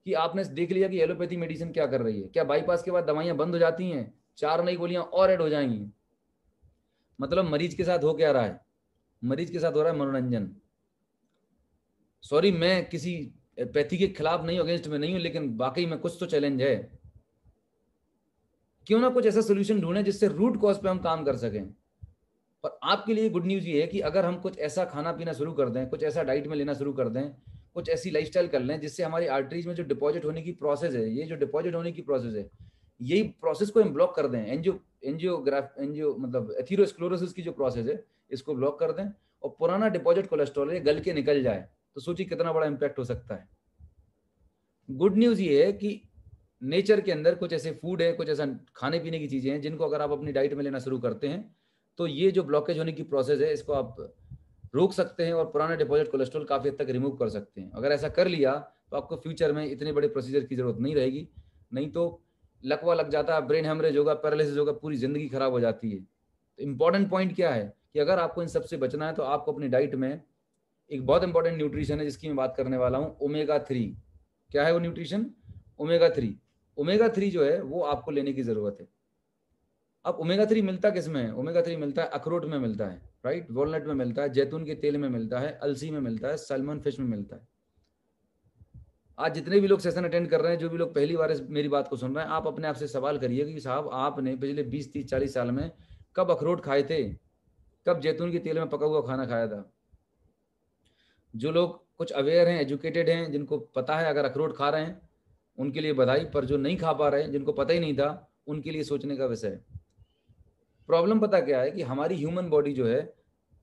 कि आपने देख लिया कि एलोपैथी मेडिसिन क्या कर रही है। क्या बाईपास के बाद दवाइयां बंद हो जाती हैं? 4 नई गोलियां और ऐड हो जाएंगी। मतलब मरीज के साथ हो क्या रहा है? मरीज के साथ हो रहा है मनोरंजन। सॉरी, मैं किसी पैथी के खिलाफ नहीं, अगेंस्ट में नहीं हूं, लेकिन वाकई में कुछ तो चैलेंज है। क्यों ना कुछ ऐसा सोल्यूशन ढूंढें जिससे रूट कॉज पे हम काम कर सकें। और आपके लिए गुड न्यूज़ ये है कि अगर हम कुछ ऐसा खाना पीना शुरू कर दें, कुछ ऐसा डाइट में लेना शुरू कर दें, कुछ ऐसी लाइफस्टाइल कर लें जिससे हमारी आर्टरीज में जो डिपॉजिट होने की प्रोसेस है, ये जो डिपॉजिट होने की प्रोसेस है, यही प्रोसेस को हम ब्लॉक कर दें। एंजियो मतलब एथेरोस्क्लेरोसिस की जो प्रोसेस है इसको ब्लॉक कर दें और पुराना डिपॉजिट कोलेस्ट्रॉल है गल के निकल जाए, तो सोचिए कितना बड़ा इंपैक्ट हो सकता है। गुड न्यूज़ ये है कि नेचर के अंदर कुछ ऐसे फूड है, कुछ ऐसा खाने पीने की चीज़ें हैं जिनको अगर आप अपनी डाइट में लेना शुरू करते हैं तो ये जो ब्लॉकेज होने की प्रोसेस है इसको आप रोक सकते हैं और पुराना डिपॉजिट कोलेस्ट्रॉल काफ़ी हद तक रिमूव कर सकते हैं। अगर ऐसा कर लिया तो आपको फ्यूचर में इतने बड़े प्रोसीजर की जरूरत नहीं रहेगी। नहीं तो लकवा लग जाता है, ब्रेन हेमरेज होगा, पैरालिसिस होगा, पूरी जिंदगी खराब हो जाती है। तो इंपॉर्टेंट पॉइंट क्या है कि अगर आपको इन सबसे बचना है तो आपको अपनी डाइट में एक बहुत इंपॉर्टेंट न्यूट्रिशन है जिसकी मैं बात करने वाला हूँ, ओमेगा 3। क्या है वो न्यूट्रिशन? ओमेगा 3। ओमेगा 3 जो है वो आपको लेने की जरूरत है। अब ओमेगा 3 मिलता किस में है? ओमेगा 3 मिलता है अखरोट में मिलता है, राइट, वॉलनट में मिलता है, जैतून के तेल में मिलता है, अलसी में मिलता है, सैल्मन फिश में मिलता है। आज जितने भी लोग सेशन अटेंड कर रहे हैं, जो भी लोग पहली बार मेरी बात को सुन रहे हैं, आप अपने आप से सवाल करिए कि साहब आपने पिछले 20-30-40 साल में कब अखरोट खाए थे, कब जैतून के तेल में पका हुआ खाना खाया था। जो लोग कुछ अवेयर हैं, एजुकेटेड हैं, जिनको पता है अगर अखरोट खा रहे हैं उनके लिए बधाई, पर जो नहीं खा पा रहे हैं, जिनको पता ही नहीं था, उनके लिए सोचने का विषय है। प्रॉब्लम पता क्या है कि हमारी ह्यूमन बॉडी जो है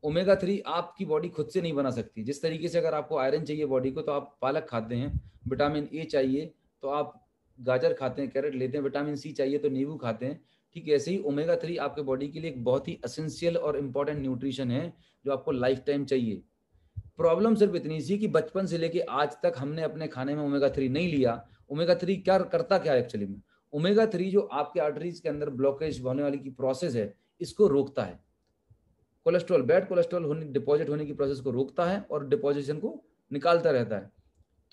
ओमेगा 3 आपकी बॉडी खुद से नहीं बना सकती। जिस तरीके से अगर आपको आयरन चाहिए बॉडी को तो आप पालक खाते हैं, विटामिन ए चाहिए तो आप गाजर खाते हैं, कैरेट लेते हैं, विटामिन सी चाहिए तो नींबू खाते हैं। ठीक ऐसे ही ओमेगा 3 आपके बॉडी के लिए एक बहुत ही असेंशियल और इंपॉर्टेंट न्यूट्रिशन है जो आपको लाइफ टाइम चाहिए। प्रॉब्लम सिर्फ इतनी सी कि बचपन से लेके आज तक हमने अपने खाने में ओमेगा 3 नहीं लिया। ओमेगा 3 क्या करता क्या है एक्चुअली में? ओमेगा 3 जो आपके आर्टरीज के अंदर ब्लॉकेज होने वाली की प्रोसेस है इसको रोकता है। कोलेस्ट्रॉल, बैड कोलेस्ट्रॉल होने, डिपॉजिट होने की प्रोसेस को रोकता है और डिपॉजिशन को निकालता रहता है।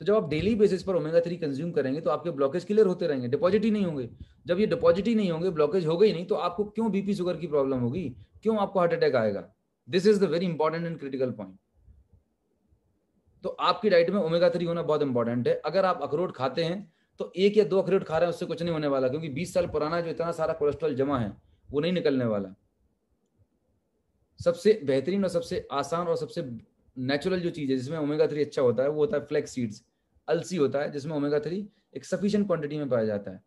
तो जब आप डेली बेसिस पर ओमेगा 3 कंज्यूम करेंगे तो आपके ब्लॉकेज क्लियर होते रहेंगे, डिपॉजिट ही नहीं होंगे। जब ये डिपॉजिट ही नहीं होंगे, ब्लॉकेज होगा ही नहीं, तो आपको क्यों बीपी शुगर की प्रॉब्लम होगी, क्यों आपको हार्ट अटैक आएगा? This is the very important and critical point. तो आपकी डाइट में ओमेगा 3 होना बहुत इंपॉर्टेंट है। अगर आप अखरोट खाते हैं तो 1 या 2 अखरोट खा रहे हैं, उससे कुछ नहीं होने वाला, क्योंकि 20 साल पुराना जो इतना सारा कोलेस्ट्रॉल जमा है वो नहीं निकलने वाला। सबसे बेहतरीन और सबसे आसान और सबसे नेचुरल जो चीज़ है जिसमें ओमेगा 3 अच्छा होता है वो होता है फ्लैक्स सीड्स, अलसी होता है, जिसमें ओमेगा 3 एक सफिशिएंट क्वांटिटी में पाया जाता है।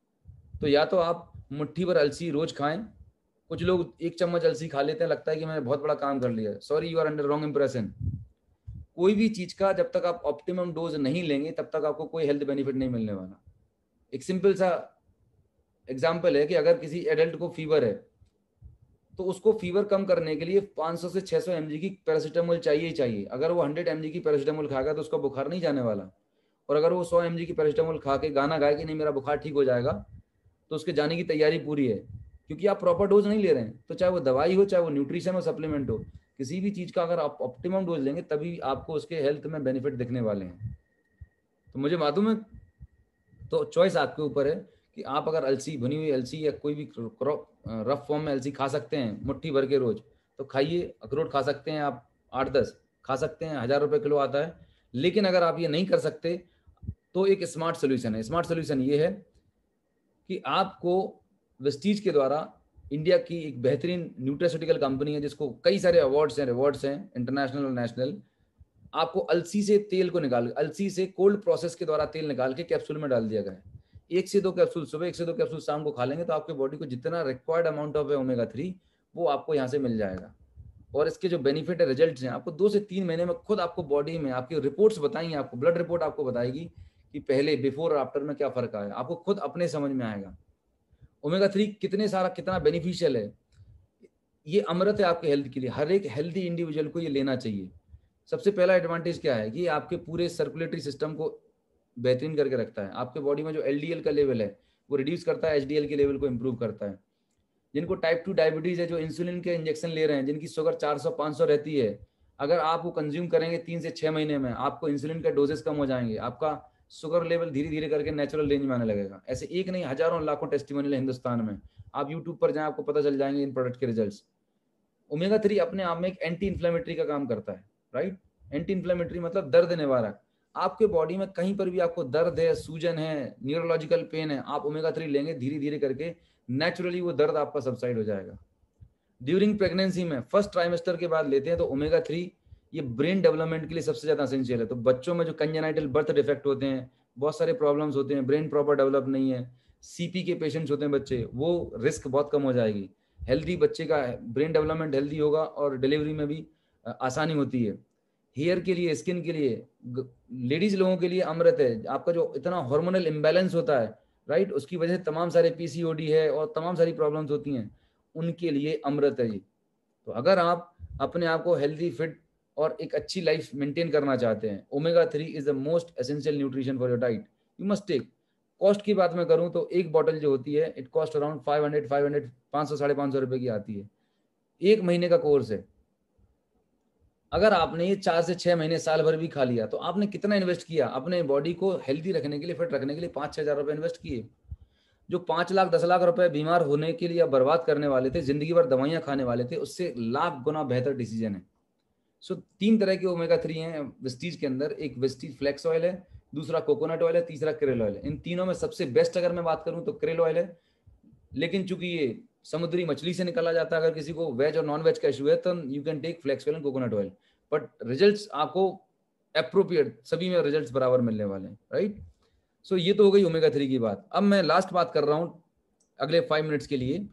तो या तो आप मुट्ठी भर अलसी रोज खाएं। कुछ लोग 1 चम्मच अलसी खा लेते हैं, लगता है कि मैंने बहुत बड़ा काम कर लिया। Sorry, you are under wrong impression. कोई भी चीज का जब तक आप ऑप्टिमम डोज नहीं लेंगे तब तक आपको कोई हेल्थ बेनिफिट नहीं मिलने वाला। एक सिंपल सा एग्जांपल है कि अगर किसी एडल्ट को फीवर है तो उसको फीवर कम करने के लिए 500 से 600 mg की पैरासीटामोल चाहिए ही चाहिए। अगर वो 100 mg की पैरासीटामोल खाएगा तो उसका बुखार नहीं जाने वाला। और अगर वो 100 mg की पैरासीटामोल खा के गाना गाए कि नहीं मेरा बुखार ठीक हो जाएगा, तो उसके जाने की तैयारी पूरी है, क्योंकि आप प्रॉपर डोज नहीं ले रहे हैं। तो चाहे वो दवाई हो, चाहे वो न्यूट्रिशन हो, सप्लीमेंट हो, किसी भी चीज का अगर आप ऑप्टिमम डोज लेंगे तभी आपको उसके हेल्थ में बेनिफिट दिखने वाले हैं। तो मुझे मालूम है, तो चॉइस आपके ऊपर है कि आप अगर अलसी, भुनी हुई अलसी या कोई भी रफ फॉर्म में अलसी खा सकते हैं मुट्ठी भर के रोज, तो खाइए। अखरोट खा सकते हैं आप 8-10 खा सकते हैं, 1000 रुपये किलो आता है। लेकिन अगर आप ये नहीं कर सकते तो एक स्मार्ट सोल्यूशन है। स्मार्ट सोल्यूशन ये है कि आपको वेस्टीज के द्वारा, इंडिया की एक बेहतरीन न्यूट्रास्यूटिकल कंपनी है जिसको कई सारे अवार्ड्स हैं, रिवॉर्ड्स हैं, इंटरनेशनल और नेशनल, आपको अलसी से तेल को निकाल, अलसी से कोल्ड प्रोसेस के द्वारा तेल निकाल के कैप्सूल में डाल दिया गया है। 1 से 2 कैप्सूल सुबह, 1 से 2 कैप्सूल शाम को खा लेंगे तो आपके बॉडी को जितना रिक्वायर्ड अमाउंट ऑफ ओमेगा 3 वो आपको यहाँ से मिल जाएगा। और इसके जो बेनिफिट है, रिजल्ट्स हैं, आपको 2 से 3 महीने में खुद आपको बॉडी में आपकी रिपोर्ट्स बताएंगे, आपको ब्लड रिपोर्ट आपको बताएगी कि पहले, बिफोर और आफ्टर में क्या फर्क आया। आपको खुद अपने समझ में आएगा ओमेगा 3 कितना बेनिफिशियल है। ये अमृत है आपके हेल्थ के लिए। हर एक हेल्दी इंडिविजुअल को ये लेना चाहिए। सबसे पहला एडवांटेज क्या है कि आपके पूरे सर्कुलेटरी सिस्टम को बेहतरीन करके रखता है। आपके बॉडी में जो एलडीएल का लेवल है वो रिड्यूस करता है, एचडीएल के लेवल को इंप्रूव करता है। जिनको टाइप 2 डायबिटीज है, जो इंसुलिन के इंजेक्शन ले रहे हैं, जिनकी शुगर 400-500 रहती है, अगर आप वो कंज्यूम करेंगे 3 से 6 महीने में, आपको इंसुलिन का डोजेस कम हो जाएंगे, आपका शुगर लेवल धीरे धीरे करके नेचुरल रेंज में आने लगेगा। ऐसे एक नहीं, हजारों लाखों टेस्टिमोनियल हिंदुस्तान में। आप यूट्यूब पर जाएं, आपको पता चल जाएंगे इन प्रोडक्ट के रिजल्ट्स। ओमेगा 3 अपने आप में एक एंटी इन्फ्लेमेटरी का काम करता है, राइट। एंटी इन्फ्लेमेटरी मतलब दर्द निवारक। आपके बॉडी में कहीं पर भी आपको दर्द है, सूजन है, न्यूरोलॉजिकल पेन है, आप ओमेगा 3 लेंगे, धीरे धीरे करके नेचुरली वो दर्द आपका सबसाइड हो जाएगा। ड्यूरिंग प्रेगनेंसी में फर्स्ट ट्राइमेस्टर के बाद लेते हैं तो ओमेगा 3 ये ब्रेन डेवलपमेंट के लिए सबसे ज्यादा एसेंशियल है। तो बच्चों में जो कंजेनाइटल बर्थ डिफेक्ट होते हैं, बहुत सारे प्रॉब्लम्स होते हैं, ब्रेन प्रॉपर डेवलप नहीं है, सीपी के पेशेंट्स होते हैं बच्चे, वो रिस्क बहुत कम हो जाएगी। हेल्दी बच्चे का ब्रेन डेवलपमेंट हेल्दी होगा और डिलीवरी में भी आसानी होती है। हेयर के लिए, स्किन के लिए, लेडीज लोगों के लिए अमृत है। आपका जो इतना हार्मोनल इम्बैलेंस होता है, राइट, उसकी वजह से तमाम सारे पीसीओडी है और तमाम सारी प्रॉब्लम्स होती हैं, उनके लिए अमृत है ये। तो अगर आप अपने आप को हेल्दी, फिट और एक अच्छी लाइफ मेंटेन करना चाहते हैं, omega 3 is the most essential nutrition for your diet, you must take. Cost की बात मैं करूं तो एक बॉटल जो होती है इट कॉस्ट अराउंड 500 500 रुपए की आती है। 1 महीने का कोर्स है। अगर आपने ये 4 से 6 महीने, साल भर भी खा लिया तो आपने कितना इन्वेस्ट किया अपने बॉडी को हेल्दी रखने के लिए, फिट रखने के लिए? 5-6 हजार रुपए इन्वेस्ट किए। जो 5 लाख 10 लाख रुपए बीमार होने के लिए बर्बाद करने वाले थे, जिंदगी भर दवाइयां खाने वाले थे, उससे लाख गुना बेहतर डिसीजन है। सो 3 तरह के ओमेगा 3 हैं वेस्टीज के अंदर। एक वेस्टीज फ्लेक्स ऑयल है, दूसरा कोकोनट ऑयल है, तीसरा क्रेल ऑयल है। इन तीनों में सबसे बेस्ट अगर मैं बात करूं तो क्रेल ऑयल है। लेकिन चूंकि ये समुद्री मछली से निकाला जाता है, अगर किसी को वेज और नॉन वेज का इशू है तो you can take flax oil and coconut oil, but results आपको अप्रोप्रिएट सभी में रिजल्ट्स बराबर मिलने वाले हैं, राइट। सो ये तो हो गई ओमेगा 3 की बात। अब मैं लास्ट बात कर रहा हूँ अगले 5 मिनट्स के लिए।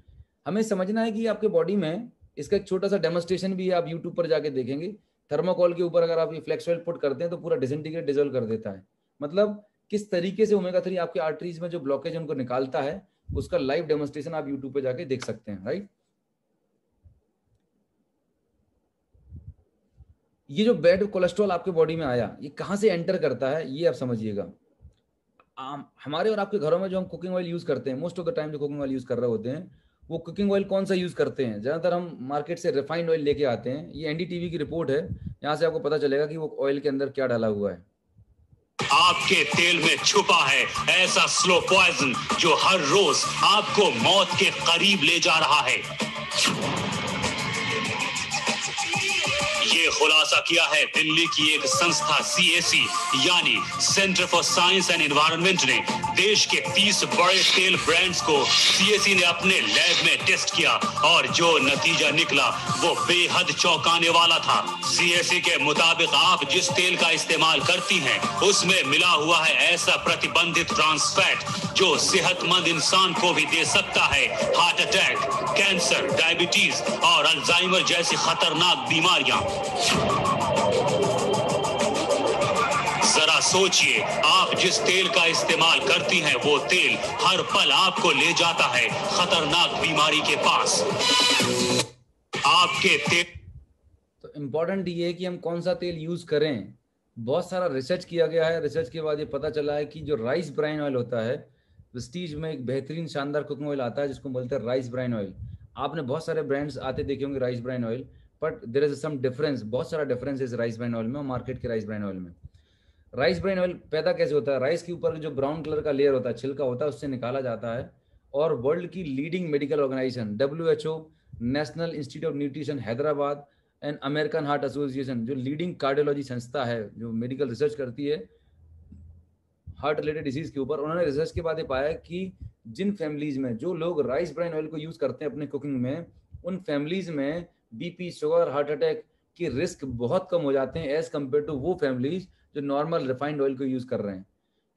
हमें समझना है कि आपके बॉडी में इसका एक छोटा सा डेमोस्ट्रेशन भी है, आप यूट्यूब पर जाके देखेंगे। थर्मोकॉल के ऊपर अगर आप ये फ्लेक्स ऑयल पुट करते हैं तो पूरा डिसइंटीग्रेट, डिजोल्व कर देता है। मतलब किस तरीके से ओमेगा 3 आपके आर्टरीज में जो ब्लॉकेज उनको निकालता है, उसका लाइव डेमोस्ट्रेशन आप यूट्यूब पे जाके देख सकते हैं, राइट। ये जो बैड कोलेस्ट्रॉल आपके बॉडी में आया, ये कहां से एंटर करता है ये आप समझिएगा। हमारे और आपके घरों में जो हम कुकिंग ऑयल यूज करते हैं, मोस्ट ऑफ द टाइम जो कुकिंग ऑयल यूज कर रहे होते हैं, वो कुकिंग ऑयल कौन सा यूज करते हैं? ज्यादातर हम मार्केट से रिफाइंड ऑयल लेके आते हैं। ये एनडीटीवी की रिपोर्ट है, यहाँ से आपको पता चलेगा कि वो ऑयल के अंदर क्या डाला हुआ है। आपके तेल में छुपा है ऐसा स्लो पॉइजन जो हर रोज आपको मौत के करीब ले जा रहा है। ये खुलासा किया है दिल्ली की एक संस्था CAC यानी centre for science and environment ने। देश के 30 बड़े तेल ब्रांड्स को CAC ने अपने लैब में टेस्ट किया और जो नतीजा निकला वो बेहद चौंकाने वाला था। CAC के मुताबिक आप जिस तेल का इस्तेमाल करती हैं उसमें मिला हुआ है ऐसा प्रतिबंधित ट्रांस फैट जो सेहतमंद इंसान को भी दे सकता है हार्ट अटैक, कैंसर, डायबिटीज और अल्जाइमर जैसी खतरनाक बीमारियां। जरा सोचिए, आप जिस तेल का इस्तेमाल करती हैं वो तेल हर पल आपको ले जाता है खतरनाक बीमारी के पास। आपके तेल तो इम्पोर्टेंट ये है कि हम कौन सा तेल यूज करें। बहुत सारा रिसर्च किया गया है। रिसर्च के बाद ये पता चला है कि जो राइस ब्राइन ऑयल होता है, प्रेस्टीज में एक बेहतरीन शानदार कुकिंग ऑयल आता है जिसको बोलते हैं राइस ब्राइन ऑयल। आपने बहुत सारे ब्रांड्स आते देखे होंगे rice bran oil, but there is some difference, बहुत सारा डिफरेंस इस राइस ब्राइन ऑयल में और मार्केट के राइस ब्राइन ऑयल में। राइस ब्राइन ऑयल पैदा कैसे होता है? राइस के ऊपर जो ब्राउन कलर का लेयर होता है, छिलका होता है, उससे निकाला जाता है और वर्ल्ड की leading medical organization WHO, national institute of nutrition Hyderabad and American heart association, जो लीडिंग कार्डियोलॉजी संस्था है जो मेडिकल रिसर्च करती है हार्ट रिलेटेड डिजीज के ऊपर, उन्होंने रिसर्च के बाद ये पाया कि जिन फैमिलीज में जो लोग राइस ब्राइन ऑयल को यूज करते हैं अपने कुकिंग में, उन फैमिलीज में BP, शुगर, हार्ट अटैक की रिस्क बहुत कम हो जाते हैं एज कम्पेयर टू वो फैमिलीज जो नॉर्मल रिफाइंड ऑयल को यूज कर रहे हैं।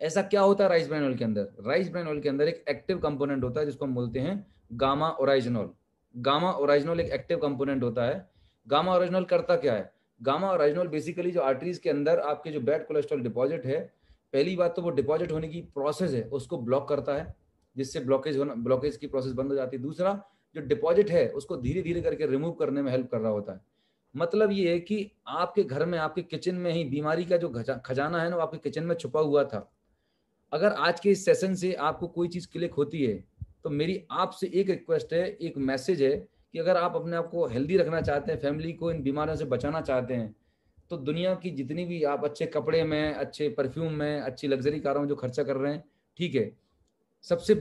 ऐसा क्या होता है राइस ब्राइन ऑयल के अंदर? राइस ब्राइन ऑयल के अंदर एक एक्टिव कंपोनेंट होता है जिसको हम बोलते हैं गामा ओराइजिनोल। गामा ओराइजिनोल एक एक्टिव कंपोनेंट होता है। गामा ओराइजिनोल करता क्या है? गामा ओराइजिनोल बेसिकली जो आर्टरीज के अंदर आपके जो बैड कोलेस्ट्रॉल डिपॉजिट है, पहली बात तो वो डिपॉजिट होने की प्रोसेस है उसको ब्लॉक करता है, जिससे ब्लॉकेज की प्रोसेस बंद हो जाती है। दूसरा, जो डिपॉजिट है उसको धीरे धीरे करके रिमूव करने में हेल्प कर रहा होता है। मतलब ये है कि आपके घर में, आपके किचन में ही बीमारी का जो खजाना है ना, वो आपके किचन में छुपा हुआ था। अगर आज के इस सेशन से आपको कोई चीज क्लिक होती है तो मेरी आपसे एक रिक्वेस्ट है, एक मैसेज है कि अगर आप अपने आप को हेल्दी रखना चाहते हैं, फैमिली को इन बीमारियों से बचाना चाहते हैं, तो दुनिया की जितनी भी आप अच्छे कपड़े में, अच्छे परफ्यूम में, अच्छी लग्जरी कारों में जो खर्चा कर रहे हैं, ठीक है, सबसे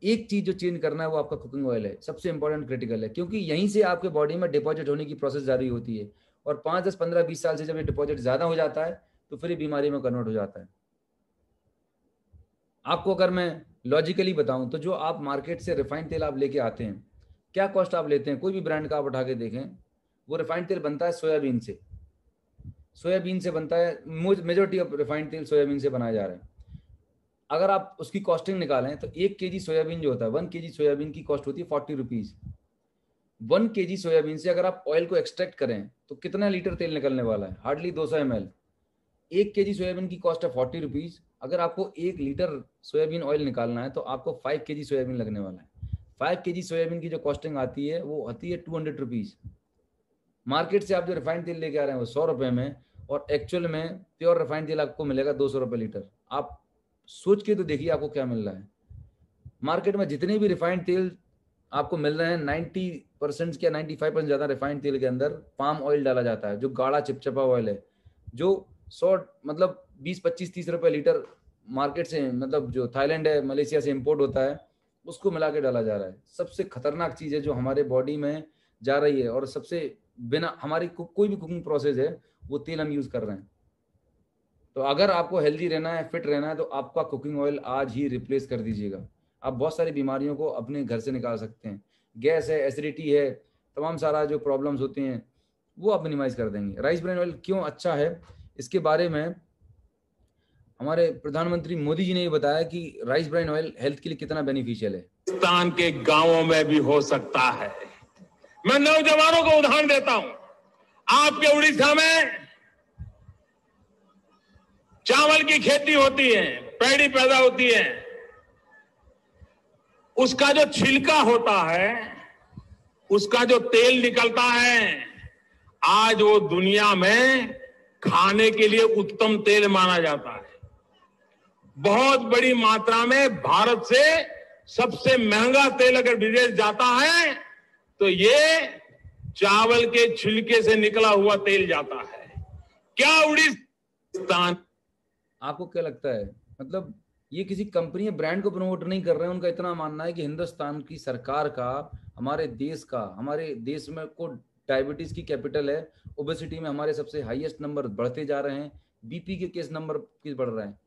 एक चीज जो चेंज करना है वो आपका कुकिंग ऑयल है। सबसे इंपॉर्टेंट, क्रिटिकल है, क्योंकि यहीं से आपके बॉडी में डिपॉजिट होने की प्रोसेस जारी होती है और 5, 10, 15, 20 साल से जब ये डिपॉजिट ज्यादा हो जाता है तो फिर ये बीमारी में कन्वर्ट हो जाता है। आपको अगर मैं लॉजिकली बताऊं तो जो आप मार्केट से रिफाइंड तेल आप लेके आते हैं, क्या कॉस्ट आप लेते हैं? कोई भी ब्रांड का आप उठा के देखें, वो रिफाइंड तेल बनता है सोयाबीन से। सोयाबीन से बनता है, मेजोरिटी ऑफ रिफाइंड तेल सोयाबीन से बनाया जा रहा है। अगर आप उसकी कॉस्टिंग निकालें तो 1 kg सोयाबीन जो होता है, 1 kg सोयाबीन की कॉस्ट होती है 40 रुपीज। 1 kg सोयाबीन से अगर आप ऑयल को एक्सट्रैक्ट करें तो कितना लीटर तेल निकलने वाला है? Hardly 200 ml। 1 kg सोयाबीन की कॉस्ट है 40 रुपीज। अगर आपको 1 लीटर सोयाबीन ऑयल निकालना है तो आपको 5 kg सोयाबीन लगने वाला है। 5 kg सोयाबीन की जो कॉस्टिंग आती है वो आती है 200 रुपीज। मार्केट से आप जो रिफाइंड तेल लेके आ रहे हैं वो 100 रुपए में, और एक्चुअल में प्योर रिफाइंड तेल आपको मिलेगा 200 रुपए लीटर। आप सोच के तो देखिए आपको क्या मिल रहा है। मार्केट में जितने भी रिफाइंड तेल आपको मिल रहे हैं, 90% या 95% ज्यादा रिफाइंड तेल के अंदर पाम ऑयल डाला जाता है, जो गाढ़ा चिपचिपा ऑयल है, जो 100 मतलब 20, 25, 30 रुपए लीटर मार्केट से, मतलब जो थाईलैंड है, मलेशिया से इंपोर्ट होता है, उसको मिला के डाला जा रहा है। सबसे खतरनाक चीज है जो हमारे बॉडी में जा रही है, और सबसे बिना हमारी कोई भी कुकिंग प्रोसेस है वो तेल हम यूज कर रहे हैं। तो अगर आपको हेल्दी रहना है, फिट रहना है, तो आपका कुकिंग ऑयल आज ही रिप्लेस कर दीजिएगा। आप बहुत सारी बीमारियों को अपने घर से निकाल सकते हैं। गैस है, एसिडिटी है, तमाम सारा जो प्रॉब्लम्स होती हैं वो आप मिनिमाइज कर देंगे। राइस ब्राइन ऑयल क्यों अच्छा है, इसके बारे में हमारे प्रधानमंत्री मोदी जी ने ये बताया कि राइस ब्राइन ऑयल हेल्थ के लिए कितना बेनिफिशियल है। पाकिस्तान के गांवों में भी हो सकता है। मैं नौजवानों को उदाहरण देता हूं। आपके उड़ीसा में चावल की खेती होती है, पैडी पैदा होती है, उसका जो छिलका होता है, उसका जो तेल निकलता है, आज वो दुनिया में खाने के लिए उत्तम तेल माना जाता है। बहुत बड़ी मात्रा में भारत से सबसे महंगा तेल अगर विदेश जाता है तो ये चावल के छिलके से निकला हुआ तेल जाता है। क्या उड़ीसा, आपको क्या लगता है, मतलब ये किसी कंपनी या ब्रांड को प्रमोट नहीं कर रहे हैं, उनका इतना मानना है कि हिंदुस्तान की सरकार का, हमारे देश में को डायबिटीज की कैपिटल है, ओबेसिटी में हमारे सबसे हाईएस्ट नंबर बढ़ते जा रहे हैं, बीपी के केस नंबर किस बढ़ रहे हैं।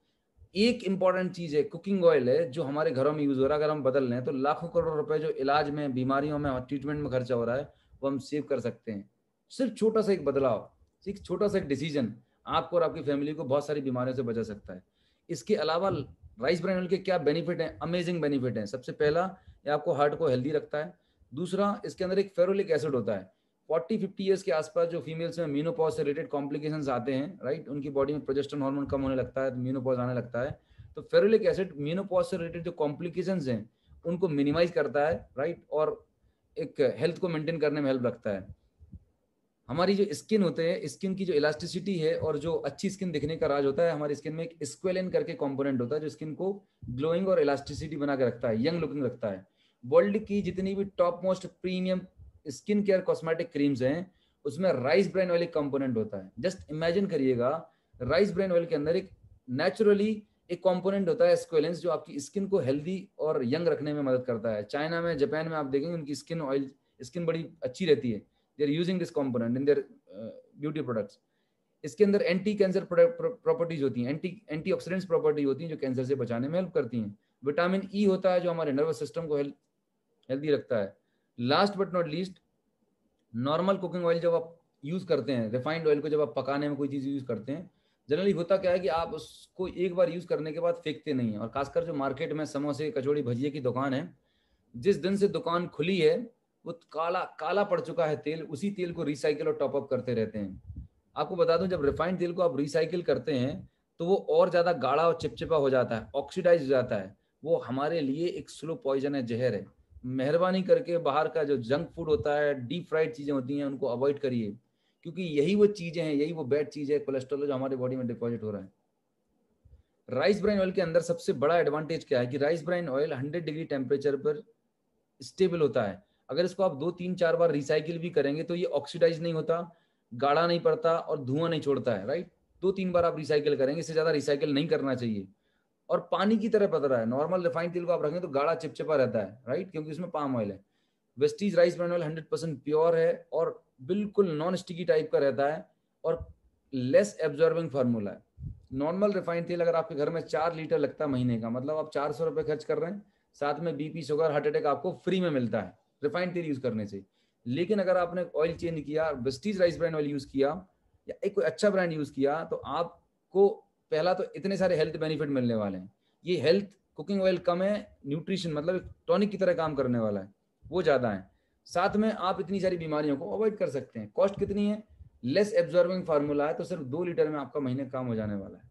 एक इंपॉर्टेंट चीज है, कुकिंग ऑयल है जो हमारे घरों में यूज हो रहा है, अगर हम बदल लें तो लाखों करोड़ रुपए जो इलाज में, बीमारियों में, ट्रीटमेंट में खर्चा हो रहा है वो हम सेव कर सकते हैं। सिर्फ छोटा सा एक बदलाव, एक छोटा सा एक डिसीजन आपको और आपकी फैमिली को बहुत सारी बीमारियों से बचा सकता है। इसके अलावा राइस ब्रान ऑयल के क्या बेनिफिट हैं, अमेजिंग बेनिफिट हैं। सबसे पहला, ये आपको हार्ट को हेल्दी रखता है। दूसरा, इसके अंदर एक फेरोलिक एसिड होता है। 40-50 ईयर्स के आसपास जो फीमेल्स में मीनोपॉज से रिलेटेड कॉम्प्लिकेशंस आते हैं, राइट, उनकी बॉडी में प्रोजेस्टेरोन हार्मोन कम होने लगता है, मीनोपॉज आने लगता है, तो फेरोलिक एसिड मीनोपॉज से रिलेटेड जो कॉम्प्लिकेशंस हैं उनको मिनिमाइज करता है, राइट, और एक हेल्थ को मेंटेन करने में हेल्प रखता है। हमारी जो स्किन होते हैं, स्किन की जो इलास्टिसिटी है और जो अच्छी स्किन दिखने का राज होता है, हमारी स्किन में एक स्क्वेलिन करके कंपोनेंट होता है जो स्किन को ग्लोइंग और इलास्टिसिटी बना के रखता है, यंग लुकिंग रखता है। वर्ल्ड की जितनी भी top most premium skin care cosmetic creams हैं उसमें राइस ब्रान ऑयल एक कंपोनेंट होता है। जस्ट इमेजिन करिएगा, राइस ब्रान ऑयल के अंदर एक नेचुरली एक कंपोनेंट होता है स्क्वेलेंस, जो आपकी स्किन को हेल्दी और यंग रखने में मदद करता है। चाइना में, जापान में आप देखेंगे उनकी स्किन बड़ी अच्छी रहती है। They are using this component in their beauty products. इसके अंदर एंटी कैंसर प्रॉपर्टीज होती हैं, एंटीऑक्सीडेंट्स प्रॉपर्टी होती हैं जो कैंसर से बचाने में हेल्प करती हैं। विटामिन ई होता है जो हमारे नर्वस सिस्टम को हेल्दी रखता है। Last but not least, normal cooking oil जब आप यूज करते हैं, रिफाइंड ऑयल को जब आप पकाने में कोई चीज यूज करते हैं, जनरली होता क्या है कि आप उसको एक बार यूज करने के बाद फेंकते नहीं है। और खासकर जो मार्केट में समोसे, कचौड़ी, भजिए की दुकान है, जिस दिन से दुकान खुली है वो काला काला पड़ चुका है तेल, उसी तेल को रिसाइकिल और टॉपअप करते रहते हैं। आपको बता दूं, जब रिफाइंड तेल को आप रिसाइकिल करते हैं तो वो और ज्यादा गाढ़ा और चिपचिपा हो जाता है, ऑक्सीडाइज हो जाता है। वो हमारे लिए एक स्लो पॉइजन है, जहर है। मेहरबानी करके बाहर का जो जंक फूड होता है, डीप फ्राइड चीजें होती हैं, उनको अवॉइड करिए, क्योंकि यही वो चीजें हैं, यही वो बैड चीज है, कोलेस्ट्रॉल जो हमारे बॉडी में डिपॉजिट हो रहा है। राइस ब्रान ऑयल के अंदर सबसे बड़ा एडवांटेज क्या है कि rice bran oil 100 degree temperature पर स्टेबल होता है। अगर इसको आप 2-3-4 बार रिसाइकिल भी करेंगे तो ये ऑक्सीडाइज नहीं होता, गाढ़ा नहीं पड़ता और धुआं नहीं छोड़ता है, राइट। 2-3 बार आप रिसाइकिल करेंगे, इससे ज्यादा रिसाइकिल नहीं करना चाहिए। और पानी की तरह पतरा है। नॉर्मल रिफाइंड तेल को आप रखेंगे तो गाढ़ा चिपचिपा रहता है, राइट, क्योंकि उसमें पाम ऑयल है। Vestige rice bran oil 100% pure है और बिल्कुल नॉन स्टिकी टाइप का रहता है और लेस एब्जॉर्बिंग फार्मूला है। नॉर्मल रिफाइंड तेल अगर आपके घर में 4 लीटर लगता है महीने का, मतलब आप 400 रुपए खर्च कर रहे हैं, साथ में बीपी, शुगर, हार्ट अटैक आपको फ्री में मिलता है रिफाइंड तेल यूज करने से। लेकिन अगर आपने ऑयल चेंज किया, Vestige rice bran oil use किया या एक कोई अच्छा ब्रांड यूज किया, तो आपको पहला तो इतने सारे हेल्थ बेनिफिट मिलने वाले हैं। ये हेल्थ कुकिंग ऑयल कम है, न्यूट्रिशन मतलब टॉनिक की तरह काम करने वाला है, वो ज्यादा है। साथ में आप इतनी सारी बीमारियों को अवॉइड कर सकते हैं। कॉस्ट कितनी है, लेस एब्जॉर्बिंग फार्मूला है, तो सिर्फ 2 लीटर में आपका महीने काम हो जाने वाला है।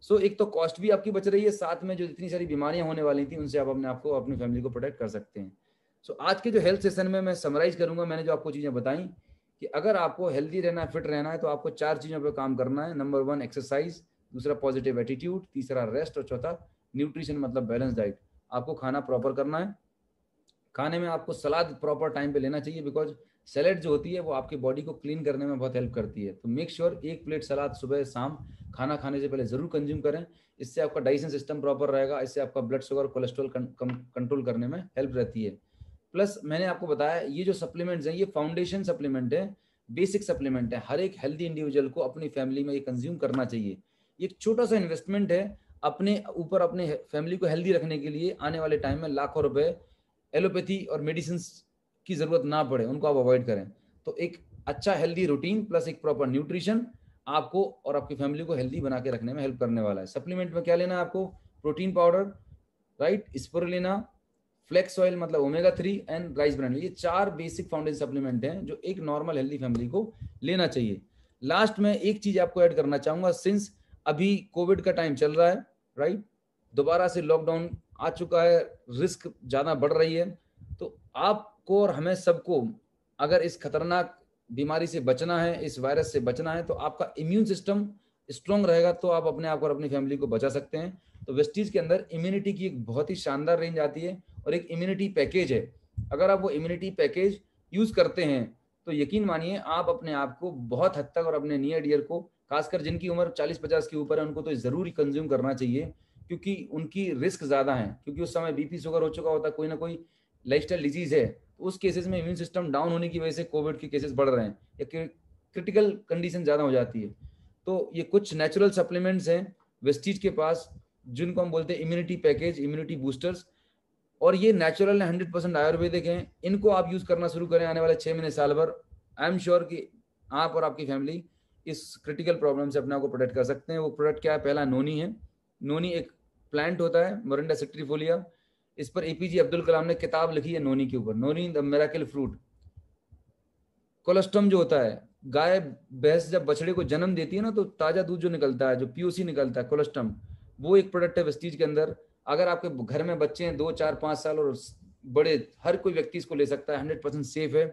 सो एक तो कॉस्ट भी आपकी बच रही है, साथ में जो इतनी सारी बीमारियां होने वाली थी उनसे आप अपने आपको, अपनी फैमिली को प्रोटेक्ट कर सकते हैं। सो आज के जो हेल्थ सेशन में मैं समराइज करूंगा, मैंने जो आपको चीजें बताई कि अगर आपको हेल्दी रहना है, फिट रहना है, तो आपको 4 चीजों पर काम करना है। नंबर 1 एक्सरसाइज, दूसरा पॉजिटिव एटीट्यूड, तीसरा रेस्ट और चौथा न्यूट्रिशन मतलब बैलेंस डाइट। आपको खाना प्रॉपर करना है। खाने में आपको सलाद प्रॉपर टाइम पे लेना चाहिए, बिकॉज सैलेड जो होती है वो आपकी बॉडी को क्लीन करने में बहुत हेल्प करती है। तो मेक श्योर 1 प्लेट सलाद सुबह शाम खाना खाने से पहले जरूर कंज्यूम करें। इससे आपका डाइजेशन सिस्टम प्रॉपर रहेगा, इससे आपका ब्लड शुगर, कोलेस्ट्रॉल कंट्रोल करने में हेल्प रहती है। प्लस मैंने आपको बताया ये जो सप्लीमेंट्स हैं ये फाउंडेशन सप्लीमेंट है, बेसिक सप्लीमेंट है। हर एक हेल्दी इंडिविजुअल को अपनी फैमिली में ये कंज्यूम करना चाहिए। ये एक छोटा सा इन्वेस्टमेंट है अपने ऊपर, अपने फैमिली को हेल्दी रखने के लिए। आने वाले टाइम में लाखों रुपए एलोपैथी और मेडिसिन की जरूरत ना पड़े, उनको आप अवॉइड करें। तो एक अच्छा हेल्दी रूटीन प्लस एक प्रॉपर न्यूट्रिशन आपको और आपकी फैमिली को हेल्दी बना के रखने में हेल्प करने वाला है। सप्लीमेंट में क्या लेना है आपको, protein powder, right, spirulina, flax oil मतलब ओमेगा 3 एंड राइस ब्रान। ये 4 बेसिक फाउंडेशन सप्लीमेंट हैं जो एक नॉर्मल हेल्दी फैमिली को लेना चाहिए। लास्ट में एक चीज आपको ऐड करना चाहूंगा, सिंस अभी कोविड का टाइम चल रहा है, राइट, दोबारा से लॉकडाउन आ चुका है, रिस्क ज्यादा बढ़ रही है, तो आपको और हमें सबको अगर इस खतरनाक बीमारी से बचना है, इस वायरस से बचना है, तो आपका इम्यून सिस्टम स्ट्रांग रहेगा तो आप अपने आप और अपनी फैमिली को बचा सकते हैं। तो वेस्टीज के अंदर इम्यूनिटी की एक बहुत ही शानदार रेंज आती है और एक इम्यूनिटी पैकेज है। अगर आप वो इम्यूनिटी पैकेज यूज करते हैं तो यकीन मानिए आप अपने आप को बहुत हद तक और अपने नियर डियर को, खासकर जिनकी उम्र 40-50 के ऊपर है, उनको तो जरूर कंज्यूम करना चाहिए, क्योंकि उनकी रिस्क ज्यादा है, क्योंकि उस समय बीपी शुगर हो चुका होता है, कोई ना कोई लाइफस्टाइल डिजीज है, तो उस केसेस में इम्यून सिस्टम डाउन होने की वजह से कोविड के केसेस बढ़ रहे हैं या क्रिटिकल कंडीशन ज्यादा हो जाती है। तो ये कुछ नेचुरल सप्लीमेंट्स हैं वेस्टीज के पास, जिनको हम बोलते हैं इम्यूनिटी पैकेज, इम्यूनिटी बूस्टर्स, और ये नेचुरल है, 100% आयुर्वेदिक हैं। इनको आप यूज करना शुरू करें आने वाले 6 महीने साल भर, आई एम श्योर कि आप और आपकी फैमिली इस क्रिटिकल प्रॉब्लम से अपने आप को प्रोटेक्ट कर सकते हैं। वो प्रोडक्ट क्या है? पहला नोनी है। नोनी एक प्लांट होता है, मोरिंडा सिट्रीफोलिया। इस पर एपीजे अब्दुल कलाम ने किताब लिखी है नोनी के ऊपर, नोनी द मिरेकल फ्रूट। कोलेस्ट्रॉम जो होता है, गाय भैंस जब बछड़े को जन्म देती है ना, तो ताजा दूध जो निकलता है, जो पीओसी निकलता है, कोलेस्ट्रॉम, वो एक प्रोडक्ट है वेस्टीज के अंदर। अगर आपके घर में बच्चे हैं 2, 4, 5 साल और बड़े, हर कोई व्यक्ति इसको ले सकता है, 100% सेफ है।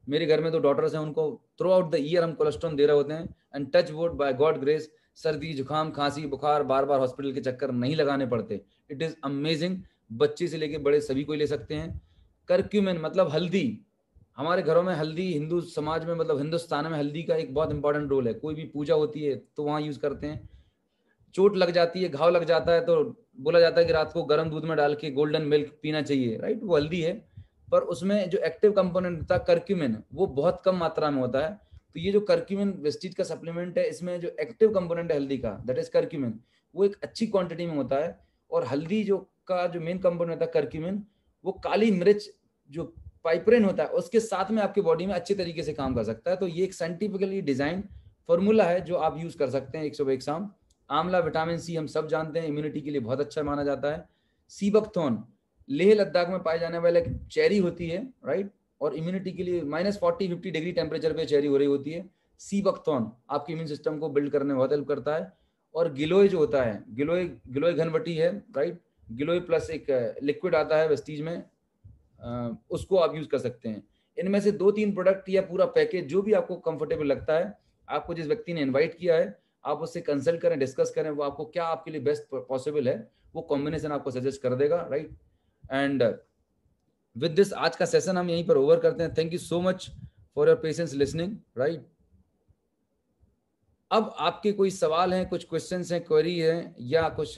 मेरे घर में 2 डॉटर्स हैं, उनको थ्रू आउट द ईयर हम कोलेस्ट्रॉल दे रहे होते हैं, and touch wood, by God grace, सर्दी जुकाम खांसी बुखार बार बार हॉस्पिटल के चक्कर नहीं लगाने पड़ते। It is amazing. बच्चे से लेके बड़े सभी को ले सकते हैं। कर्क्यूमिन मतलब हल्दी, हमारे घरों में हल्दी, हिंदू समाज में मतलब हिंदुस्तान में हल्दी का एक बहुत इंपॉर्टेंट रोल है। कोई भी पूजा होती है तो वहाँ यूज करते हैं। चोट लग जाती है, घाव लग जाता है, तो बोला जाता है कि रात को गर्म दूध में डाल के गोल्डन मिल्क पीना चाहिए, राइट? वो हल्दी है, पर उसमें जो एक्टिव कंपोनेंट होता है कर्क्यूमिन, वो बहुत कम मात्रा में होता है। तो ये जो कर्क्यूमिन वेस्टीज का सप्लीमेंट है, इसमें जो एक्टिव कंपोनेंट है हल्दी का, दैट इज कर्क्यूमिन, वो एक अच्छी क्वांटिटी में होता है। और हल्दी जो का जो मेन कंपोनेंट होता है कर्क्यूमिन, वो काली मिर्च जो पाइपरिन होता है उसके साथ में आपकी बॉडी में अच्छे तरीके से काम कर सकता है। तो ये एक साइंटिफिकली डिजाइन फॉर्मूला है जो आप यूज कर सकते हैं 1 सुबह 1 शाम। आंवला, विटामिन सी हम सब जानते हैं, इम्यूनिटी के लिए बहुत अच्छा माना जाता है। सीबकथॉर्न लेह लद्दाख में पाए जाने वाले चेरी होती है, राइट? और इम्यूनिटी के लिए -40-50 डिग्री टेम्परेचर पे चेरी हो रही होती है। सीबकथॉर्न आपके इम्यून सिस्टम को बिल्ड करने में बहुत हेल्प करता है। और गिलोय जो होता है, गिलोय घनवटी है, राइट? गिलोय प्लस एक लिक्विड आता है वेस्टीज में, उसको आप यूज कर सकते हैं। इनमें से 2-3 प्रोडक्ट या पूरा पैकेज जो भी आपको कंफर्टेबल लगता है, आपको जिस व्यक्ति ने इन्वाइट किया है, आप उससे कंसल्ट करें, डिस्कस करें, वो आपको क्या आपके लिए बेस्ट पॉसिबल है वो कॉम्बिनेशन आपको सजेस्ट कर देगा, राइट? एंड विद दिस आज का सेशन हम यहीं पर ओवर करते हैं। Thank you so much for your patience listening, right? अब आपके कोई सवाल हैं, कुछ क्वेश्चंस हैं, क्वेरी है, या कुछ